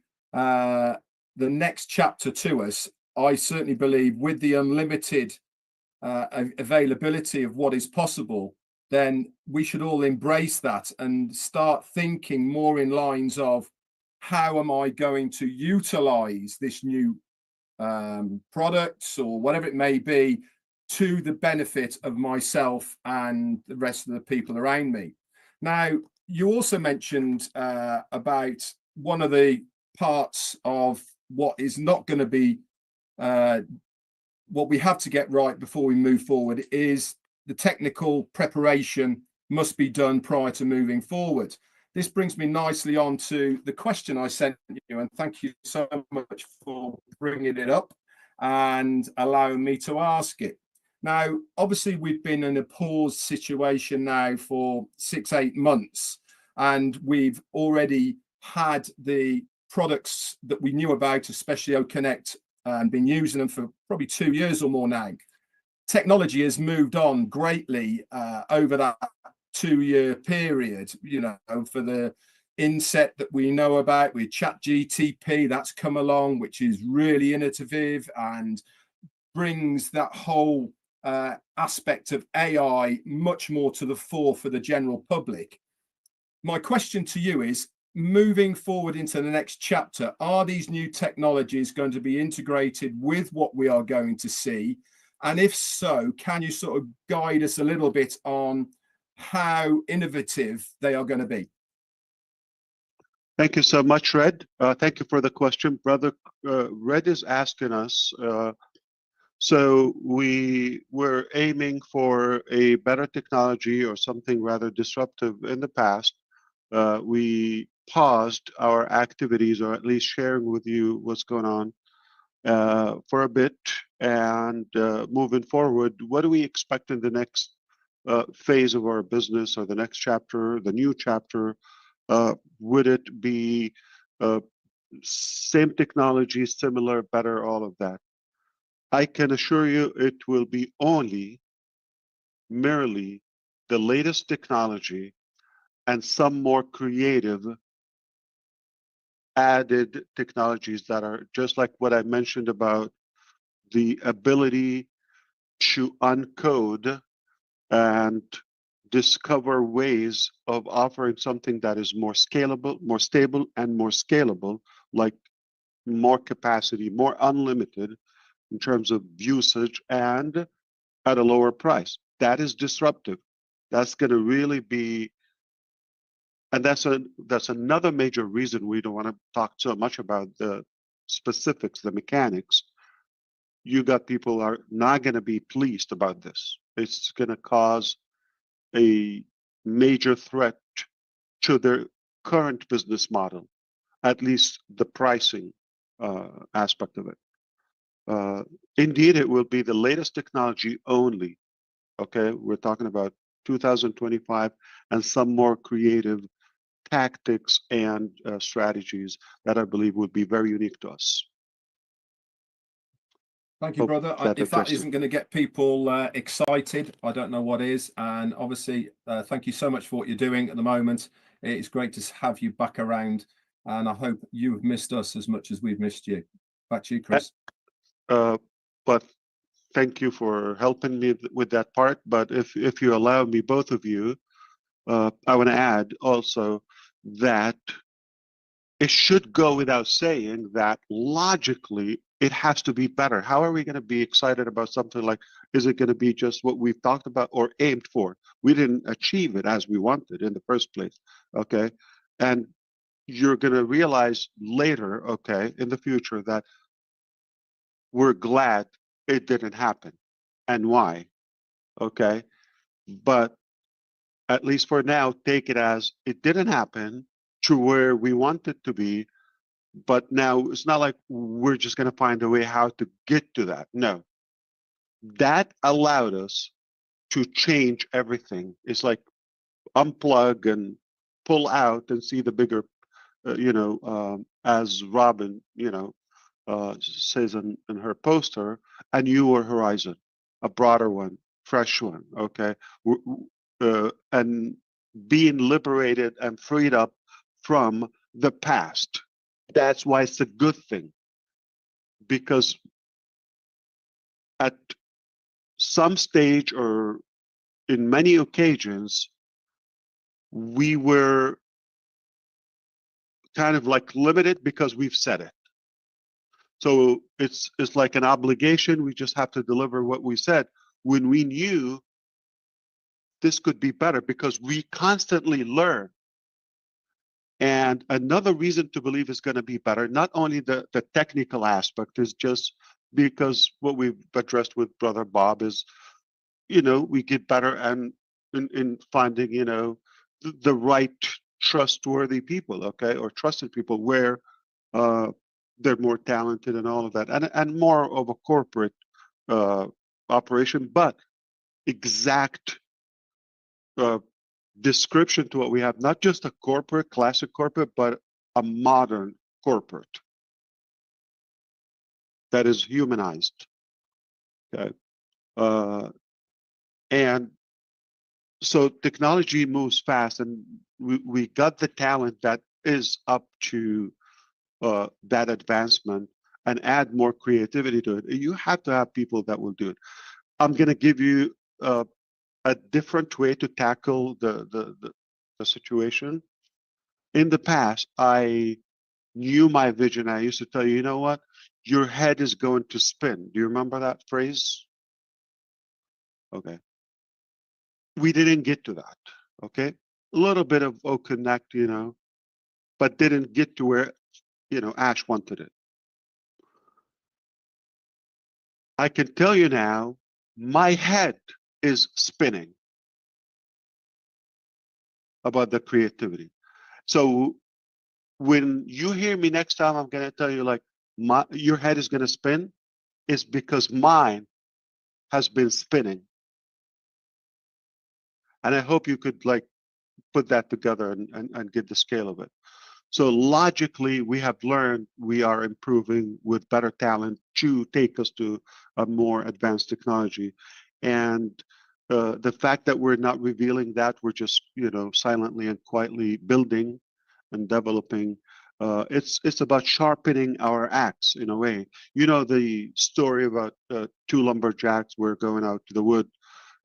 the next chapter to us, I certainly believe with the unlimited availability of what is possible, then we should all embrace that and start thinking more in lines of how am I going to utilize this new products or whatever it may be to the benefit of myself and the rest of the people around me. Now, you also mentioned about one of the parts of what is not going to be what we have to get right before we move forward is the technical preparation must be done prior to moving forward. This brings me nicely on to the question I sent you, and thank you so much for bringing it up and allowing me to ask it. Now, obviously, we've been in a pause situation now for 6-8 months, and we've already had the products that we knew about, especially OConnect, and been using them for probably 2 years or more now. Technology has moved on greatly over that 2-year period, for the inset that we know about with ChatGTP, that's come along, which is really innovative and brings that whole aspect of AI much more to the fore for the general public. My question to you is, moving forward into the next chapter, are these new technologies going to be integrated with what we are going to see? And if so, can you sort of guide us a little bit on how innovative they are going to be? Thank you so much, Red. Thank you for the question. Brother Red is asking us, so we were aiming for a better technology or something rather disruptive in the past. We paused our activities, or at least sharing with you what's going on for a bit. And moving forward, what do we expect in the next phase of our business, or the next chapter, the new chapter? Would it be same technology, similar, better, all of that? I can assure you it will be only merely the latest technology and some more creative added technologies that are just like what I mentioned about the ability to uncode and discover ways of offering something that is more scalable, more stable, and more scalable, like more capacity, more unlimited in terms of usage and at a lower price. That is disruptive. That's going to really be, and that's another major reason we don't want to talk so much about the specifics, the mechanics. You got people are not going to be pleased about this. It's going to cause a major threat to their current business model, at least the pricing aspect of it. Indeed, it will be the latest technology only. Okay, we're talking about 2025 and some more creative tactics and strategies that I believe would be very unique to us. Thank you, Hope brother. that If that addressed it. isn't going to get people excited, I don't know what is. And obviously, thank you so much for what you're doing at the moment. It's great to have you back around, and I hope you've missed us as much as we've missed you. Back to you, Chris. But thank you for helping me with that part. But if you allow me, both of you, I want to add also that it should go without saying that logically it has to be better. How are we going to be excited about something like, is it going to be just what we've talked about or aimed for? We didn't achieve it as we wanted in the first place, okay? And you're going to realize later, okay, in the future that we're glad it didn't happen. And why, okay? But at least for now, take it as it didn't happen to where we want it to be. But now it's not like we're just going to find a way how to get to that. No, that allowed us to change everything. It's like unplug and pull out and see the bigger, as Robin, says in her poster, a newer horizon, a broader one, fresh one. Okay, and being liberated and freed up from the past. That's why it's a good thing, because at some stage or in many occasions, we were kind of like limited because we've said it. So it's like an obligation. We just have to deliver what we said when we knew this could be better, because we constantly learn. And another reason to believe it's going to be better, not only the technical aspect, is just because what we've addressed with Brother Bob is, we get better and in finding, the right trustworthy people, okay, or trusted people where they're more talented and all of that, and more of a corporate operation, but exact description to what we have, not just a corporate, classic corporate, but a modern corporate that is humanized. Okay. And so technology moves fast, and we got the talent that is up to that advancement and add more creativity to it. You have to have people that will do it. I'm going to give you a different way to tackle the situation. In the past, I knew my vision. I used to tell you, you know what? Your head is going to spin. Do you remember that phrase? Okay. We didn't get to that. Okay. A little bit of connect, but didn't get to where, Ash wanted it. I can tell you now, my head is spinning about the creativity. So when you hear me next time, I'm going to tell you like, your head is going to spin, is because mine has been spinning. And I hope you could like put that together and get the scale of it. So logically, we have learned we are improving with better talent to take us to a more advanced technology. And the fact that we're not revealing that, we're just, silently and quietly building and developing. It's about sharpening our axe in a way. You know the story about two lumberjacks were going out to the wood,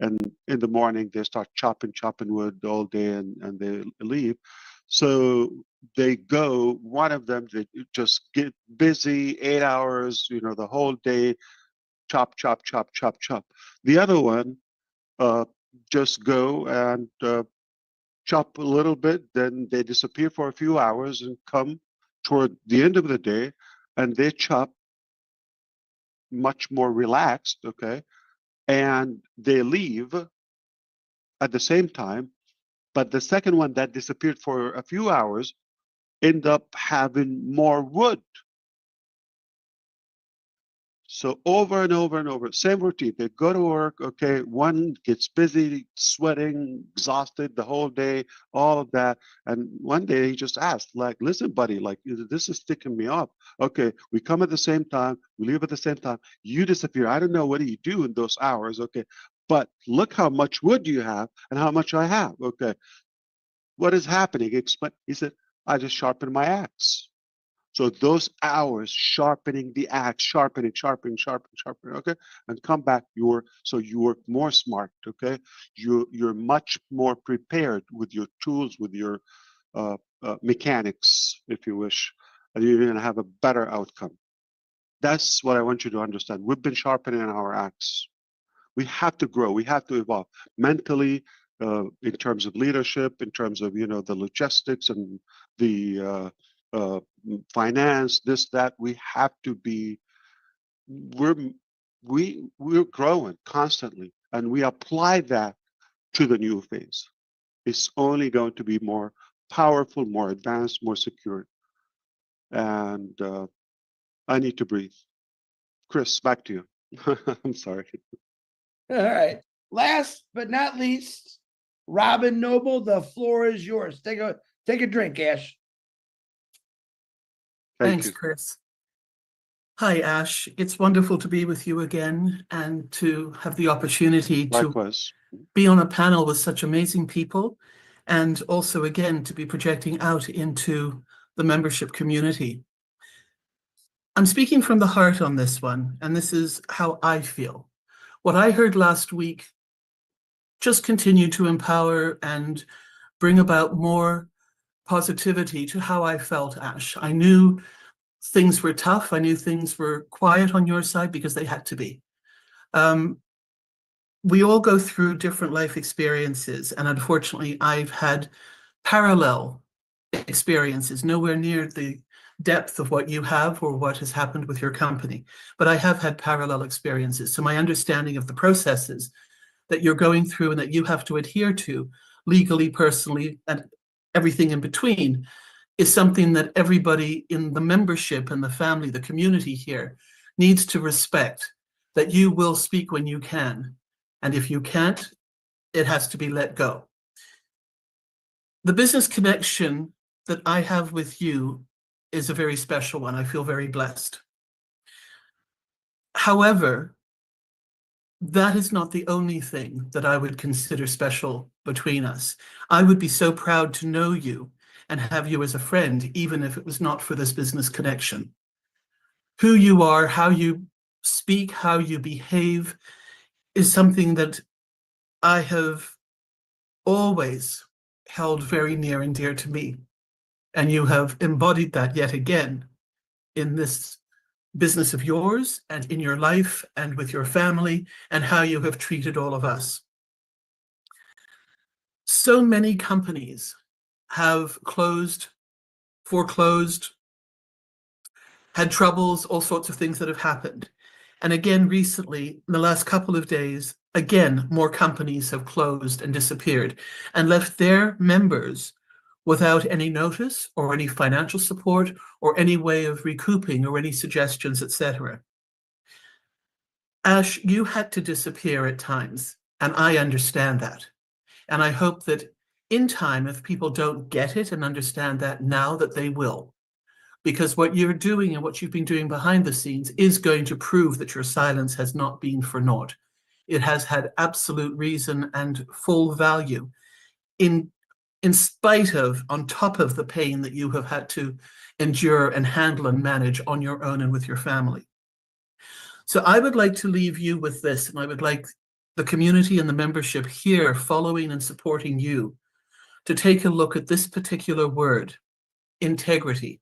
and in the morning they start chopping wood all day, and they leave. So they go, one of them, they just get busy 8 hours, the whole day, chop, chop, chop, chop, chop. The other one just go and chop a little bit, then they disappear for a few hours and come toward the end of the day, and they chop much more relaxed, okay? And they leave at the same time, but the second one that disappeared for a few hours end up having more wood. So over and over and over, same routine. They go to work, okay, one gets busy, sweating, exhausted the whole day, all of that. And one day he just asked, like, listen, buddy, like, this is sticking me up. Okay, we come at the same time, we leave at the same time, you disappear. I don't know what do you do in those hours, okay? But look how much wood you have and how much I have, okay? What is happening? He said, I just sharpened my axe. So those hours sharpening the axe, sharpening, okay, and come back. So you work more smart, okay. You're much more prepared with your tools, with your mechanics, if you wish, and you're going to have a better outcome. That's what I want you to understand. We've been sharpening our axe. We have to grow. We have to evolve mentally, in terms of leadership, in terms of the logistics and the finance, this, that. We have to be. We're growing constantly, and we apply that to the new phase. It's only going to be more powerful, more advanced, more secure. And I need to breathe. Chris, back to you. I'm sorry. All right. Last but not least, Robin Noble, the floor is yours. Take a drink, Ash. Thanks, Chris. Hi, Ash. It's wonderful to be with you again and to have the opportunity to be on a panel with such amazing people, and also, again, to be projecting out into the membership community. I'm speaking from the heart on this one, and this is how I feel. What I heard last week just continued to empower and bring about more positivity to how I felt, Ash. I knew things were tough. I knew things were quiet on your side because they had to be. We all go through different life experiences, and unfortunately, I've had parallel experiences, nowhere near the depth of what you have or what has happened with your company, but I have had parallel experiences. So my understanding of the processes that you're going through and that you have to adhere to legally, personally, and everything in between is something that everybody in the membership and the family, the community here, needs to respect, that you will speak when you can. And if you can't, it has to be let go. The business connection that I have with you is a very special one. I feel very blessed. However, that is not the only thing that I would consider special between us. I would be so proud to know you and have you as a friend, even if it was not for this business connection. Who you are, how you speak, how you behave is something that I have always held very near and dear to me. And you have embodied that yet again in this business of yours and in your life and with your family and how you have treated all of us. So many companies have closed, foreclosed, had troubles, all sorts of things that have happened. And again, recently, in the last couple of days, again, more companies have closed and disappeared and left their members without any notice or any financial support or any way of recouping or any suggestions, etc. Ash, you had to disappear at times, and I understand that. And I hope that in time, if people don't get it and understand that now, that they will. Because what you're doing and what you've been doing behind the scenes is going to prove that your silence has not been for naught. It has had absolute reason and full value in spite of, on top of the pain that you have had to endure and handle and manage on your own and with your family. So I would like to leave you with this, and I would like the community and the membership here following and supporting you to take a look at this particular word, integrity.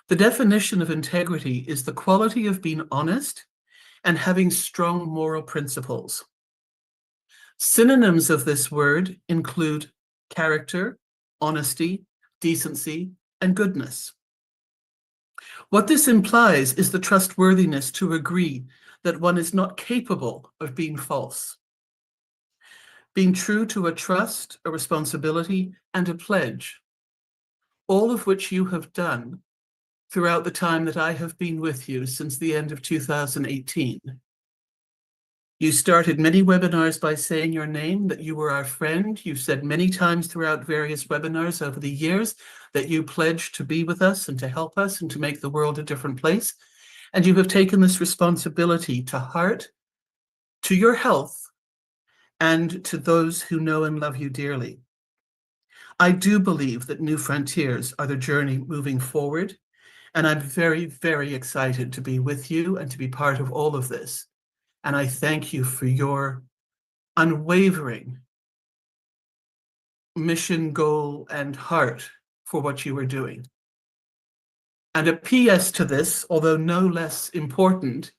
The definition of integrity is the quality of being honest and having strong moral principles. Synonyms of this word include character, honesty, decency, and goodness. What this implies is the trustworthiness to agree that one is not capable of being false. Being true to a trust, a responsibility, and a pledge, all of which you have done throughout the time that I have been with you since the end of 2018. You started many webinars by saying your name, that you were our friend. You've said many times throughout various webinars over the years that you pledged to be with us and to help us and to make the world a different place. And you have taken this responsibility to heart, to your health, and to those who know and love you dearly. I do believe that New Frontiers are the journey moving forward, and I'm very, very excited to be with you and to be part of all of this. And I thank you for your unwavering mission, goal, and heart for what you are doing. And a PS to this, although no less important,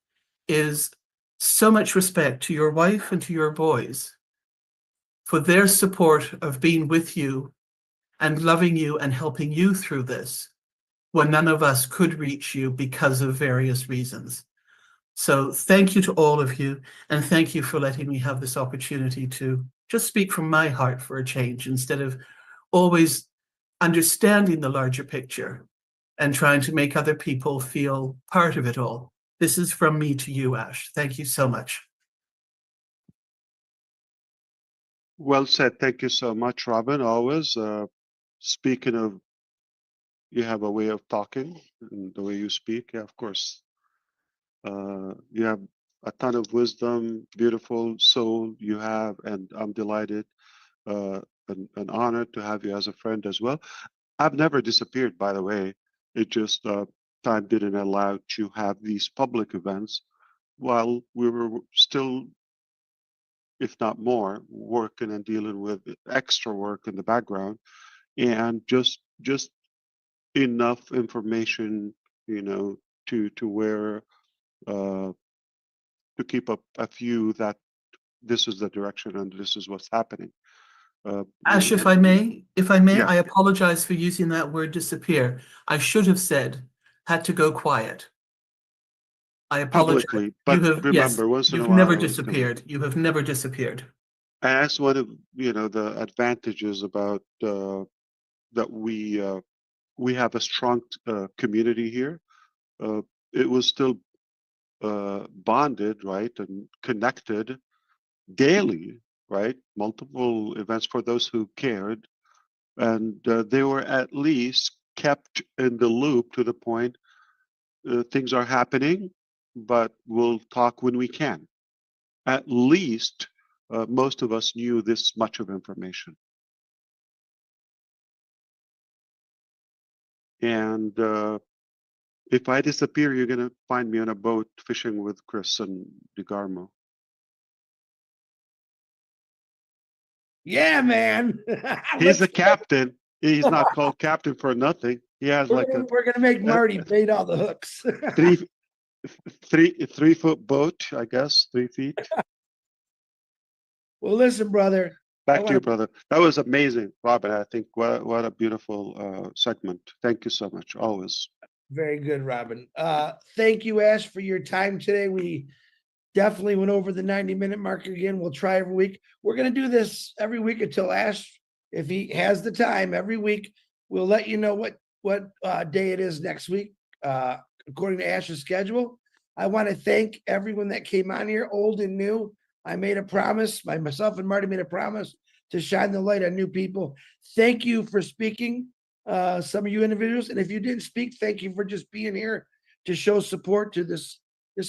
is so much respect to your wife and to your boys for their support of being with you and loving you and helping you through this when none of us could reach you because of various reasons. So thank you to all of you, and thank you for letting me have this opportunity to just speak from my heart for a change instead of always understanding the larger picture and trying to make other people feel part of it all. This is from me to you, Ash. Thank you so much. Well said. Thank you so much, Robin. Always. Speaking of, you have a way of talking and the way you speak. Yeah, of course. You have a ton of wisdom, beautiful soul you have, and I'm delighted and honored to have you as a friend as well. I've never disappeared, by the way. It just time didn't allow to have these public events while we were still, if not more, working and dealing with extra work in the background, and just enough information, you know, to where to keep up a view that this is the direction and this is what's happening. Ash, if I may, Yeah. I apologize for using that word disappear. I should have said, had to go quiet. I apologize. Publicly, but remember, yes, once in a you've while, never I was coming. disappeared. You have never disappeared. And that's one of, you know, the advantages about that we have a strong community here. It was still bonded, right, and connected daily, right? Multiple events for those who cared, and they were at least kept in the loop to the point things are happening, but we'll talk when we can. At least most of us knew this much of information. And if I disappear, you're going to find me on a boat fishing with Chris and DeGarmo. Yeah, man. He's a captain. He's not called captain for nothing. He has like we're gonna make Marty bait all the hooks. three foot boat, I guess, 3 feet. Well, listen, brother. Back to you, brother. That was amazing, Robert. I think what a beautiful segment. Thank you so much. Always. Very good, Robin. Thank you, Ash, for your time today. We definitely went over the 90-minute mark again. We'll try every week. We're going to do this every week until Ash, if he has the time, every week, we'll let you know what day it is next week, according to Ash's schedule. I want to thank everyone that came on here, old and new. I made a promise, myself and Marty made a promise to shine the light on new people. Thank you for speaking, some of you individuals. And if you didn't speak, thank you for just being here to show support to this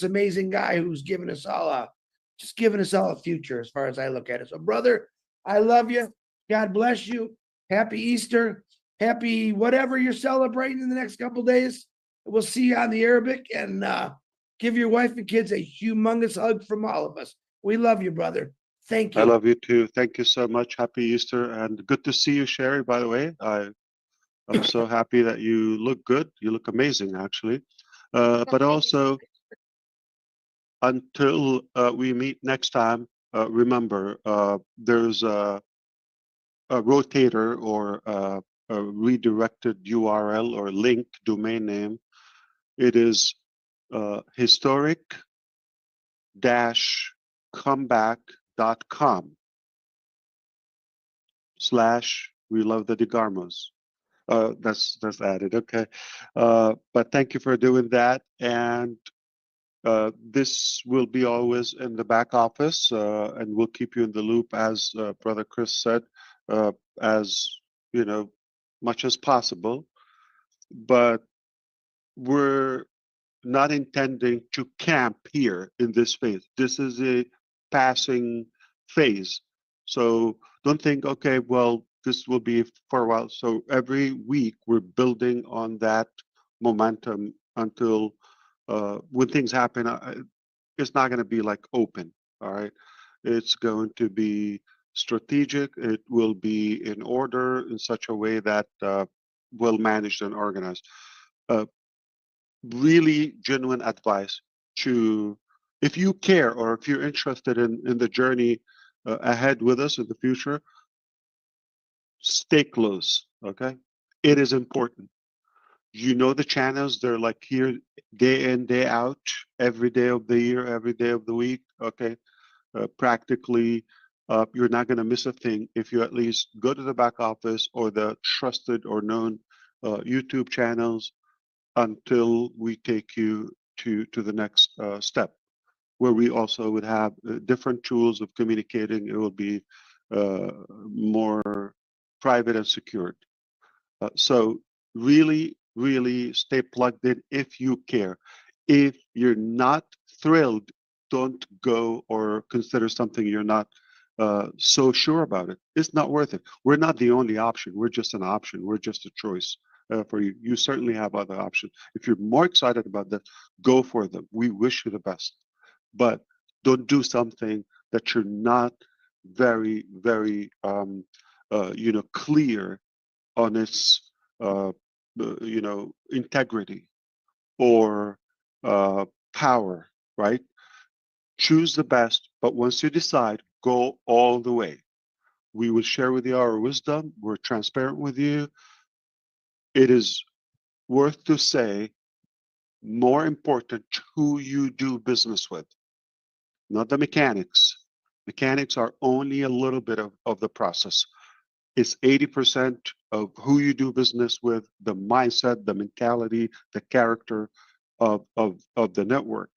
amazing guy who's given us all a future as far as I look at it. So, brother, I love you. God bless you. Happy Easter. Happy whatever you're celebrating in the next couple of days. We'll see you on the Arabic, and give your wife and kids a humongous hug from all of us. We love you, brother. Thank I you. love you too. Thank you so much. Happy Easter, and good to see you, Sherry. By the way, I'm so happy that you look good. You look amazing, actually. But also, until we meet next time, remember there's a rotator or a redirected URL or link domain name. It is historic-comeback.com/we love the DeGarmos. That's added, okay. But thank you for doing that. And this will be always in the back office, and we'll keep you in the loop, as Brother Chris said, as much as possible. But we're not intending to camp here in this phase. This is a passing phase. So don't think, okay, well, this will be for a while. So every week we're building on that momentum until when things happen, it's not going to be like open. All right. It's going to be strategic. It will be in order in such a way that well managed and organized. Really genuine advice to, if you care or if you're interested in the journey ahead with us in the future, stay close. Okay. It is important. You know the channels, they're like here day in, day out, every day of the year, every day of the week. Okay. Practically, you're not going to miss a thing if you at least go to the back office or the trusted or known YouTube channels until we take you to the next step, where we also would have different tools of communicating. It will be more private and secured. So really, really stay plugged in if you care. If you're not thrilled, don't go or consider something you're not so sure about it. It's not worth it. We're not the only option. We're just an option. We're just a choice for you. You certainly have other options. If you're more excited about that, go for them. We wish you the best. But don't do something that you're not very, very, clear on its integrity or power, right? Choose the best, but once you decide, go all the way. We will share with you our wisdom. We're transparent with you. It is worth to say, more important who you do business with, not the mechanics. Mechanics are only a little bit of the process. It's 80% of who you do business with, the mindset, the mentality, the character of the network.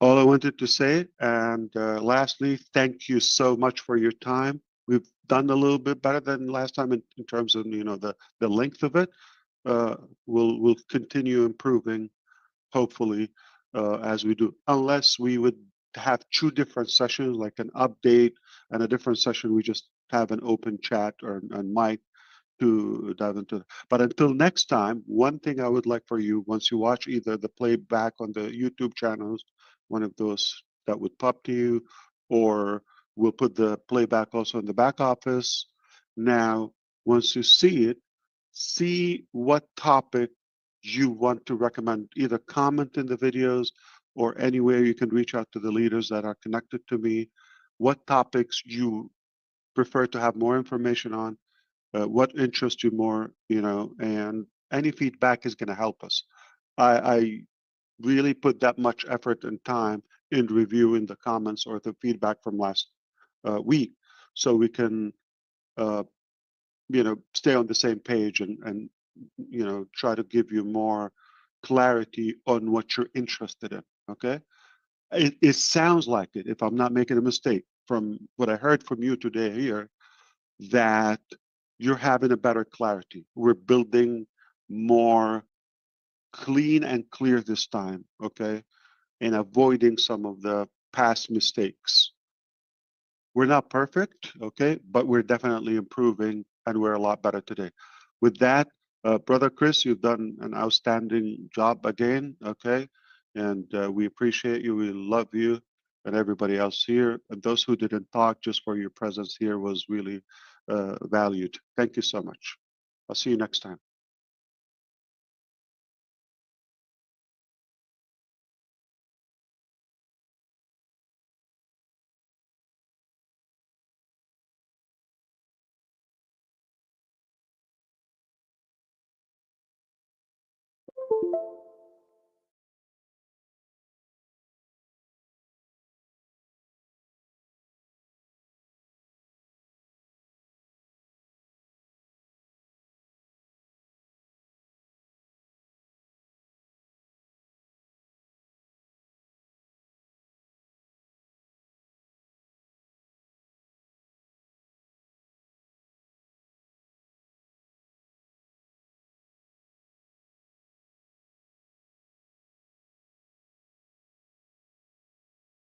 All I wanted to say, and lastly, thank you so much for your time. We've done a little bit better than last time in terms of the length of it. We'll continue improving, hopefully, as we do, unless we would have two different sessions, like an update and a different session. We just have an open chat or and mic to dive into. But until next time, one thing I would like for you, once you watch either the playback on the YouTube channels, one of those that would pop to you, or we'll put the playback also in the back office. Now, once you see it, see what topic you want to recommend. Either comment in the videos or anywhere you can reach out to the leaders that are connected to me. What topics you prefer to have more information on, what interests you more, and any feedback is going to help us. I really put that much effort and time in reviewing the comments or the feedback from last week, so we can stay on the same page and try to give you more clarity on what you're interested in. Okay. It sounds like it, if I'm not making a mistake, from what I heard from you today here, that you're having a better clarity. We're building more clean and clear this time, okay? And avoiding some of the past mistakes. We're not perfect, okay? But we're definitely improving, and we're a lot better today. With that, Brother Chris, you've done an outstanding job again, okay? And we appreciate you. We love you and everybody else here. And those who didn't talk, just for your presence here was really valued. Thank you so much. I'll see you next time.